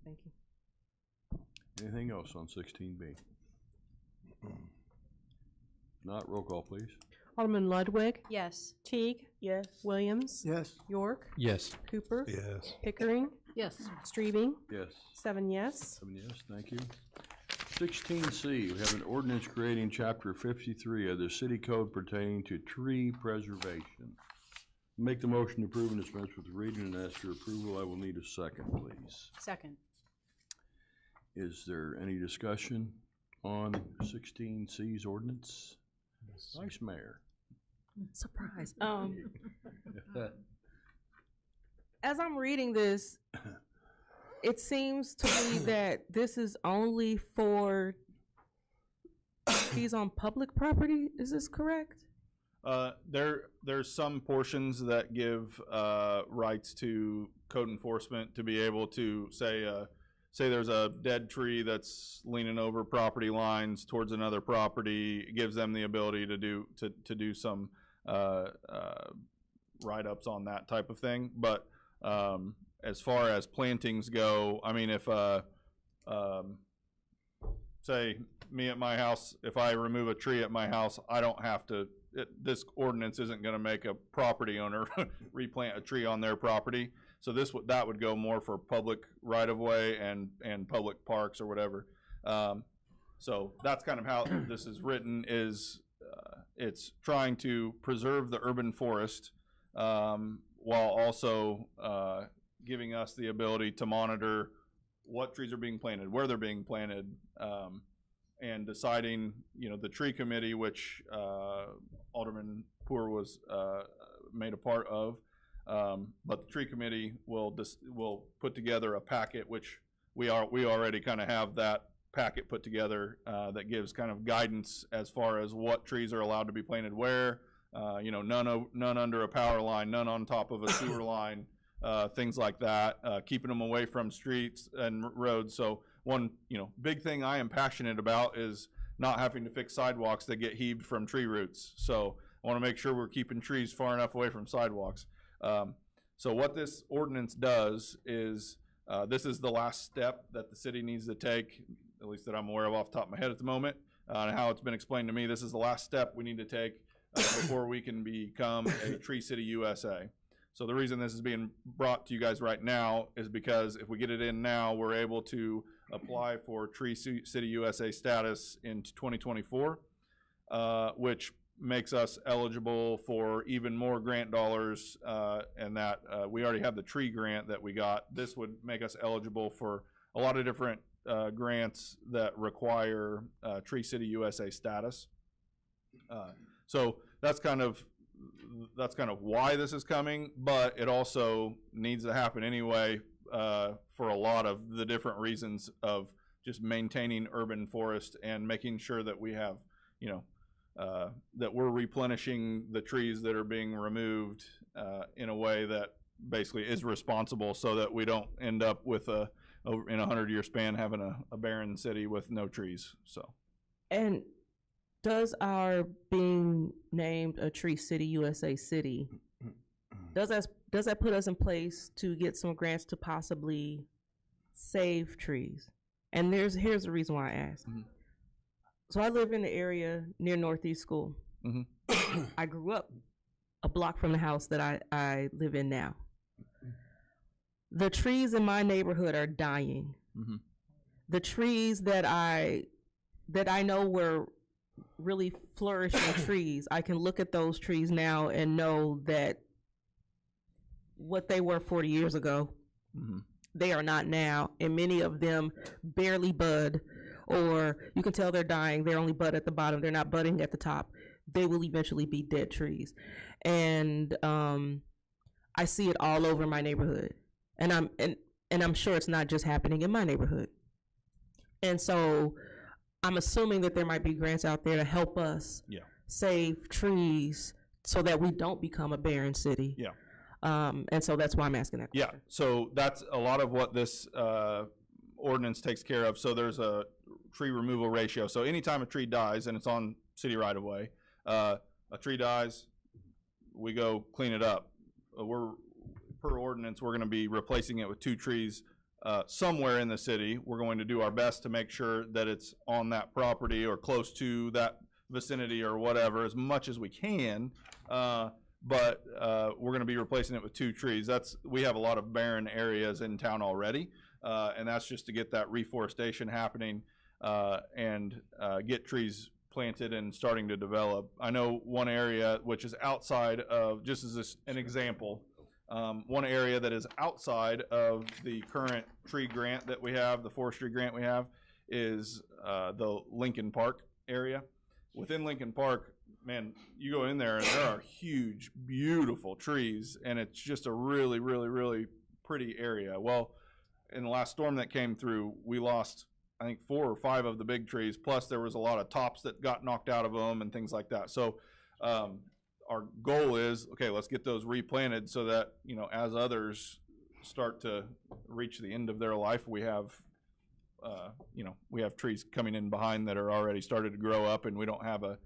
Thank you. Anything else on 16B? Not, roll call, please. Alderman Ludwig, Yes. Teague, Yes. Williams, Yes. York, Yes. Cooper, Yes. Pickering, Yes. Streebing, Yes. 7 yes. 7 yes, thank you. 16C, we have an ordinance creating Chapter 53 of the City Code pertaining to tree preservation. Make the motion to approve and dispense with the reading, and ask for approval. I will need a second, please. Second. Is there any discussion on 16C's ordinance? Vice Mayor? Surprise. As I'm reading this, it seems to me that this is only for trees on public property. Is this correct? There's some portions that give rights to code enforcement to be able to say there's a dead tree that's leaning over property lines towards another property. It gives them the ability to do some write-ups on that type of thing. But as far as plantings go, I mean, if say me at my house, if I remove a tree at my house, I don't have to. This ordinance isn't going to make a property owner replant a tree on their property. So that would go more for public right-of-way and public parks or whatever. So that's kind of how this is written, is it's trying to preserve the urban forest while also giving us the ability to monitor what trees are being planted, where they're being planted, and deciding, the tree committee, which Alderman Poor was made a part of. But the tree committee will put together a packet, which we already kind of have that packet put together that gives kind of guidance as far as what trees are allowed to be planted where, none under a power line, none on top of a sewer line, things like that, keeping them away from streets and roads. So one, big thing I am passionate about is not having to fix sidewalks that get heaved from tree roots. So I want to make sure we're keeping trees far enough away from sidewalks. So what this ordinance does is, this is the last step that the city needs to take, at least that I'm aware of off the top of my head at the moment, and how it's been explained to me. This is the last step we need to take before we can become a Tree City USA. So the reason this is being brought to you guys right now is because if we get it in now, we're able to apply for Tree City USA status in 2024, which makes us eligible for even more grant dollars, and that we already have the tree grant that we got. This would make us eligible for a lot of different grants that require Tree City USA status. So that's kind of why this is coming, but it also needs to happen anyway for a lot of the different reasons of just maintaining urban forest and making sure that we have, that we're replenishing the trees that are being removed in a way that basically is responsible, so that we don't end up with in a 100-year span having a barren city with no trees. So. And does our being named a Tree City USA city, does that put us in place to get some grants to possibly save trees? And here's the reason why I ask. Mm-hmm. So I live in the area near Northeast School. Mm-hmm. I grew up a block from the house that I live in now. The trees in my neighborhood are dying. Mm-hmm. The trees that I know were really flourishing trees, I can look at those trees now and know that what they were 40 years ago, mm-hmm. they are not now, and many of them barely bud, or you can tell they're dying. They're only bud at the bottom. They're not budding at the top. They will eventually be dead trees. And I see it all over my neighborhood. And I'm sure it's not just happening in my neighborhood. And so I'm assuming that there might be grants out there to help us save trees so that we don't become a barren city. Yeah. And so that's why I'm asking that question. Yeah, so that's a lot of what this ordinance takes care of. So there's a tree removal ratio. So anytime a tree dies and it's on city right of way, a tree dies, we go clean it up. Per ordinance, we're going to be replacing it with 2 trees somewhere in the city. We're going to do our best to make sure that it's on that property or close to that vicinity or whatever as much as we can. But we're going to be replacing it with 2 trees. We have a lot of barren areas in town already, and that's just to get that reforestation happening and get trees planted and starting to develop. I know one area which is outside of, just as an example, one area that is outside of the current tree grant that we have, the forestry grant we have, is the Lincoln Park area. Within Lincoln Park, man, you go in there and there are huge, beautiful trees, and it's just a really, really, really pretty area. Well, in the last storm that came through, we lost, I think, 4 or 5 of the big trees, plus there was a lot of tops that got knocked out of them and things like that. So our goal is, okay, let's get those replanted so that, as others start to reach the end of their life, we have trees coming in behind that are already started to grow up, and we don't have a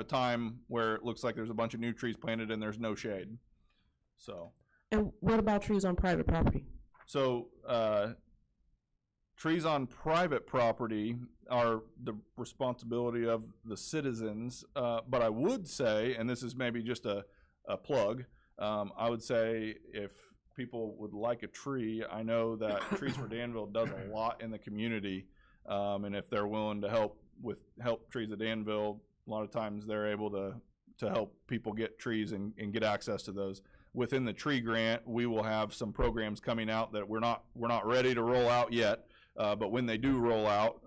time where it looks like there's a bunch of new trees planted and there's no shade. So. And what about trees on private property? So trees on private property are the responsibility of the citizens, but I would say, and this is maybe just a plug, I would say if people would like a tree, I know that Trees for Danville does a lot in the community And if they're willing to help Trees of Danville, a lot of times they're able to help people get trees and get access to those. Within the tree grant, we will have some programs coming out that we're not ready to roll out yet. But when they do roll out,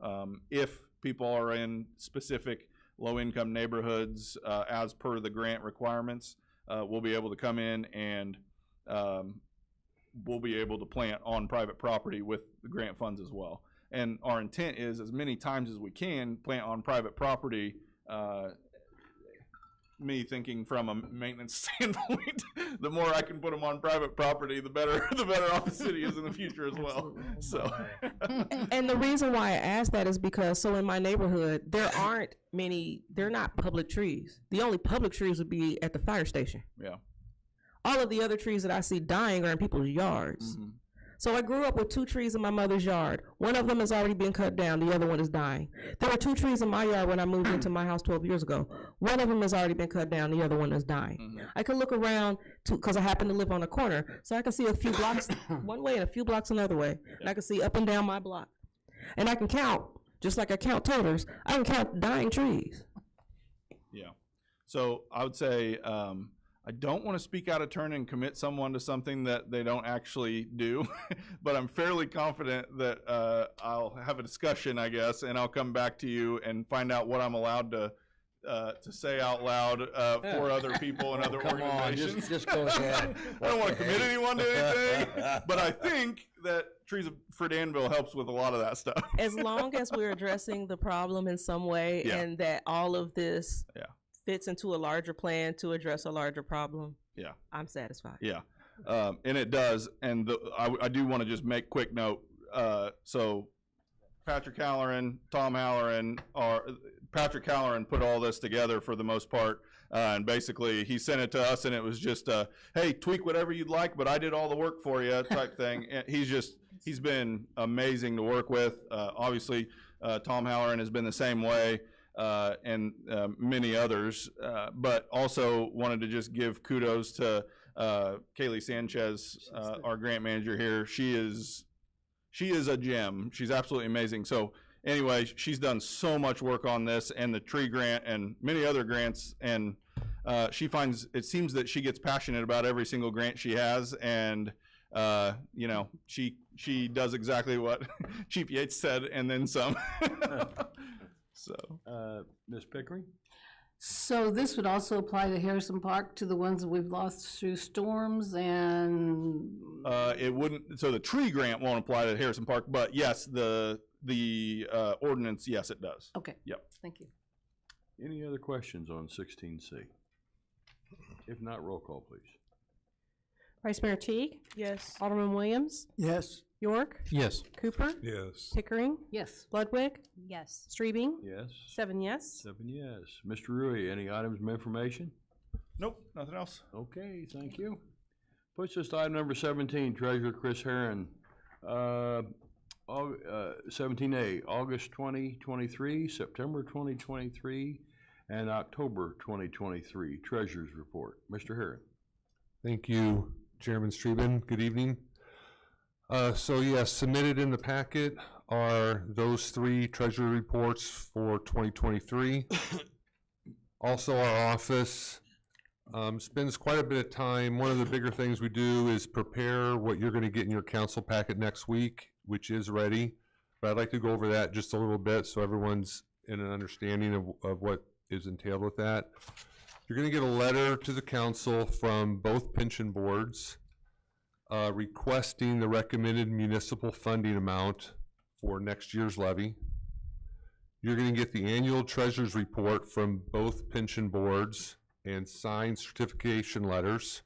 if people are in specific low-income neighborhoods as per the grant requirements, we'll be able to come in and we'll be able to plant on private property with the grant funds as well. And our intent is, as many times as we can, plant on private property. Me thinking from a maintenance standpoint, the more I can put them on private property, the better off the city is in the future as well. So, and the reason why I asked that is because, so in my neighborhood, there aren't many, they're not public trees. The only public trees would be at the fire station. yeah. All of the other trees that I see dying are in people's yards. So I grew up with 2 trees in my mother's yard. One of them has already been cut down. The other one is dying. There were 2 trees in my yard when I moved into my house 12 years ago. One of them has already been cut down. The other one is dying. I could look around because I happen to live on a corner, so I can see a few blocks one way and a few blocks another way. And I can see up and down my block. And I can count, just like I count toters, I can count dying trees. Yeah. So I would say I don't want to speak out of turn and commit someone to something that they don't actually do, but I'm fairly confident that I'll have a discussion, I guess, and I'll come back to you and find out what I'm allowed to say out loud for other people and other organizations. just go ahead. I don't want to commit anyone to anything, but I think that Trees for Danville helps with a lot of that stuff. As long as we're addressing the problem in some way, Yeah. and that all of this Yeah. fits into a larger plan to address a larger problem, Yeah. I'm satisfied. Yeah, and it does. And I do want to just make quick note. So Patrick Halloran, Tom Halloran, Patrick Halloran put all this together for the most part. And basically he sent it to us and it was just, hey, tweak whatever you'd like, but I did all the work for you type thing. And he's been amazing to work with. Obviously, Tom Halloran has been the same way. And many others, but also wanted to just give kudos to Kaylee Sanchez, our grant manager here. She is a gem. She's absolutely amazing. So anyway, she's done so much work on this and the tree grant and many other grants. And it seems that she gets passionate about every single grant she has. And she does exactly what Chief Yates said and then some. So, Ms. Pickering? So this would also apply to Harrison Park, to the ones that we've lost through storms and? It wouldn't, so the tree grant won't apply to Harrison Park, but yes, the ordinance, yes, it does. Okay. Yep. Thank you. Any other questions on 16C? If not, roll call, please. Vice Mayor Teague? Yes. Alderman Williams? Yes. York? Yes. Cooper? Yes. Pickering? Yes. Ludwig? Yes. Streebing? Yes. 7 yes. 7 yes. Mr. Rui, any items of information? Nope, nothing else. Okay, thank you. Puts us to item number 17, Treasurer Chris Herron. 17A, August 2023, September 2023, and October 2023 Treasurer's Report. Mr. Herron. Thank you, Chairman Streeben. Good evening. So yes, submitted in the packet are those 3 treasury reports for 2023. Also, our office spends quite a bit of time. One of the bigger things we do is prepare what you're going to get in your council packet next week, which is ready. But I'd like to go over that just a little bit so everyone's in an understanding of what is entailed with that. You're going to get a letter to the council from both pension boards requesting the recommended municipal funding amount for next year's levy. You're going to get the annual treasurer's report from both pension boards and signed certification letters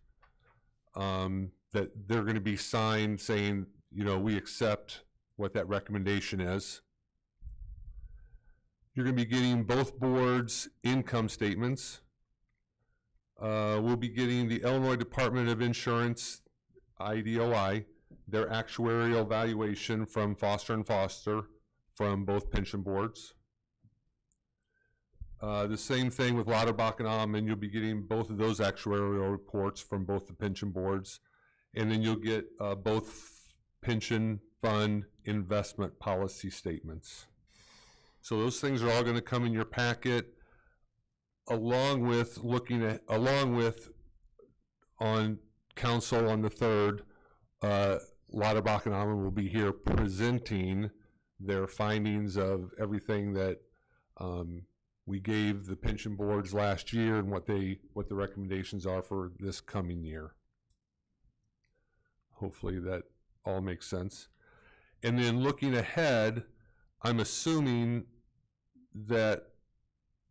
that they're going to be signed saying, we accept what that recommendation is. You're going to be getting both boards' income statements. We'll be getting the Illinois Department of Insurance, IDOI, their actuarial valuation from Foster & Foster from both pension boards. The same thing with Lauterbach and Alman, you'll be getting both of those actuarial reports from both the pension boards. And then you'll get both pension fund investment policy statements So those things are all gonna come in your packet, along with on council on the 3rd, Lauterbach and Allen will be here presenting their findings of everything that we gave the pension boards last year and what the recommendations are for this coming year. Hopefully that all makes sense. And then looking ahead, I'm assuming that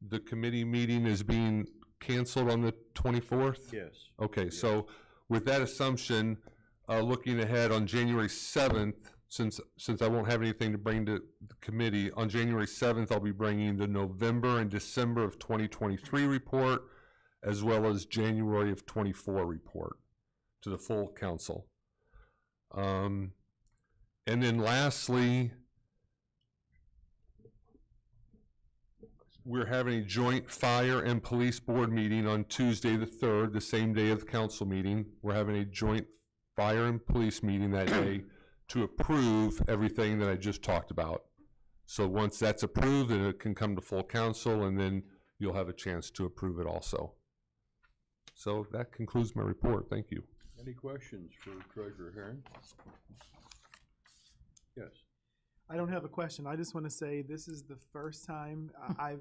the committee meeting is being canceled on the 24th? Yes. Okay, so with that assumption, looking ahead on January 7th, since I won't have anything to bring to the committee, on January 7th, I'll be bringing the November and December of 2023 report, as well as January of 24 report to the full council. And then lastly, we're having a joint fire and police board meeting on Tuesday the 3rd, the same day of the council meeting. We're having a joint fire and police meeting that day to approve everything that I just talked about. So once that's approved, then it can come to full council, and then you'll have a chance to approve it also. So that concludes my report. Thank you. Any questions for Treasurer Herring? Yes. I don't have a question. I just want to say this is the first time I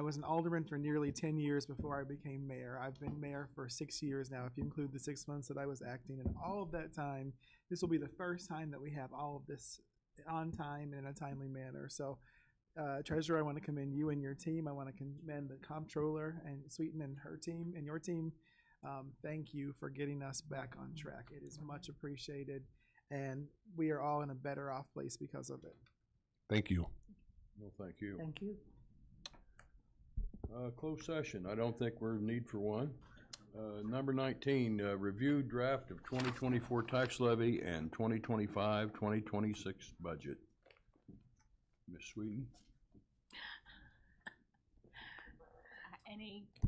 was an alderman for nearly 10 years before I became mayor. I've been mayor for 6 years now, if you include the 6 months that I was acting. And all of that time, this will be the first time that we have all of this on time and in a timely manner. So, Treasurer, I want to commend you and your team. I want to commend the comptroller and Sweeten and her team and your team. Thank you for getting us back on track. It is much appreciated, and we are all in a better off place because of it. Thank you. No, thank you. Thank you. Closed session. I don't think we're in need for one. Number 19, review draft of 2024 tax levy and 2025-2026 budget. Ms. Sweeten?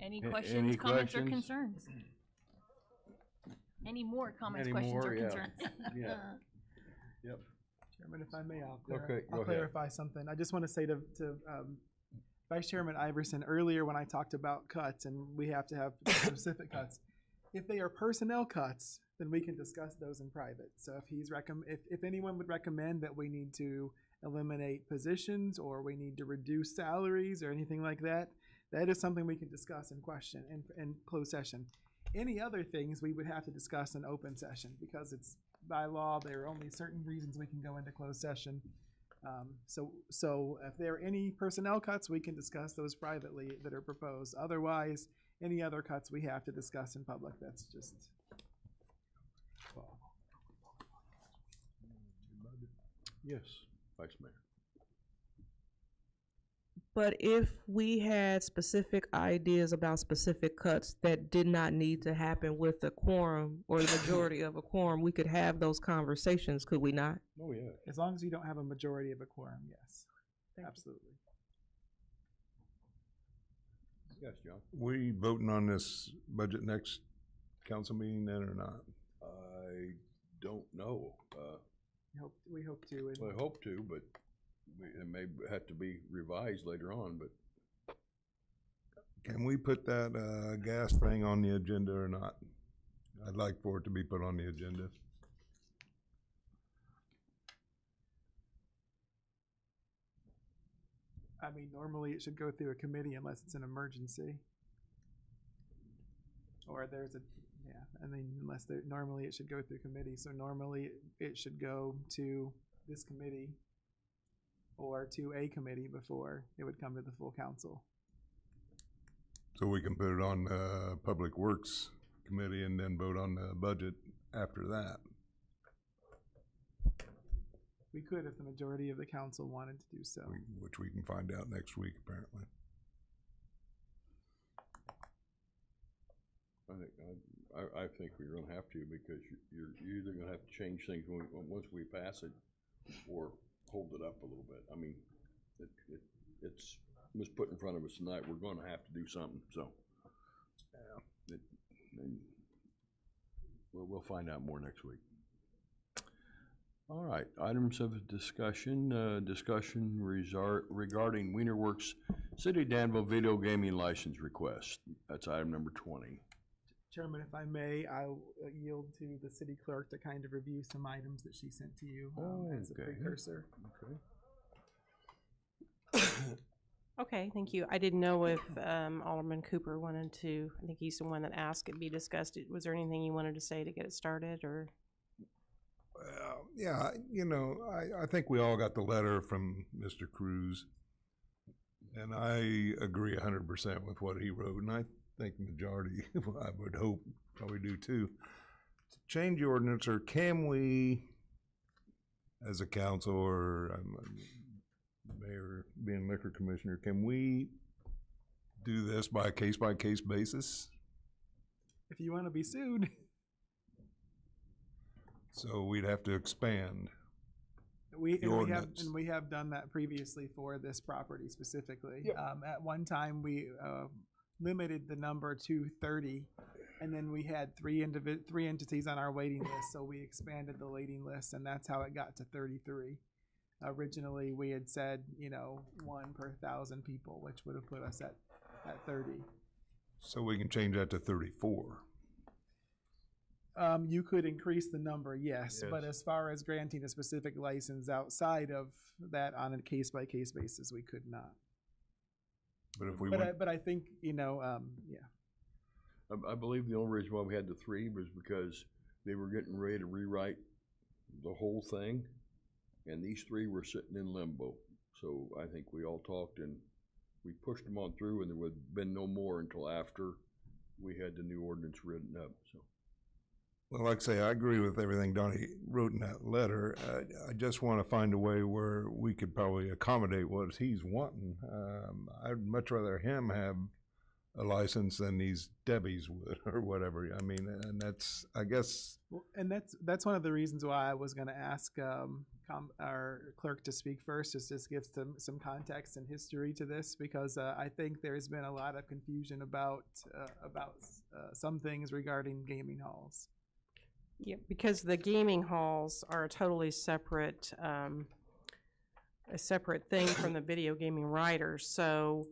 Any A- questions, any comments, or questions? concerns? Any more comments, Any questions, more? or Yeah. concerns? Yeah. Yep. Chairman, if I may, I'll Okay, go ahead. clarify something. I just want to say to Vice Chairman Iverson, earlier when I talked about cuts, and we have to have specific cuts, if they are personnel cuts, then we can discuss those in private. So if anyone would recommend that we need to eliminate positions, or we need to reduce salaries, or anything like that, that is something we can discuss in closed session. Any other things we would have to discuss in open session, because it's by law, there are only certain reasons we can go into closed session. So if there are any personnel cuts, we can discuss those privately that are proposed. Otherwise, any other cuts we have to discuss in public. That's just. Yes, Vice Mayor. But if we had specific ideas about specific cuts that did not need to happen with a quorum or the majority of a quorum, we could have those conversations, could we not? Oh, yeah. As long as you don't have a majority of a quorum, yes. Absolutely. Yes, John? We voting on this budget next council meeting then or not? I don't know. We hope to. I hope to, but it may have to be revised later on, but. Can we put that gas thing on the agenda or not? I'd like for it to be put on the agenda. I mean, normally it should go through a committee unless it's an emergency. Or there's normally it should go through committee, so normally it should go to this committee or to a committee before it would come to the full council. So we can put it on the Public Works Committee and then vote on the budget after that. We could if the majority of the council wanted to do so. Which we can find out next week, apparently. I think we're gonna have to, because you're either gonna have to change things once we pass it, or hold it up a little bit. I mean, it's was put in front of us tonight. We're gonna have to do something, so. Yeah. We'll find out more next week. All right, items of discussion, regarding Wienerworks City of Danville video gaming license request. That's item number 20. Chairman, if I may, I'll yield to the city clerk to kind of review some items that she sent to you as a Okay. precursor. Okay. Okay, thank you. I didn't know if Alderman Cooper wanted to, I think he's the one that asked it be discussed. Was there anything you wanted to say to get it started, or? Well, yeah, I think we all got the letter from Mr. Cruz, and I agree 100% with what he wrote, and I think majority, I would hope, probably do too. To change the ordinance, or can we, as a council, or mayor being liquor commissioner, can we do this by case basis? If you want to be sued. So we'd have to expand. We the ordinance. we have done that previously for this property specifically. At one time, we limited the number to 30, and then we had three entities on our waiting list, so we expanded the waiting list, and that's how it got to 33. Originally, we had said, 1 per 1,000 people, which would have put us at 30. So we can change that to 34. You could increase the number, yes, but as far as granting a specific license outside of that on a case-by-case basis, we could not. But if we But I think, yeah. I believe the only reason why we had the 3 was because they were getting ready to rewrite the whole thing, and these 3 were sitting in limbo. So I think we all talked and we pushed them on through, and there would have been no more until after we had the new ordinance written up, so. Well, like I say, I agree with everything Donnie wrote in that letter. I just want to find a way where we could probably accommodate what he's wanting. I'd much rather him have a license than these Debbies would, or whatever. I mean, and that's, I guess. Well, and that's one of the reasons why I was going to ask our clerk to speak first, just give some context and history to this, because I think there's been a lot of confusion about some things regarding gaming halls. Yeah, because the gaming halls are a totally separate, a separate thing from the video gaming writers. So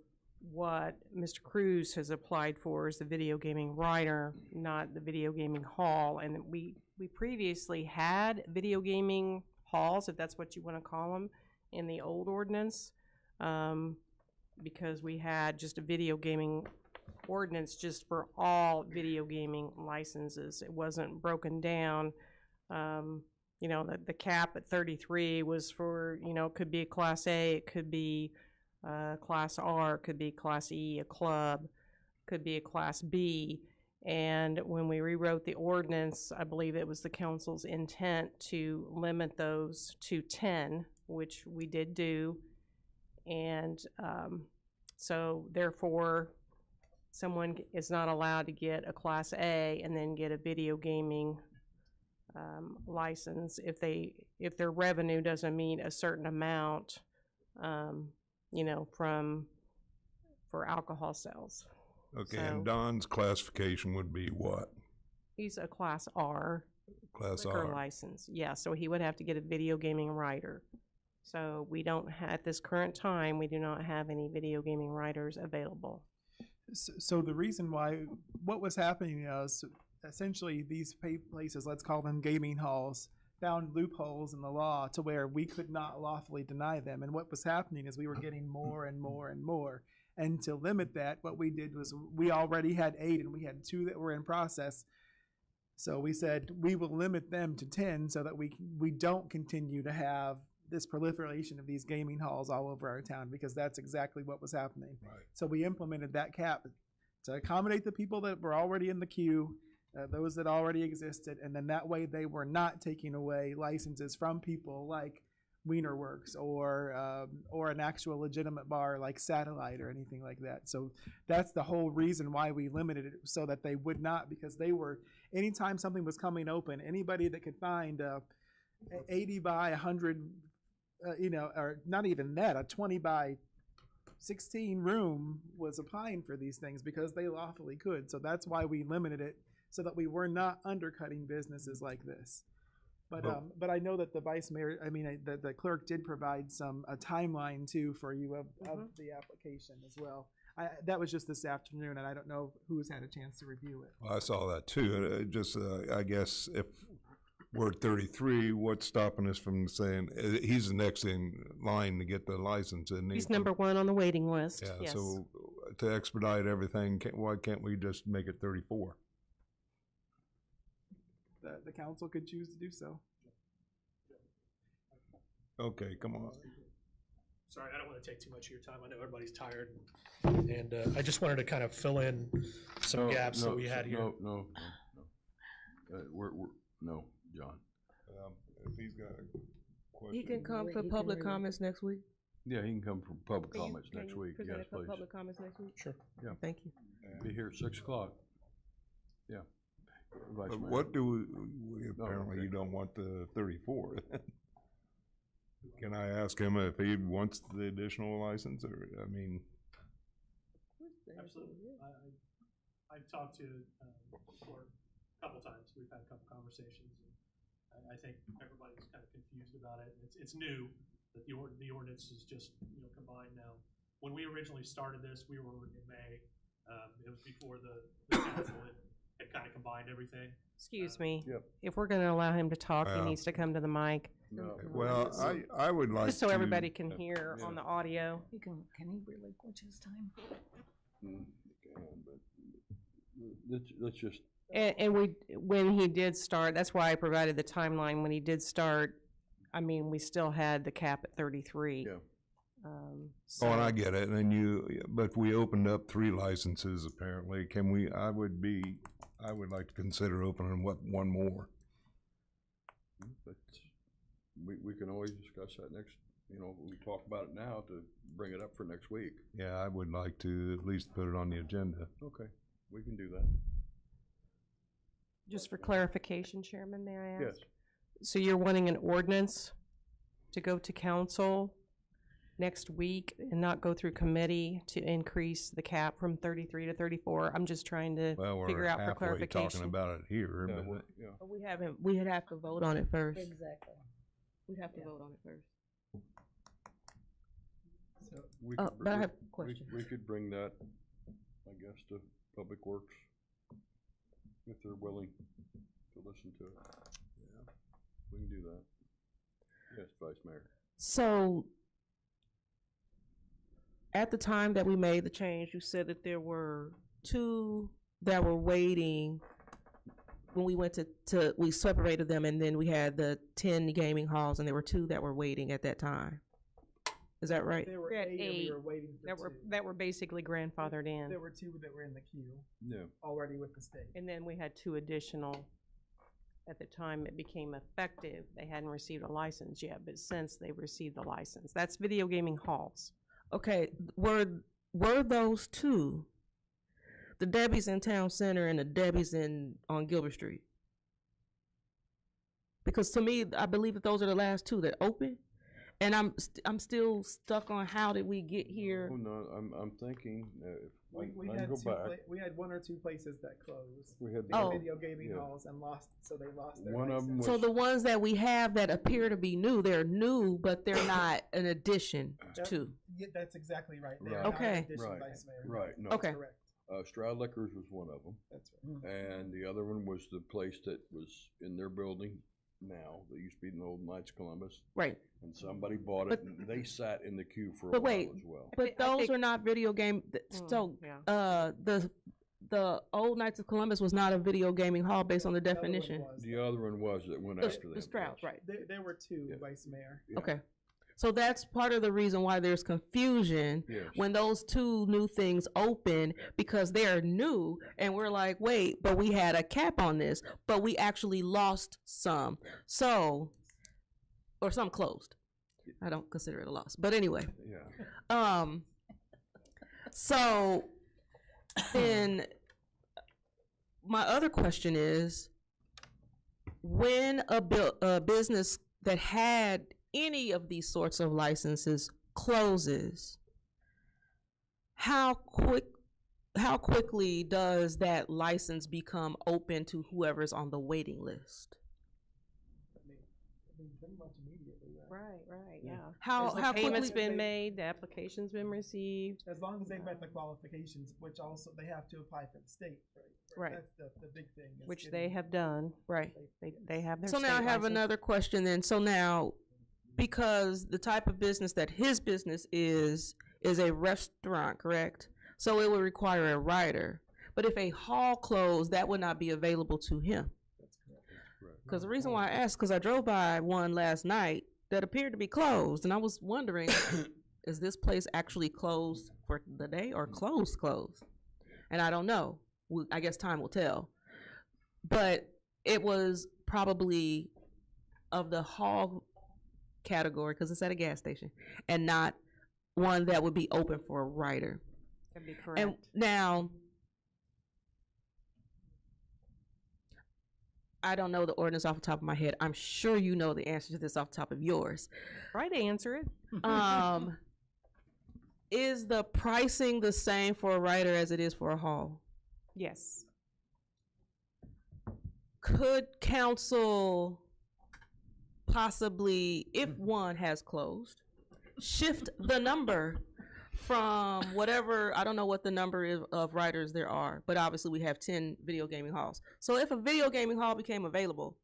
what Mr. Cruz has applied for is the video gaming writer, not the video gaming hall. And we previously had video gaming halls, if that's what you want to call them, in the old ordinance, because we had just a video gaming ordinance just for all video gaming licenses. It wasn't broken down. The cap at 33 was for, it could be a Class A, it could be Class R, it could be Class E, a club, could be a Class B. And when we rewrote the ordinance, I believe it was the council's intent to limit those to 10, which we did do. And so therefore, someone is not allowed to get a Class A and then get a video gaming license if their revenue doesn't meet a certain amount, for alcohol sales. Okay, So and Don's classification would be what? he's a Class R Class liquor R. license. Yeah, so he would have to get a video gaming writer. So we don't at this current time, we do not have any video gaming writers available. So the reason why, what was happening is essentially these places, let's call them gaming halls, found loopholes in the law to where we could not lawfully deny them. And what was happening is we were getting more and more and more. And to limit that, what we did was we already had 8 and we had 2 that were in process. So we said we will limit them to 10 so that we don't continue to have this proliferation of these gaming halls all over our town, because that's exactly what was happening. Right. So we implemented that cap to accommodate the people that were already in the queue, those that already existed, and then that way they were not taking away licenses from people like Wienerworks or an actual legitimate bar like Satellite or anything like that. So that's the whole reason why we limited it, so that they would not, because they were, anytime something was coming open, anybody that could find 80 by 100, or not even that, a 20 by 16 room was applying for these things because they lawfully could. So that's why we limited it, so that we were not undercutting businesses like this. But I know that the vice mayor, the clerk did provide a timeline too for you of the application as well. That was just this afternoon, and I don't know who's had a chance to review it. Well, I saw that too. I guess if we're at 33, what's stopping us from saying he's the next in line to get the license? And He's number one on the waiting list, Yeah, yes. so to expedite everything, why can't we just make it 34? The council could choose to do so. Okay, come on. Sorry, I don't want to take too much of your time. I know everybody's tired. And I just wanted to kind of fill in some gaps that we had here. No. No, John. If he's got a question. He can come for public comments next week. Yeah, he can come for public Can you- comments can next you week. present Yes, it for please. public comments next week? Sure. Yeah. Thank you. Be here at 6 o'clock. Yeah. Vice But Mayor. what do we apparently okay. you don't want the 34. Can I ask him if he wants the additional license, or, Absolutely. I've talked to Clerk a couple times. We've had a couple conversations. And I think everybody's kind of confused about it. It's new that the ordinance is just combined now. When we originally started this, we were in May. It was before the council had kind of combined everything. Excuse me. Yep. If we're gonna allow him to talk, he Well- needs to come to the mic. No. well, I would like Just so to- everybody can hear Yeah. on the audio. Can he relinquish his time? But let's just, And when he did start, that's why I provided the timeline. When he did start, we still had the cap at 33. Yeah. Oh, and I get it, but if we opened up 3 licenses, apparently, I would like to consider opening one more. but we can always discuss that next, we talk about it now to bring it up for next week. Yeah, I would like to at least put it on the agenda. Okay, we can do that. Just for clarification, Chairman, may I ask? Yes. So you're wanting an ordinance to go to council next week and not go through committee to increase the cap from 33 to 34? I'm just trying to Well, figure we're out for halfway talking clarification. about it here, Yeah, but well, yeah. But we'd have to vote on it first. Exactly. We'd have to vote on it first. We Oh, could but I br- have a we- question. We could bring that, I guess, to Public Works, if they're willing to listen to it. Yeah, we can do that. Yes, Vice Mayor. So, at the time that we made the change, you said that there were 2 that were waiting when we went we separated them, and then we had the 10 gaming halls, and there were 2 that were waiting at that time. Is that right? There were We had 8, and we eight were waiting for 2. that were basically grandfathered in. There were 2 that were in the queue Yeah. already with the state. And then we had 2 additional. At the time it became effective, they hadn't received a license yet, but since they've received the license, that's video gaming halls. Okay, were those 2 the Debbie's in Town Center and the Debbie's on Gilbert Street? Because to me, I believe that those are the last 2 that open, and I'm still stuck on how did we get here? Oh, no, I'm thinking, We I had can go back. we had 1 or 2 places that closed. We had They were Oh. video gaming Yeah. halls and they lost their One of 'em license. So the ones that we have that appear to be new, they're new, but they're not an addition That- to. Yeah, that's exactly right. They are Right. not Okay. an addition, Right, Vice Mayor. right, no. Okay. Correct. Stroud Liquors was one of them, That's right. and the other one was the place that was in their building now, that used to be in the old Knights of Columbus, Right. and somebody bought But- it, and they sat in the queue for a But while wait, as well. But those are not video game, so, yeah. the old Knights of Columbus was not a video gaming hall based on the The other one definition. was. The other one was that went The after them. the Strouds, yes. right. There were 2, Yeah. Vice Mayor. Yeah. Okay. So that's part of the reason why there's confusion Yes. when those 2 new things open, because they're new and we're like, wait, but we had a cap on this, but we actually lost some. So, or some closed. I don't consider it a loss, but anyway. Yeah. So then my other question is, when a business that had any of these sorts of licenses closes, how quickly does that license become open to whoever's on the waiting list? mean, pretty much immediately, right? Right, yeah. How The payment's quickly- been made, the application's been received. As long as they've met the qualifications, which also they have to apply for the state, right? Right. That's the big thing. is Which getting- they have done, right. They have their So now I state have license. another question then. So now, because the type of business that his business is a restaurant, correct? So it would require a rider. But if a hall closed, that would not be available to him. Because the reason why I asked, because I drove by one last night that appeared to be closed, and I was wondering, is this place actually closed for the day or closed? And I don't know. I guess time will tell. But it was probably of the hall category, because it's at a gas station, and not one that would be open for a rider. That'd be correct. And now, I don't know the ordinance off the top of my head. I'm sure you know the answer to this off the top of yours. Try to answer it. Is the pricing the same for a rider as it is for a hall? Yes. Could council possibly, if one has closed, shift the number from whatever, I don't know what the number is of riders there are, but obviously we have 10 video gaming halls. So if a video gaming hall became available,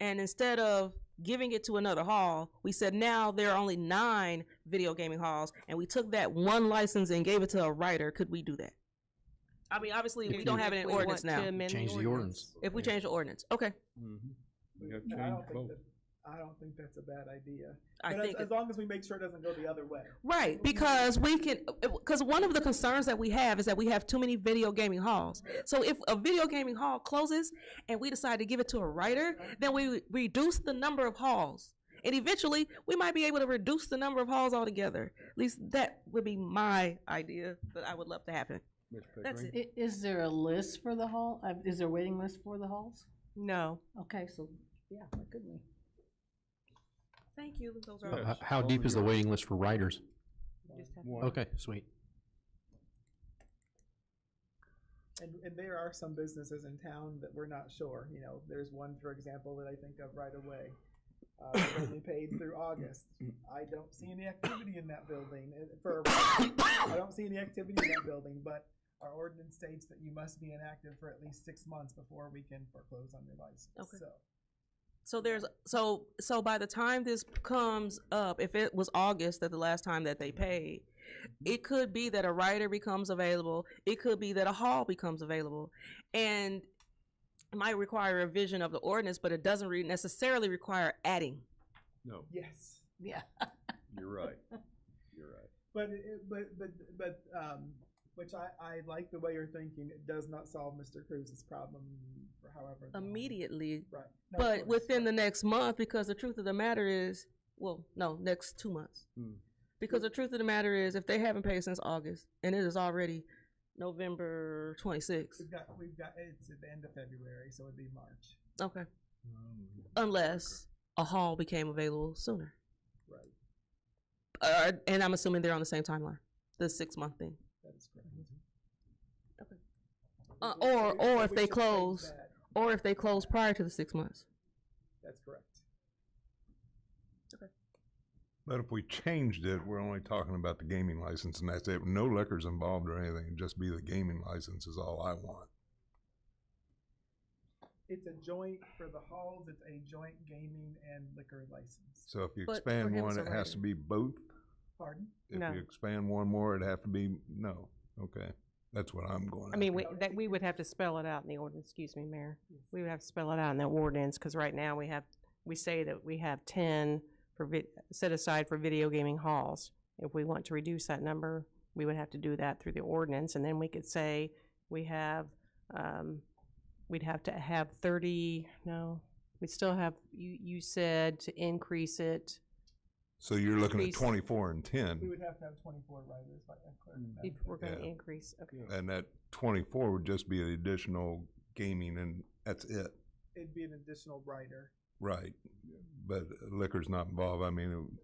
and instead of giving it to another hall, we said now there are only 9 video gaming halls, and we took that one license and gave it to a rider, could we do that? I mean, obviously, we don't have it in ordinance now. Change the ordinance. If we change the ordinance, okay. We have No, changed both. I don't think that's a bad idea. I But think as long as we make sure it doesn't go the other way. Right, because because one of the concerns that we have is that we have too many video gaming halls. So if a video gaming hall closes and we decide to give it to a rider, then we reduce the number of halls. And eventually, we might be able to reduce the number of halls altogether. At least that would be my idea that I would love to happen. That's it. Is there a list for the hall? Is there a waiting list for the halls? No. Okay, so, yeah, why couldn't we? Thank you. Those are How deep is the waiting list for riders? One. Okay, sweet. And there are some businesses in town that we're not sure. You know, there's one, for example, that I think of right away. We're only paid through August. I don't see any activity in that building. I don't see any activity in that building, but our ordinance states that you must be inactive for at least 6 months before we can foreclose on your license. Okay. So So there's so by the time this comes up, if it was August that the last time that they paid, it could be that a rider becomes available. It could be that a hall becomes available, and it might require a revision of the ordinance, but it doesn't necessarily require adding. No, yes, Yeah. you're right. You're right. but which I like the way you're thinking. It does not solve Mr. Cruz's problem for however long. Immediately, Right. No, of but course, within the next month, because the truth of the matter is, well, no, next 2 months. Because the truth of the matter is, if they haven't paid since August, and it is already November 26th, we've got it's at the end of February, so it'd be March. okay, unless a hall became available sooner. Right. And I'm assuming they're on the same timeline, the 6 month thing. That is correct. Or if We they should change close, that. or if they close prior to the 6 months. That's correct. But if we changed it, we're only talking about the gaming license and that's it. No liquor's involved or anything. It'd just be the gaming license is all I want. It's a joint for the halls. It's a joint gaming and liquor license. So if you But for expand him, one, it's a it has to be both? Pardon? If No. you expand one more, it'd have to be, no. Okay. That's what I'm going I mean, after. we would have to spell it out in the ordinance, excuse me, Mayor. We would have to spell it out in the ordinance, because right now we say that we have 10 set aside for video gaming halls. If we want to reduce that number, we would have to do that through the ordinance, and then we could say we'd have to have 30, no, we'd still have, you said to increase it. So you're looking at Increase. 24 and 10. We would have to have 24 riders by that clerk. If we're gonna Yeah. increase, okay. And that 24 would just be the additional gaming and that's it. It'd be an additional rider. Right. But liquor's not involved. I mean,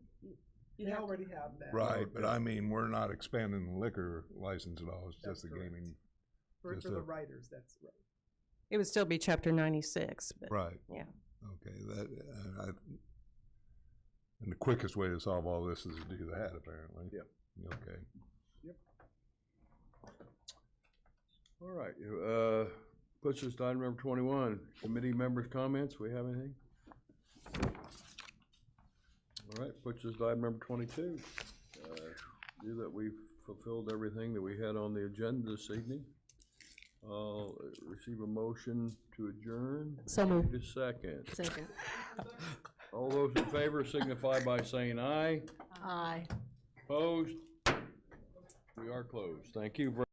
They already have that. right, but I mean, we're not expanding the liquor license at all. It's That's just the correct. gaming. For just the a- riders, that's right. It would still be chapter 96, but. Right. Yeah. Okay, that, And the quickest way to solve all this is to do that, apparently. Yep. Okay. All right, puts us to item number 21. Committee members' comments, we have anything? All right, puts us to item number 22. Do that we've fulfilled everything that we had on the agenda this evening. I'll receive a motion to adjourn. So moved. Need a second. Second. All those in favor signify by saying aye. Aye. Opposed? We are closed. Thank you very